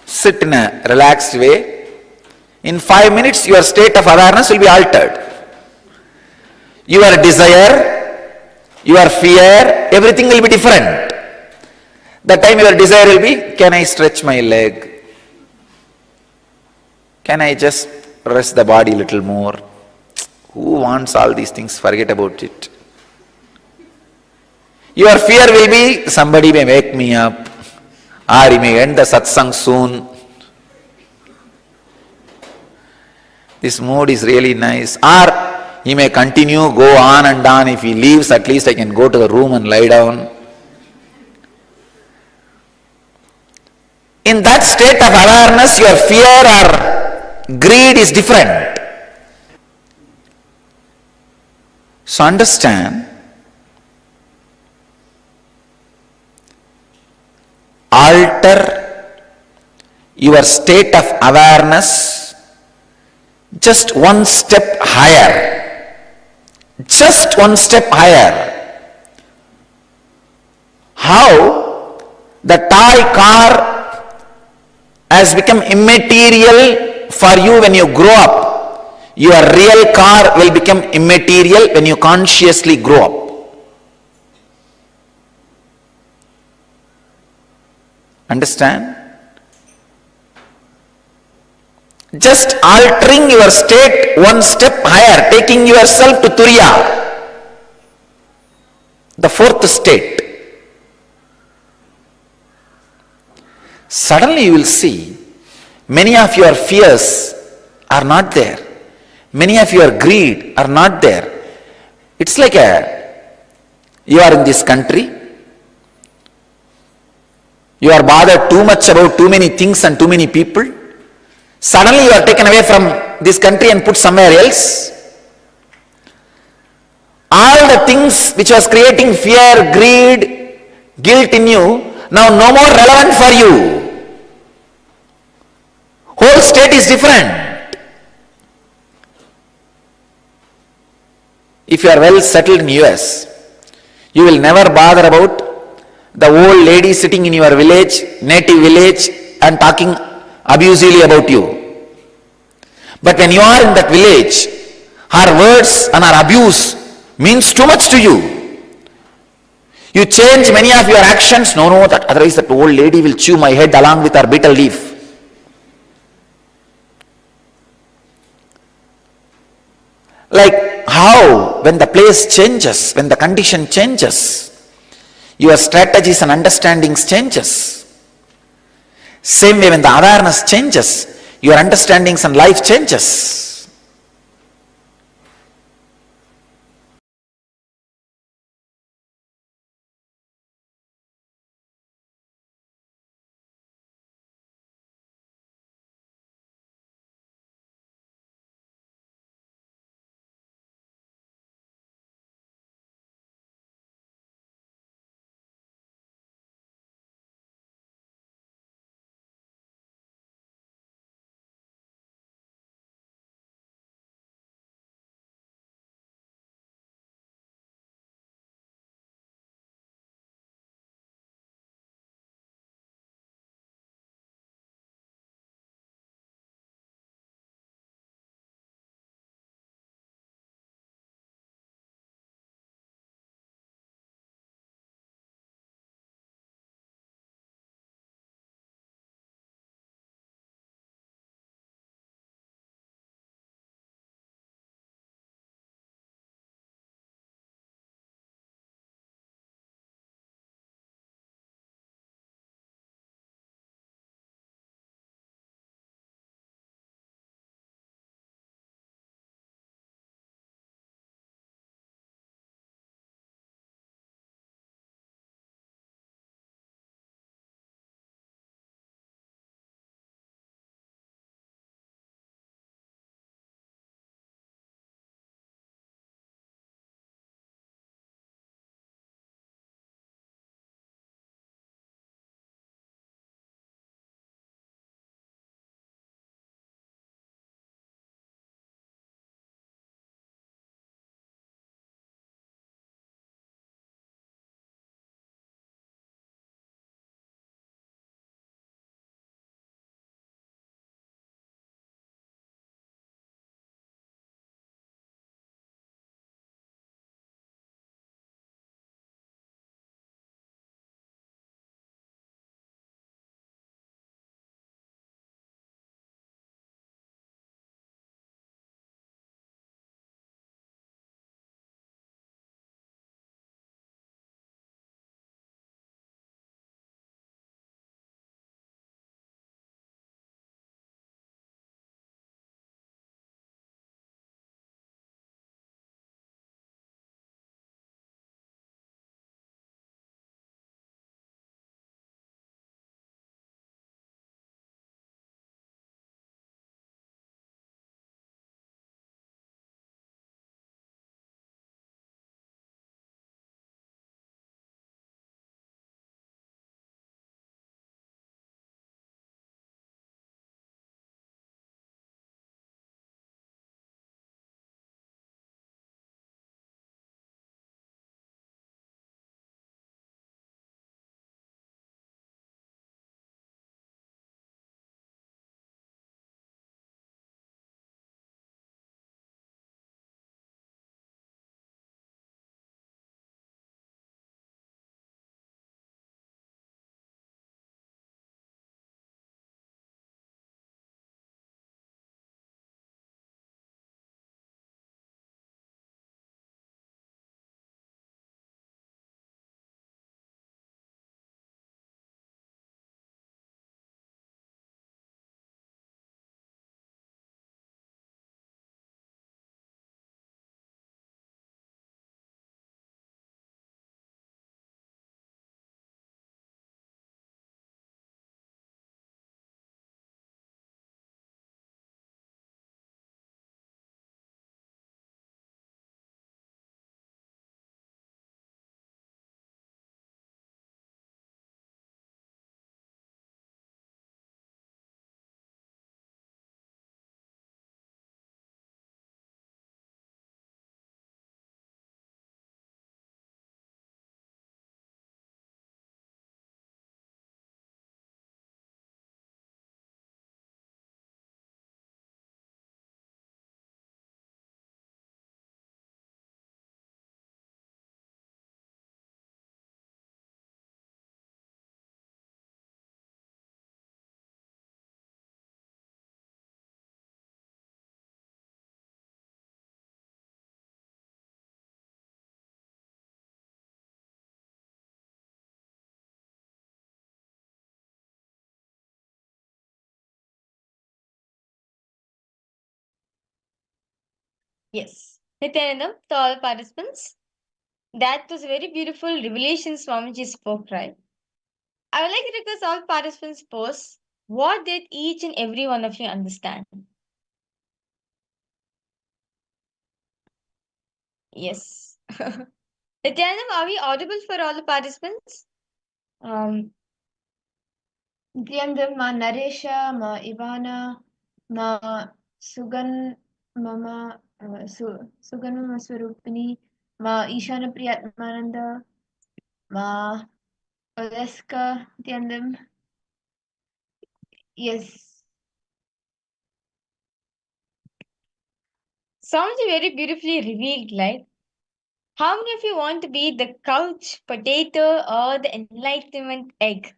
sit in a relaxed way, in 5 minutes your state of awareness will be altered. Your desire, your fear, everything will be different. That time your desire will be, can I stretch my leg? Can I just rest the body a little more? Who wants all these things? Forget about it. Your fear will be, somebody may wake me up, or he may end the satsang soon. This mood is really nice. Or he may continue, go on and on. If he leaves, at least I can go to the room and lie down. In that state of awareness, your fear or greed is different. So understand, alter your state of awareness just one step higher. Just one step higher. How the toy car has become immaterial for you when you grow up. Your real car will become immaterial when you consciously grow up. Understand? Just altering your state one step higher, taking yourself to Turiya, the fourth state. Suddenly you will see many of your fears are not there. Many of your greed are not there. It's like you are in this country. You are bothered too much about too many things and too many people. Suddenly you are taken away from this country and put somewhere else. All the things which was creating fear, greed, guilt in you, now no more relevant for you. Whole state is different. If you are well settled in US, you will never bother about the old lady sitting in your village, native village, and talking abusively about you. But when you are in that village, her words and her abuse means too much to you. You change many of your actions. No, that otherwise that old lady will chew my head along with her betel leaf. Like how when the place changes, when the condition changes, your strategies and understandings changes. Same way when the awareness changes, your understandings and life changes. Yes. Nithyananda, to all participants, that was a very beautiful revelation Swamiji spoke, right? I would like to request all participants post what did each and every one of you understand. Yes. Nithyananda, are we audible for all the participants? Nithyananda, ma Naresha, ma Ivana, ma Sugan, mama Suganma Swarupini, ma Ishana Priyatmananda, ma Oleska, Nithyananda. Yes. Swamiji very beautifully revealed, like, how many of you want to be the couch potato or the enlightenment egg?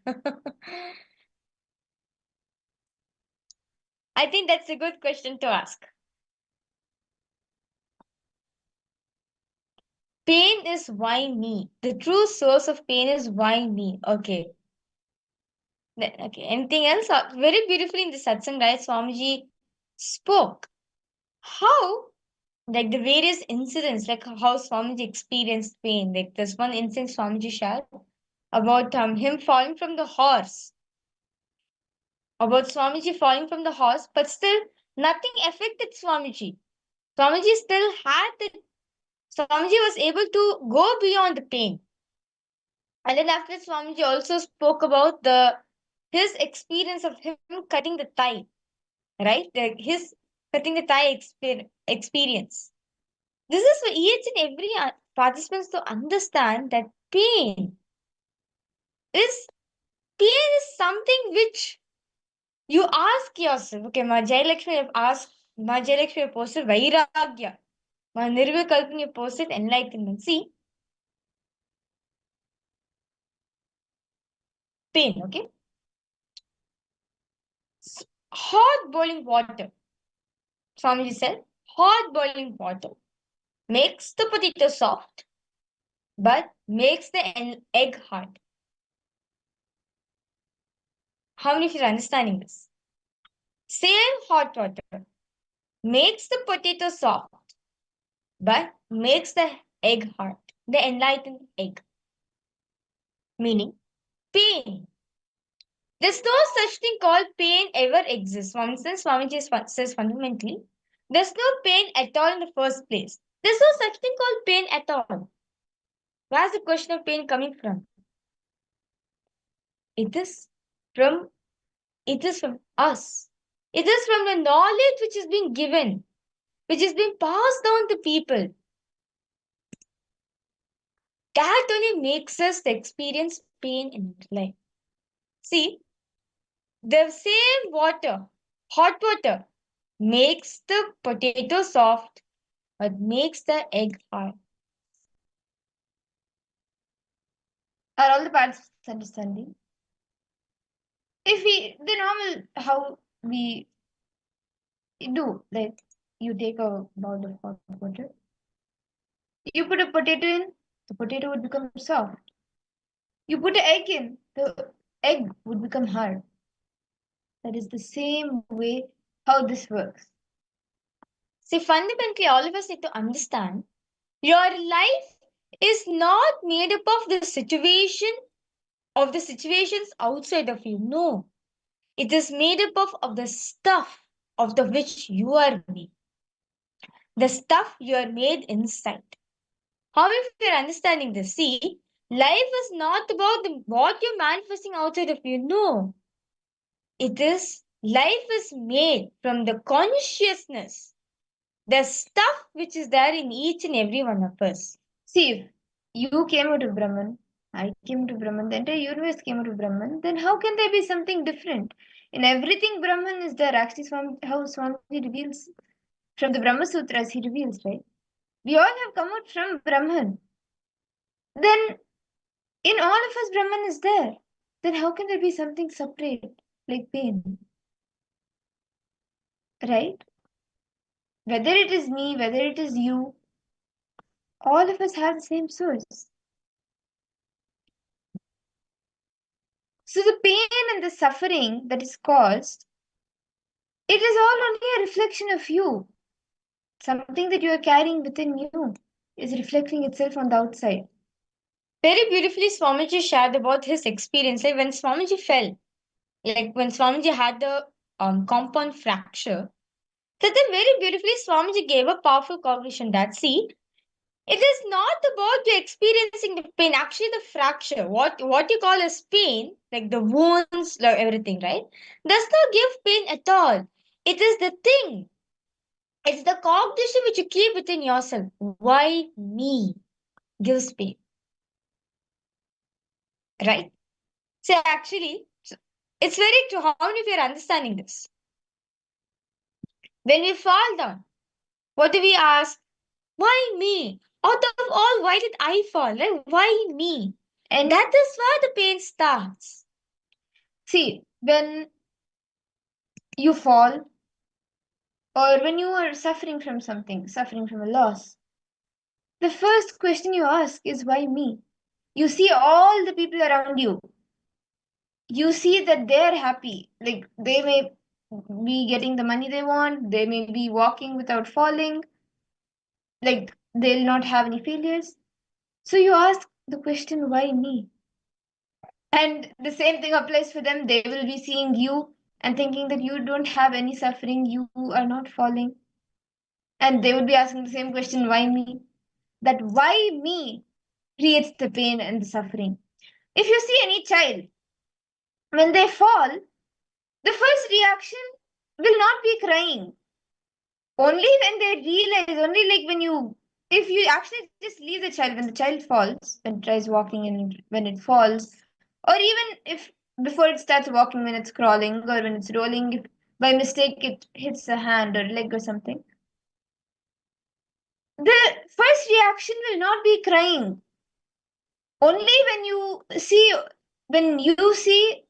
I think that's a good question to ask. Pain is why me. The true source of pain is why me. Okay. Okay. Anything else? Very beautifully in the satsang, right? Swamiji spoke how, like the various incidents, like how Swamiji experienced pain. Like there's one incident Swamiji shared about him falling from the horse. About Swamiji falling from the horse, but still nothing affected Swamiji. Swamiji still had the Swamiji was able to go beyond the pain. And then after Swamiji also spoke about his experience of him cutting the thigh, right? His cutting the thigh experience. This is for each and every participants to understand that is pain is something which you ask yourself. Okay, Ma Jayalakshmi asked, Ma Jayalakshmi posted Vairagya. Ma Nirvikalpani posted enlightenment. See, pain, okay? Hot boiling water. Swamiji said, hot boiling water makes the potato soft, but makes the egg hard. How many of you are understanding this? Same hot water makes the potato soft, but makes the egg hard, the enlightened egg. Meaning, pain. There's no such thing called pain ever exists. For instance, Swamiji says fundamentally, there's no pain at all in the first place. There's no such thing called pain at all. Where's the question of pain coming from? It is from us. It is from the knowledge which is being given, which is being passed down to people. That only makes us experience pain in life. See, the same water, hot water, makes the potato soft, but makes the egg hard. Are all the parts understanding? If the normal, how we do, like you take a bowl of hot water, you put a potato in, the potato would become soft. You put an egg in, the egg would become hard. That is the same way how this works. See, fundamentally, all of us need to understand your life is not made up of the situations outside of you. No, it is made up of the stuff of the which you are made. The stuff you are made inside. How if you're understanding this? See, life is not about what you're manifesting outside of you. No, it is life is made from the consciousness, the stuff which is there in each and every one of us. See, if you came out of Brahman, I came to Brahman, the entire universe came out of Brahman, then how can there be something different? In everything, Brahman is there. Actually, how Swami reveals from the Brahma Sutras, he reveals, right? We all have come out from Brahman. Then, in all of us, Brahman is there. Then how can there be something separate, like pain? Right? Whether it is me, whether it is you, all of us have the same source. So the pain and the suffering that is caused, it is all only a reflection of you. Something that you are carrying within you is reflecting itself on the outside. Very beautifully, Swamiji shared about his experience. Like when Swamiji fell, like when Swamiji had the compound fracture, so then very beautifully Swamiji gave a powerful cognition that see, it is not about you experiencing the pain. Actually, the fracture, what you call as pain, like the wounds, like everything, right, does not give pain at all. It is the thing. It's the cognition which you keep within yourself. Why me gives pain, right? So actually, it's very true. How many of you are understanding this? When we fall down, what do we ask? Why me? Out of all, why did I fall? Right? Why me? And that is where the pain starts. See, when you fall or when you are suffering from something, suffering from a loss, the first question you ask is why me? You see all the people around you. You see that they're happy. Like they may be getting the money they want, they may be walking without falling, like they'll not have any failures. So you ask the question, why me? And the same thing applies for them. They will be seeing you and thinking that you don't have any suffering, you are not falling. And they would be asking the same question, why me? That why me creates the pain and the suffering. If you see any child, when they fall, the first reaction will not be crying. Only when they realize, only like when you, if you actually just leave the child, when the child falls, when it tries walking and when it falls, or even if before it starts walking, when it's crawling or when it's rolling, if by mistake it hits a hand or leg or something, the first reaction will not be crying. Only when you see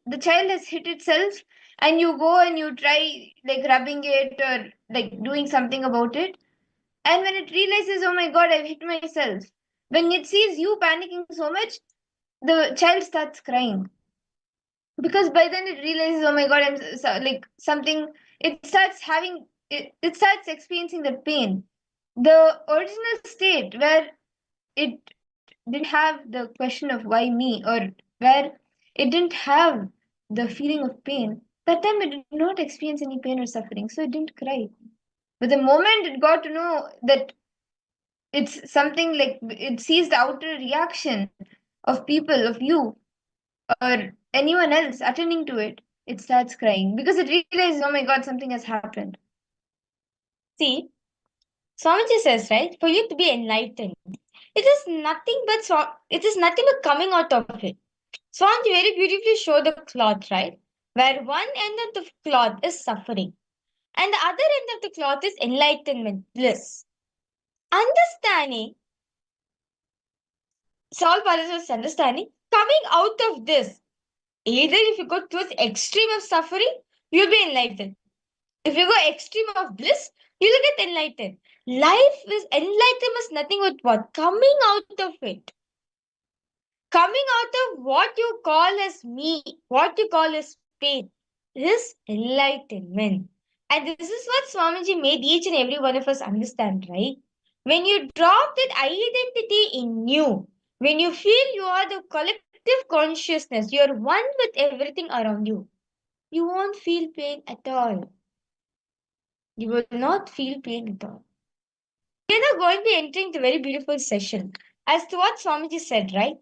the child has hit itself and you go and you try like rubbing it or like doing something about it, and when it realizes, oh my god, I've hit myself, when it sees you panicking so much, the child starts crying. Because by then it realizes, oh my god, like something, it starts having, it starts experiencing the pain. The original state where it didn't have the question of why me, or where it didn't have the feeling of pain, that time it did not experience any pain or suffering, so it didn't cry. But the moment it got to know that it's something like it sees the outer reaction of people, of you, or anyone else attending to it, it starts crying because it realizes, oh my god, something has happened. See, Swamiji says, right, for you to be enlightened, it is nothing but coming out of it. Swamiji very beautifully showed the cloth, right? Where one end of the cloth is suffering, and the other end of the cloth is enlightenment, bliss. Understanding, Saul Paras's understanding, coming out of this, either if you go towards extreme of suffering, you'll be enlightened. If you go extreme of bliss, you'll get enlightened. Life is enlightenment is nothing but what? Coming out of it. Coming out of what you call as me, what you call as pain, is enlightenment. And this is what Swamiji made each and every one of us understand, right? When you drop that identity in you, when you feel you are the collective consciousness, you are one with everything around you, you won't feel pain at all. You will not feel pain at all. We are now going to be entering the very beautiful session. As to what Swamiji said, right?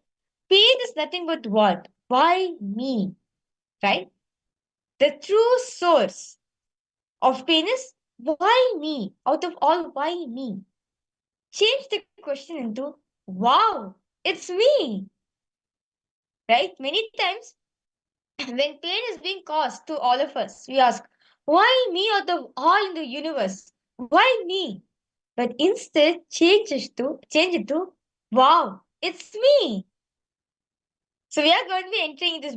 Pain is nothing but what? Why me? Right? The true source of pain is why me? Out of all, why me? Change the question into wow, it's me. Right? Many times when pain is being caused to all of us, we ask, why me out of all in the universe? Why me? But instead, change it to wow, it's me. So we are going to be entering this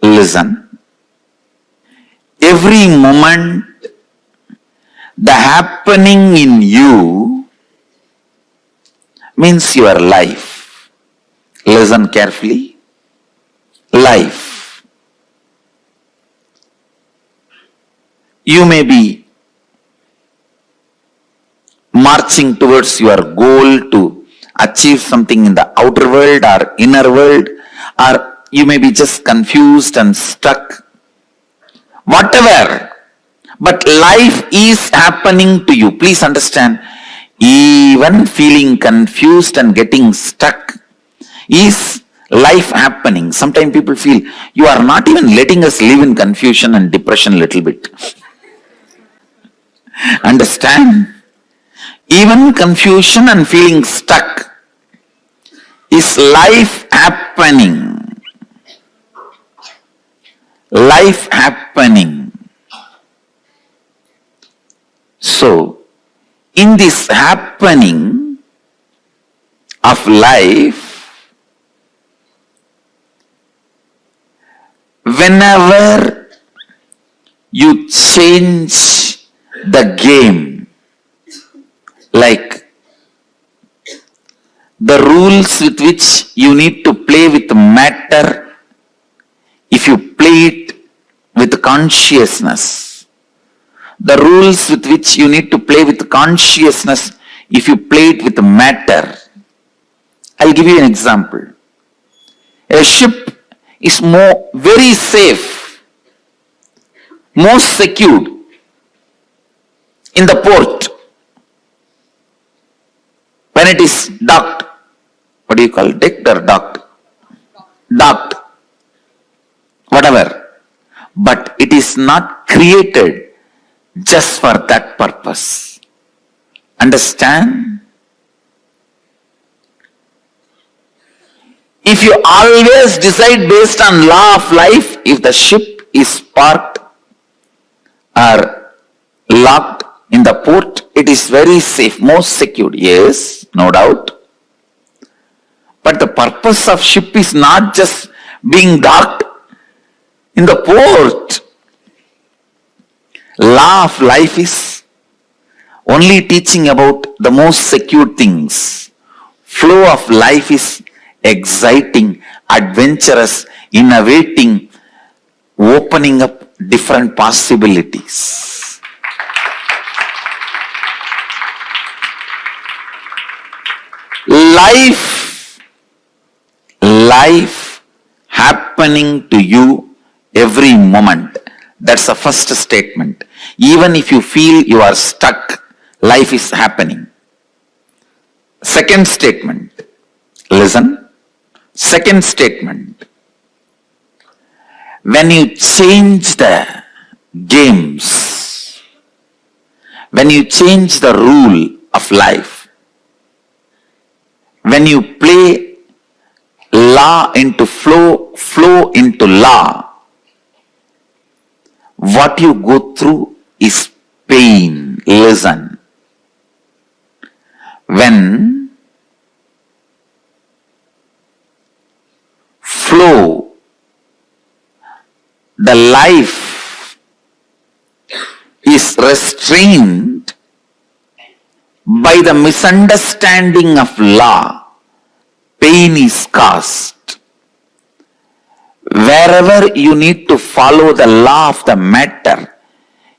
Listen. Every moment, the happening in you means your life. Listen carefully. Life. You may be marching towards your goal to achieve something in the outer world or inner world, or you may be just confused and stuck. Whatever. But life is happening to you. Please understand, even feeling confused and getting stuck is life happening. Sometimes people feel you are not even letting us live in confusion and depression a little bit. Understand? Even confusion and feeling stuck is life happening. Life happening. So, in this happening of life, whenever you change the game, like the rules with which you need to play with matter, if you play it with consciousness, the rules with which you need to play with consciousness, if you play it with matter. I'll give you an example. A ship is very safe, most secured in the port when it is docked. What do you call it? Decked or docked? Docked. Whatever. But it is not created just for that purpose. Understand? If you always decide based on law of life, if the ship is parked or locked in the port, it is very safe, most secured. Yes, no doubt. But the purpose of ship is not just being docked in the port. Law of life is only teaching about the most secure things. Flow of life is exciting, adventurous, innovating, opening up different possibilities. Life happening to you every moment. That's the first statement. Even if you feel you are stuck, life is happening. Second statement. Listen. Second statement. When you change the games, when you change the rule of life, when you play law into flow, flow into law, what you go through is pain. Listen. When flow, the life is restrained by the misunderstanding of law, pain is caused. Wherever you need to follow the law of the matter,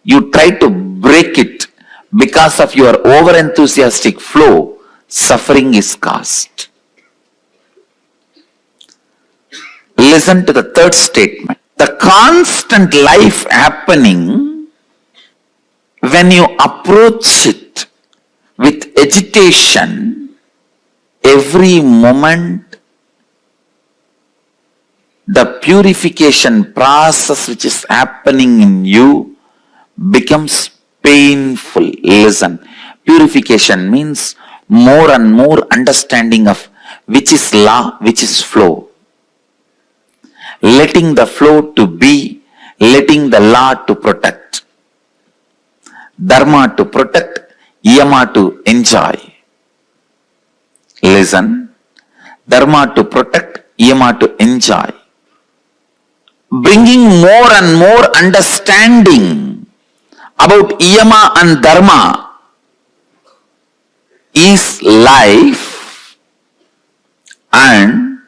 you try to break it because of your over-enthusiastic flow, suffering is caused. Listen to the third statement. The constant life happening, when you approach it with agitation, every moment, the purification process which is happening in you becomes painful. Listen, purification means more and more understanding of which is law, which is flow. Letting the flow to be, letting the law to protect. Dharma to protect, yama to enjoy. Listen, dharma to protect, yama to enjoy. bringing more and more understanding about yama and dharma is life, and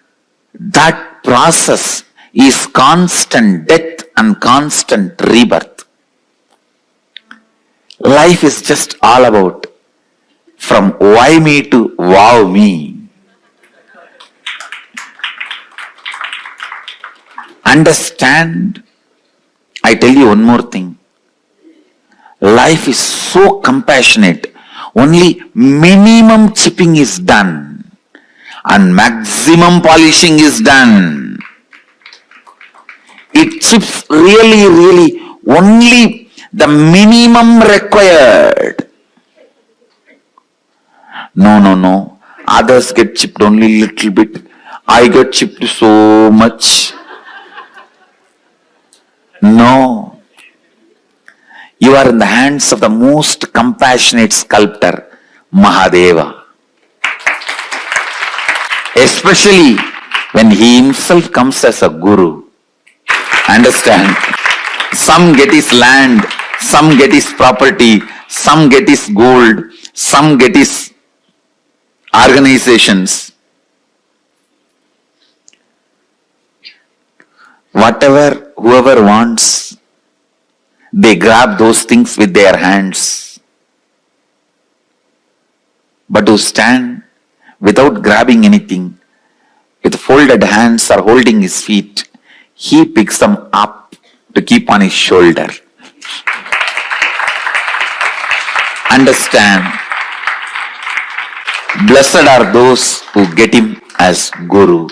that process is constant death and constant rebirth. Life is just all about from why me to wow me. Understand, I tell you one more thing. Life is so compassionate. Only minimum chipping is done and maximum polishing is done. It chips really only the minimum required. No. Others get chipped only little bit. I get chipped so much. No. You are in the hands of the most compassionate sculptor, Mahadeva. Especially when he himself comes as a guru. Understand? Some get his land, some get his property, some get his gold, some get his organizations. Whatever, whoever wants, they grab those things with their hands. But to stand without grabbing anything, with folded hands or holding his feet, he picks them up to keep on his shoulder. Understand, blessed are those who get him as Guru.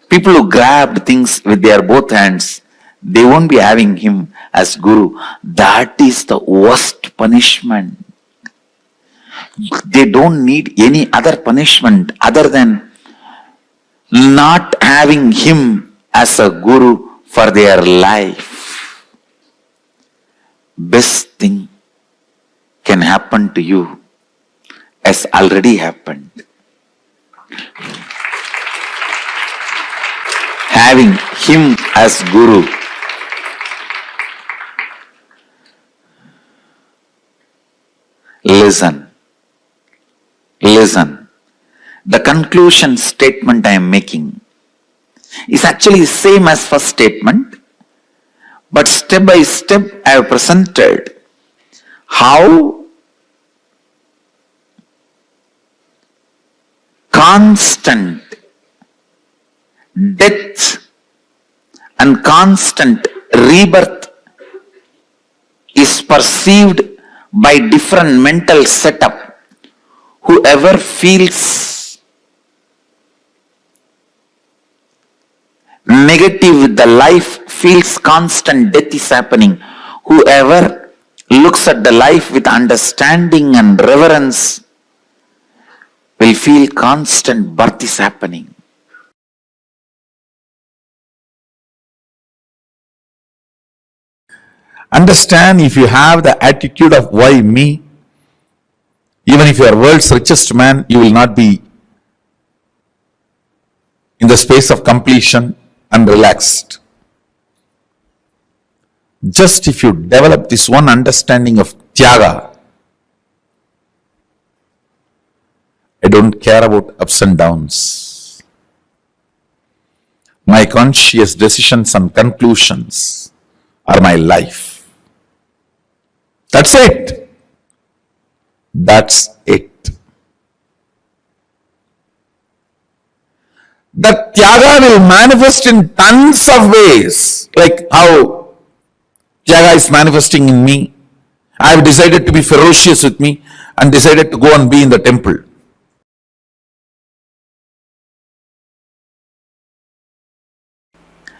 People who grabbed things with their both hands, they won't be having him as Guru. That is the worst punishment. They don't need any other punishment other than not having him as a Guru for their life. Best thing can happen to you has already happened. Having him as Guru. Listen. The conclusion statement I am making is actually the same as first statement, but step by step I have presented how constant death and constant rebirth is perceived by different mental setup. Whoever feels negative with the life feels constant death is happening. Whoever looks at the life with understanding and reverence will feel constant birth is happening. Understand, if you have the attitude of why me, even if you are world's richest man, you will not be in the space of completion and relaxed. Just if you develop this one understanding of Tyaga, I don't care about ups and downs. My conscious decisions and conclusions are my life. That's it. That's it. The Tyaga will manifest in tons of ways, like how Tyaga is manifesting in me. I have decided to be ferocious with me and decided to go and be in the temple.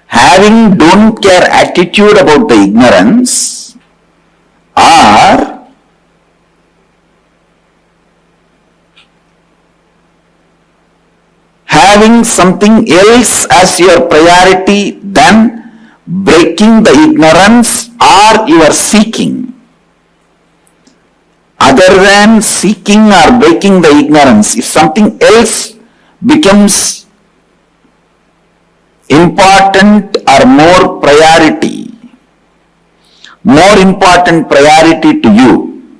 Having don't care attitude about the ignorance, or having something else as your priority than breaking the ignorance or you are seeking. Other than seeking or breaking the ignorance, if something else becomes important or more important priority to you,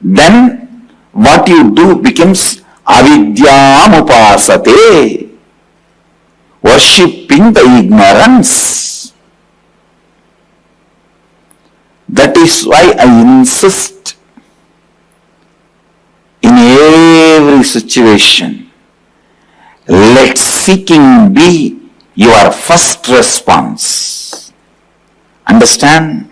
then what you do becomes avidyam upasate, worshipping the ignorance. That is why I insist in every situation, let seeking be your first response. Understand?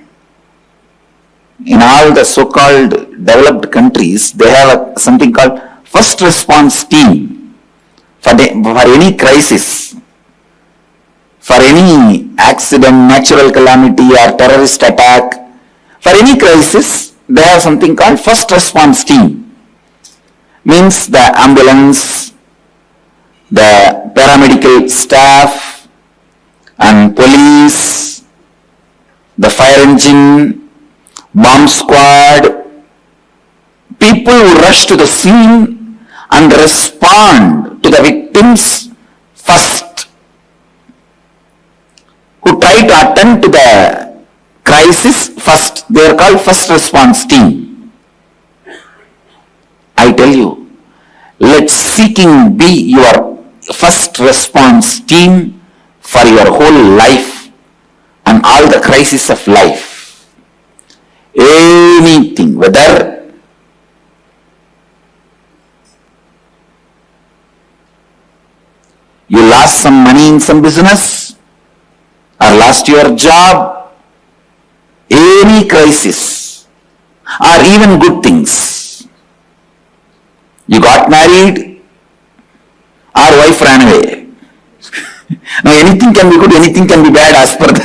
In all the so-called developed countries, they have something called first response team for any crisis, for any accident, natural calamity or terrorist attack. For any crisis, they have something called first response team. Means the ambulance, the paramedical staff and police, the fire engine, bomb squad, people who rush to the scene and respond to the victims first, who try to attend to the crisis first. They are called first response team. I tell you, let seeking be your first response team for your whole life and all the crises of life. Anything, whether you lost some money in some business or lost your job, any crisis or even good things. You got married or wife ran away. Now anything can be good, anything can be bad as per the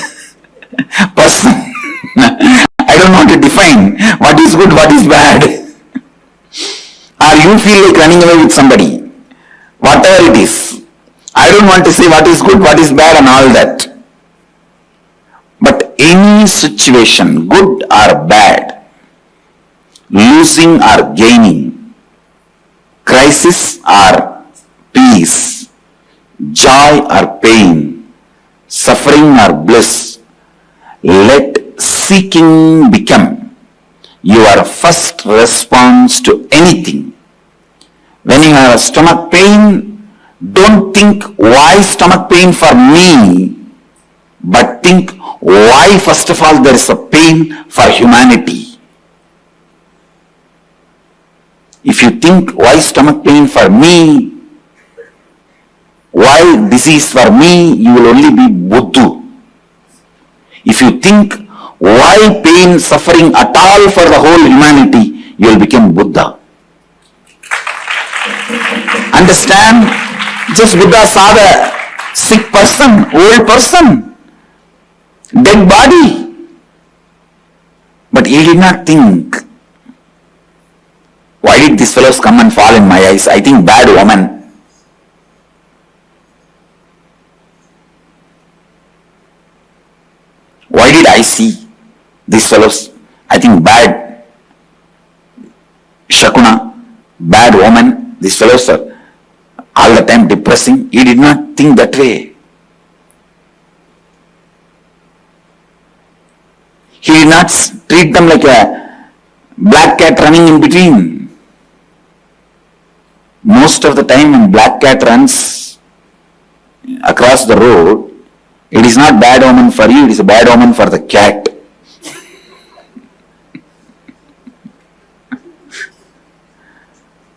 person. I don't want to define what is good, what is bad. Or you feel like running away with somebody. Whatever it is. I don't want to say what is good, what is bad and all that. But any situation, good or bad, losing or gaining, crisis or peace, joy or pain, suffering or bliss, let seeking become your first response to anything. When you have a stomach pain, don't think why stomach pain for me, but think why first of all there is a pain for humanity. If you think why stomach pain for me, why disease for me, you will only be Buddha. If you think why pain, suffering at all for the whole humanity, you will become Buddha. Understand? Just Buddha saw the sick person, old person, dead body. But he did not think, why did these fellows come and fall in my eyes? I think bad woman. Why did I see these fellows? I think bad Shakuna, bad woman. These fellows are all the time depressing. He did not think that way. He did not treat them like a black cat running in between. Most of the time when black cat runs across the road, it is not bad omen for you, it is a bad omen for the cat.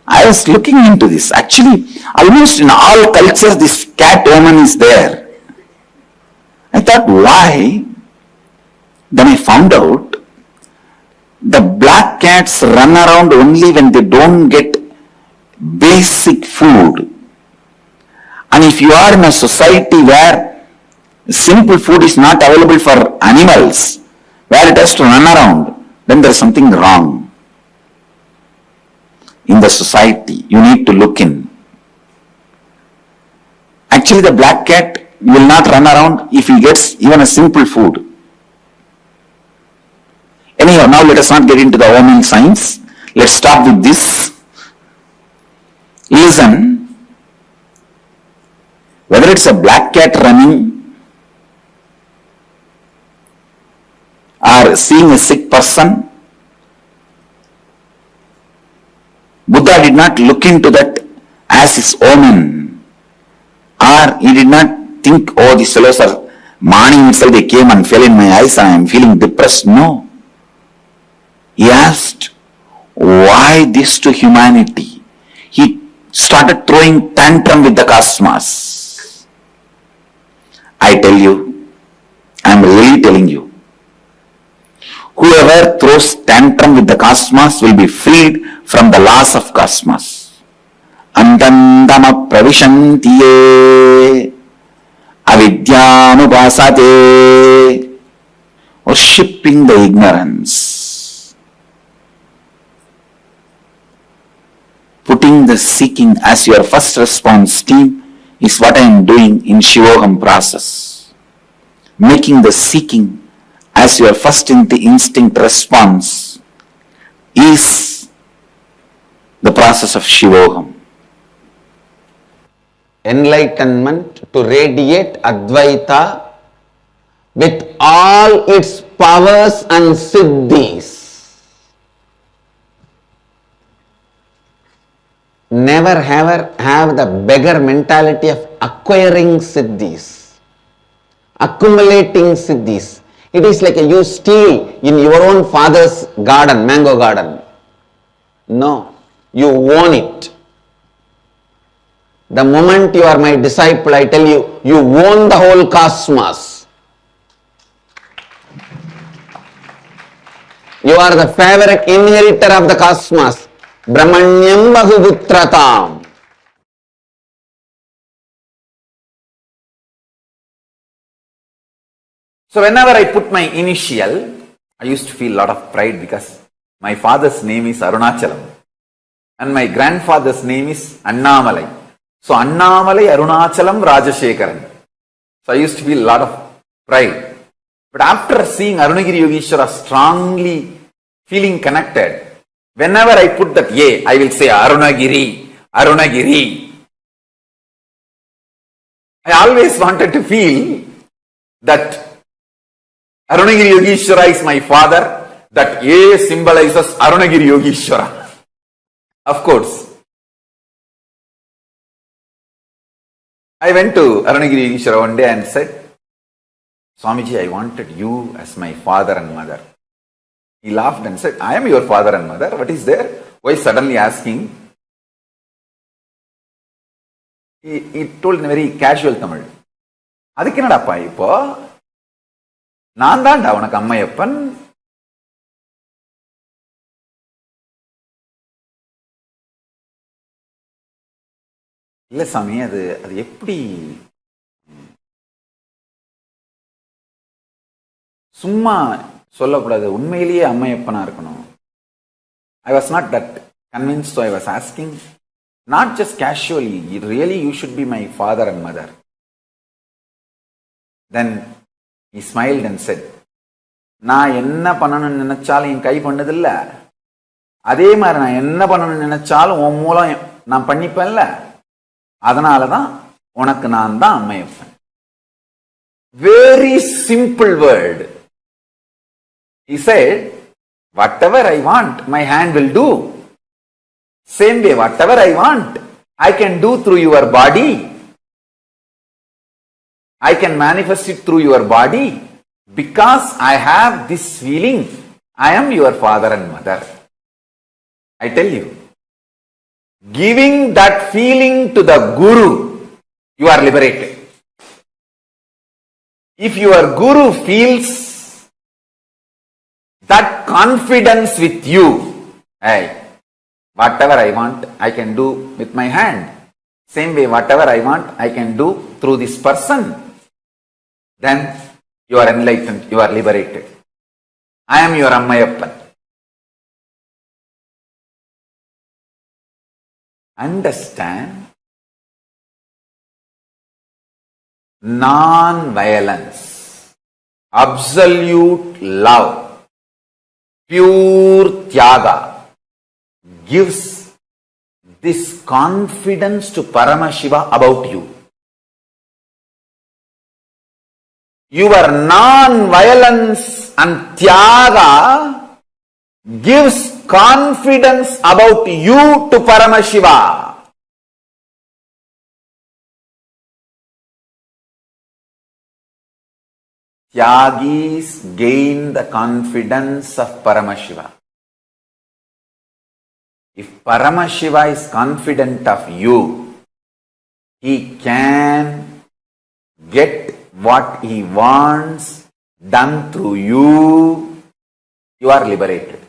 I was looking into this. Actually, almost in all cultures, this cat omen is there. I thought, why? Then I found out the black cats run around only when they don't get basic food. And if you are in a society where simple food is not available for animals, where it has to run around, then there is something wrong in the society. You need to look in. Actually, the black cat will not run around if he gets even a simple food. Anyhow, now let us not get into the omen science. Let's start with this. Listen, whether whether it's a black cat running or seeing a sick person, Buddha did not look into that as his omen, or he did not think, oh, these fellows are, morning itself they came and fell in my eyes and I am feeling depressed. No. He asked, why this to humanity? He started throwing tantrum with the cosmos. I tell you, I am really telling you, whoever throws tantrum with the cosmos will be freed from the laws of cosmos. Antandama pravishantiye avidyamupasate, worshipping the ignorance, putting the seeking as your first response team is what I am doing in Shivoham process. Making the seeking as your first instinct response is the process of Shivoham. Enlightenment to radiate Advaita with all its powers and siddhis. Never ever have the beggar mentality of acquiring siddhis, accumulating siddhis. It is like you steal in your own father's garden, mango garden. No, you own it. The moment you are my disciple, I tell you, you own the whole cosmos. You are the favorite inheritor of the cosmos. Brahmanyam bahuputratam. So whenever I put my initial, I used to feel a lot of pride because my father's name is Arunachalam and my grandfather's name is Annamalai. So Annamalai, Arunachalam, Rajashekaran. So I used to feel a lot of pride. But after seeing Arunagiri Yogeshwara strongly feeling connected, whenever I put that A, I will say Arunagiri, Arunagiri. I always wanted to feel that Arunagiri Yogeshwara is my father, that A symbolizes Arunagiri Yogeshwara. Of course, I went to Arunagiri Yogeshwara one day and said, Swamiji, I wanted you as my father and mother. He laughed and said, I am your father and mother. What is there? Why suddenly asking? He told in a very casual Tamil. Adhukku enadappa ipo? Naan daanda unakku ammayappan. இல்ல சாமி, அது எப்படி சும்மா சொல்லக்கூடாது, உண்மையிலேயே அம்மையப்பனா இருக்கணும். I was not that convinced, so I was asking, not just casually, really you should be my father and mother. Then he smiled and said, நான் என்ன பண்ணணும்னு நினைச்சாலும் என் கை பண்ணதில்ல, அதே மாதிரி நான் என்ன பண்ணணும்னு நினைச்சாலும் உன் மூலம் நான் பண்ணிப்பேன்ல, அதனாலதான் உனக்கு நான் தான் Ammaiyappan. Very simple word. He said, whatever I want, my hand will do. Same way, whatever I want, I can do through your body. I can manifest it through your body because I have this feeling. I am your father and mother. I tell you, giving that feeling to the Guru, you are liberated. If your Guru feels that confidence with you, hey, whatever I want, I can do with my hand. Same way, whatever I want, I can do through this person. Then you are enlightened, you are liberated. I am your Ammayappan. Understand? Non-violence, absolute love, pure Tyaga gives this confidence to Paramashiva about you. your non-violence and Tyaga gives confidence about you to Paramashiva. Tyagis gain the confidence of Paramashiva. If Paramashiva is confident of you, he can get what he wants done through you. You are liberated.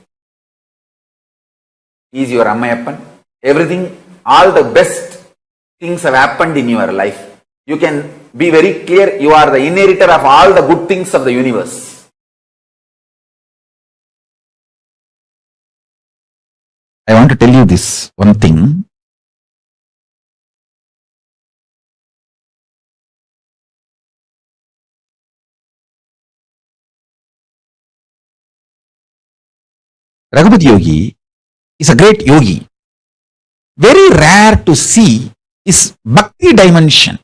He is your Ammayappan. Everything, all the best things have happened in your life. You can be very clear, you are the inheritor of all the good things of the universe. I want to tell you this one thing. Raghupati Yogi is a great yogi. Very rare to see is bhakti dimension.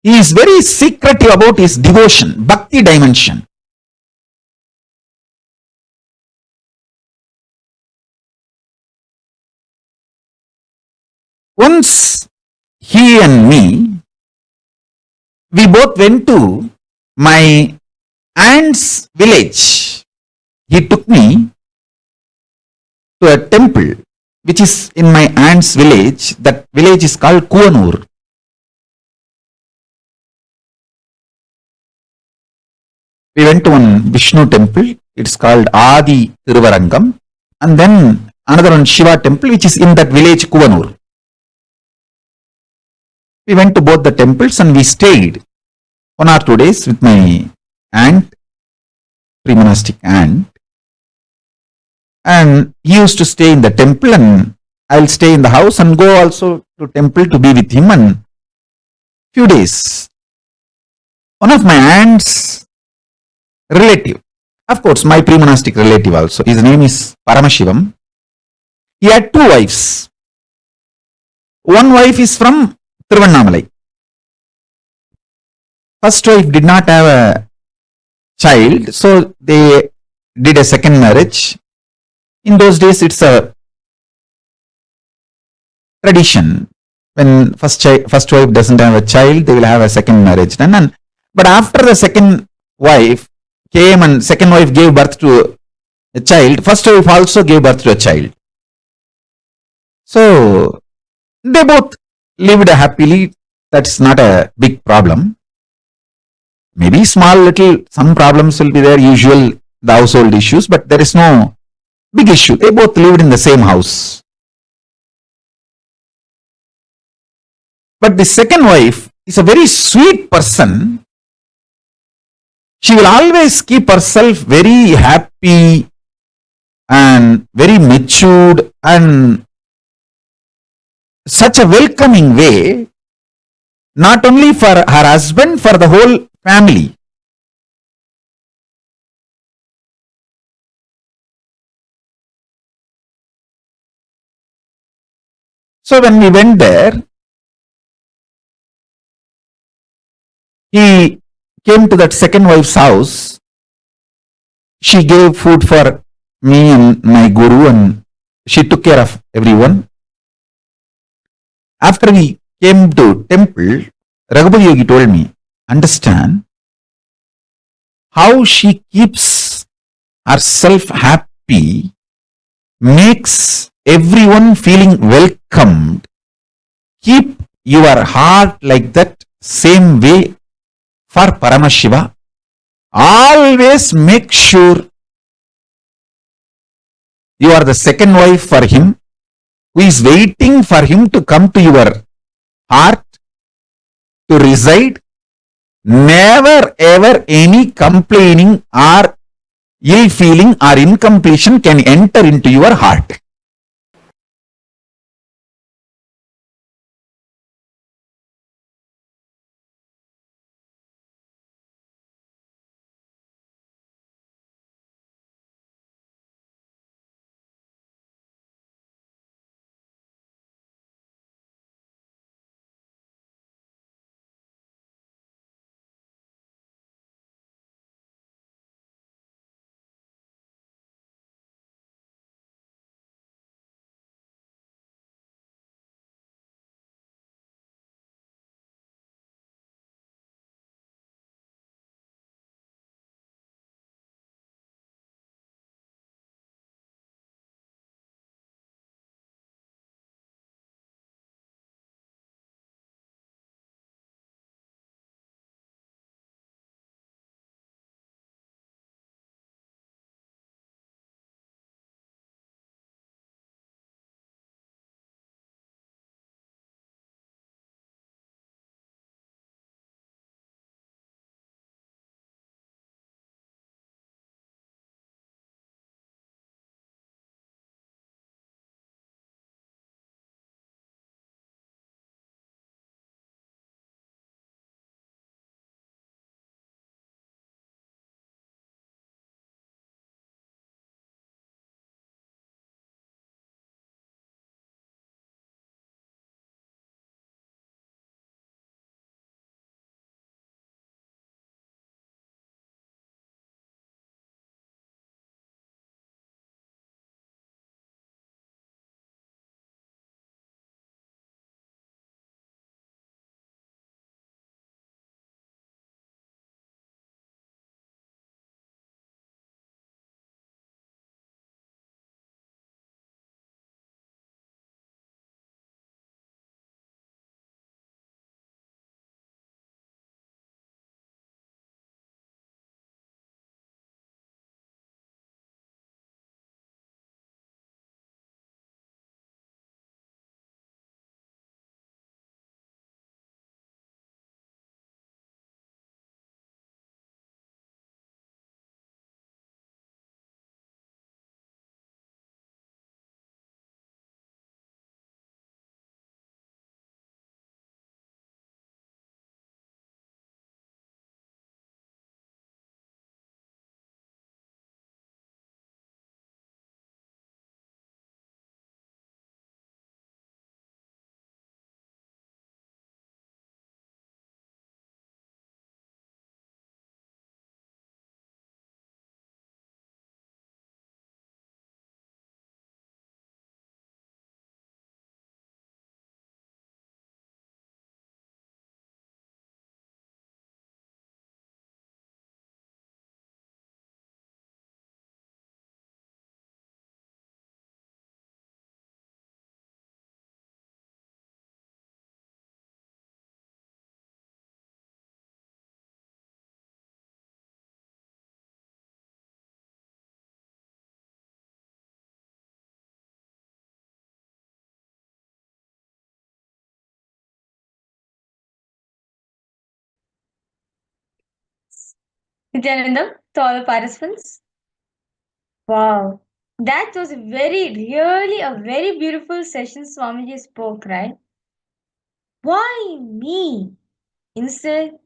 He is very secretive about his devotion, bhakti dimension. Once he and me, we both went to my aunt's village. He took me to a temple which is in my aunt's village. That village is called Kuvanur. We went to one Vishnu temple. It's called Adi Tiruvarangam. And then another one Shiva temple which is in that village Kuvanur. We went to both the temples and we stayed 1 or 2 days with my aunt, pre-monastic aunt. And he used to stay in the temple and I'll stay in the house and go also to temple to be with him. And few days, one of my aunt's relative, of course my pre-monastic relative also, his name is Paramashivam. He had 2 wives. One wife is from Tiruvannamalai. First wife did not have a child, so they did a second marriage. In those days, it's a tradition. When first wife doesn't have a child, they will have a second marriage done. But after the second wife came and second wife gave birth to a child, first wife also gave birth to a child. So they both lived happily. That's not a big problem. Maybe small little, some problems will be there, usual, the household issues, but there is no big issue. They both lived in the same house. But the second wife is a very sweet person. She will always keep herself very happy and very matured and such a welcoming way, not only for her husband, for the whole family. So when we went there, he came to that second wife's house. She gave food for me and my guru and she took care of everyone. After we came to temple, Raghupati Yogi told me, understand how she keeps herself happy, makes everyone feeling welcomed. Keep your heart like that same way for Paramashiva. Always make sure you are the second wife for him, who is waiting for him to come to your heart, to reside. Never ever any complaining or ill feeling or incompletion can enter into your heart. Nithyananda, to all the participants. Wow. That was really a very beautiful session Swamiji spoke, right? Why me? Instead,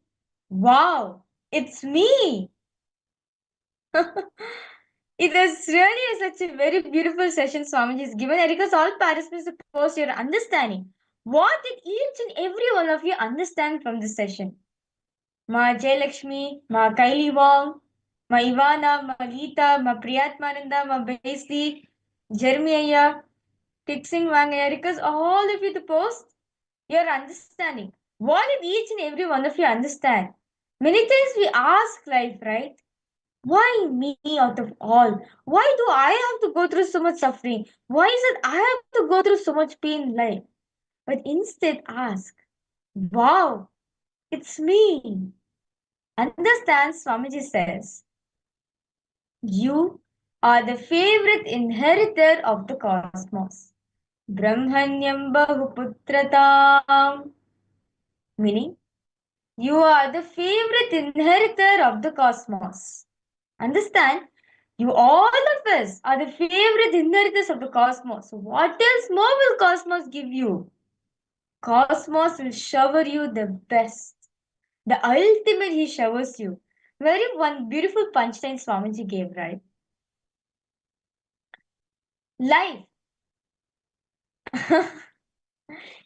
wow, it's me. It is really such a very beautiful session Swamiji has given. I request all participants to post your understanding. What did each and every one of you understand from this session? Ma Jayalakshmi, Ma Kaili Wong, Ma Ivana, Ma Geeta, Ma Priyatmananda, Ma Baisli, Jeremiah, Fixing Wang. I request all of you to post your understanding. What did each and every one of you understand? Many times we ask life, right? Why me out of all? Why do I have to go through so much suffering? Why is it I have to go through so much pain in life? But instead ask, wow, it's me. Understand, Swamiji says, you are the favorite inheritor of the cosmos. Brahmanyam Bahuputratam. Meaning, you are the favorite inheritor of the cosmos. Understand? You all of us are the favorite inheritors of the cosmos. So what else more will cosmos give you? Cosmos will shower you the best. The ultimate he showers you. Very one beautiful punchline Swamiji gave, right? Life.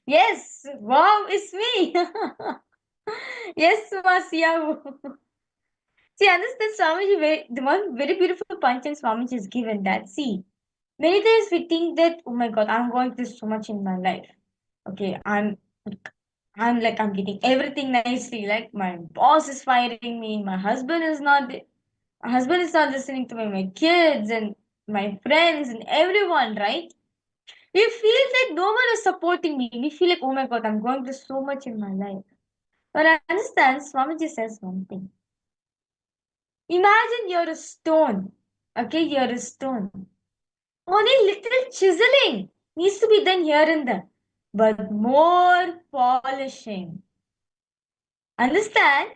Yes, wow, it's me. Yes, Masiyahu. See, understand Swamiji, the one very beautiful punchline Swamiji has given that. See, many times we think that, oh my God, I'm going through so much in my life. Okay, I'm getting everything nicely. Like my boss is firing me, my husband is not listening to me, my kids and my friends and everyone, right? We feel that no one is supporting me. We feel like, oh my God, I'm going through so much in my life. But I understand, Swamiji says one thing. Imagine you're a stone. Okay, you're a stone. Only little chiseling needs to be done here and there, but more polishing. Understand?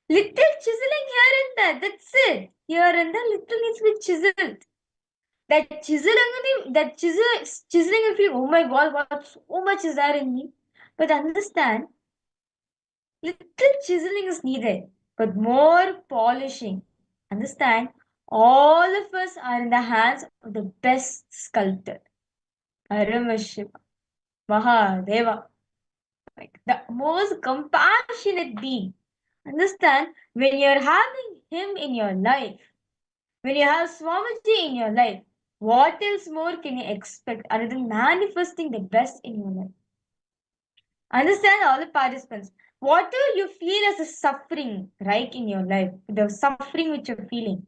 Little chiseling here and there. That's it. Here and there, little needs to be chiseled. Chiseling will feel, oh my God, what so much is there in me. But understand, little chiseling is needed, but more polishing. Understand? All of us are in the hands of the best sculptor, Paramashiva, Mahadeva, like the most compassionate being. Understand? When you're having him in your life, when you have Swamiji in your life, what else more can you expect other than manifesting the best in your life? Understand, all the participants. Whatever you feel as a suffering, right, in your life, the suffering which you're feeling,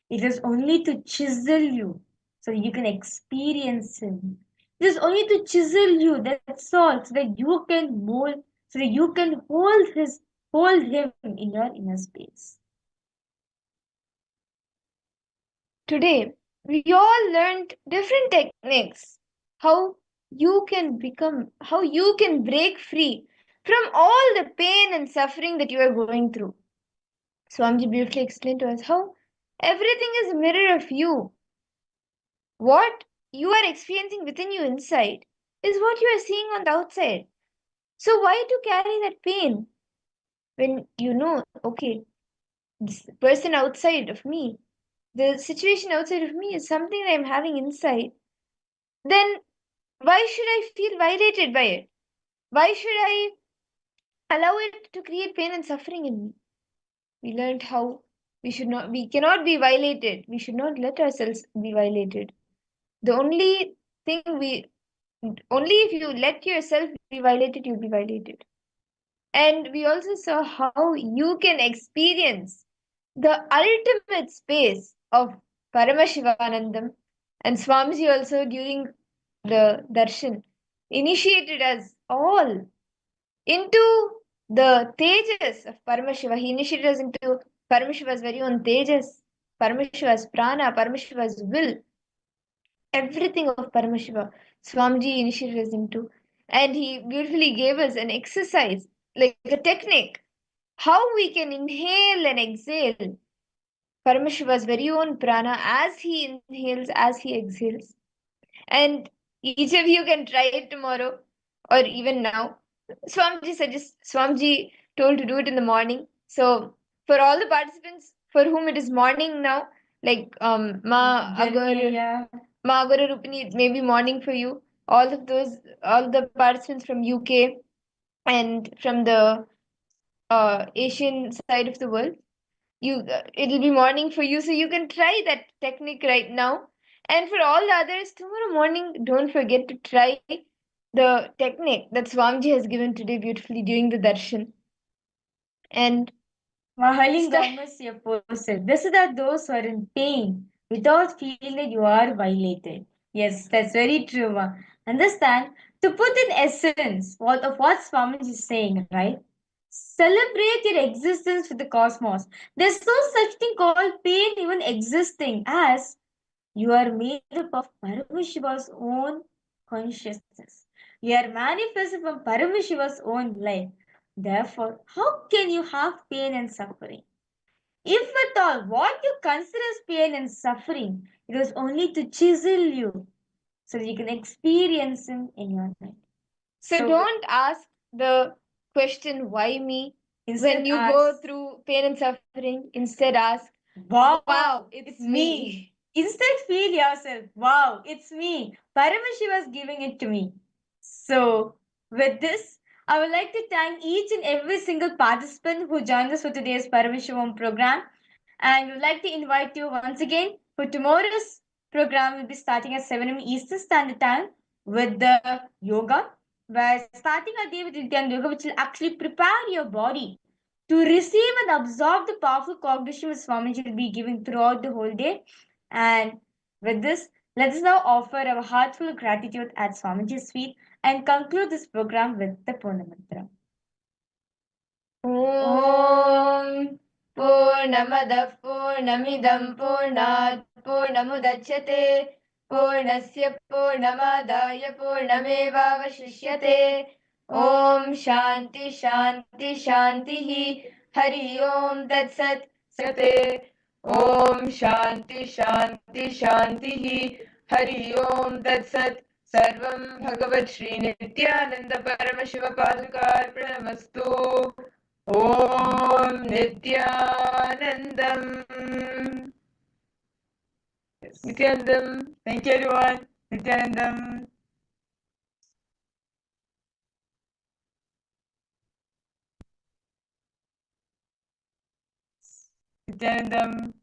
it is only to chisel you so you can experience him. It is only to chisel you, that's all, so that you can mold, so that you can hold him in your inner space. Today, we all learned different techniques, how you can break free from all the pain and suffering that you are going through. Swamiji beautifully explained to us how everything is a mirror of you. What you are experiencing within you inside is what you are seeing on the outside. So why to carry that pain when you know, okay, this person outside of me, the situation outside of me is something that I'm having inside, then why should I feel violated by it? Why should I allow it to create pain and suffering in me? We learned how we cannot be violated. We should not let ourselves be violated. The only only if you let yourself be violated, you'll be violated. And we also saw how you can experience the ultimate space of Paramashivanandam. And Swamiji also during the darshan initiated us all into the Tejas of Paramashiva. He initiated us into Paramashiva's very own Tejas, Paramashiva's Prana, Paramashiva's will. Everything of Paramashiva, Swamiji initiated us into. And he beautifully gave us an exercise, like a technique, how we can inhale and exhale Paramashiva's very own prana as he inhales, as he exhales. And each of you can try it tomorrow or even now. Swamiji told to do it in the morning. So for all the participants for whom it is morning now, like Ma Agar Rupini, it may be morning for you. All the participants from UK and from the Asian side of the world, it'll be morning for you, so you can try that technique right now. And for all the others, tomorrow morning, don't forget to try the technique that Swamiji has given today beautifully during the darshan. And Mahalingammasya posted. This is that those who are in pain without feeling that you are violated. Yes, that's very true. Ma. Understand? To put in essence what Swamiji is saying, right? Celebrate your existence with the cosmos. There's no such thing called pain even existing, as you are made up of Paramashiva's own consciousness. You are manifested from Paramashiva's own life. Therefore, how can you have pain and suffering? If at all, what you consider as pain and suffering, it was only to chisel you so that you can experience Him in your life. So don't ask the question, why me? Instead When you ask, go through pain and suffering, instead ask, wow, it's me. Instead feel yourself, wow, it's me. Paramashiva is giving it to me. So with this, I would like to thank each and every single participant who joined us for today's Paramashivoham program. And would like to invite you once again for tomorrow's program. Will be starting at 7 a.m. Eastern Standard Time with the yoga. We're starting our day with Nithyananda yoga, which will actually prepare your body to receive and absorb the powerful cognition which Swamiji will be giving throughout the whole day. And with this, let us now offer our heartful gratitude at Swamiji's feet and conclude this program with the Purna Mantra. Om Purnamadah Purnamidam Purnat Purnamudachyate Purnasya Purnamadaya Purnamevavashishyate Om Shanti Shanti Shantihi Hari Om Tat Sat Sate Om Shanti Shanti Shantihi Hari Om Tat Sat Sarvam Bhagavat Shri Nithyananda Paramashiva Padukar Pranamastu Om Nithyanandam. Nithyanandam. Thank you, everyone. Nithyanandam. Nithyanandam.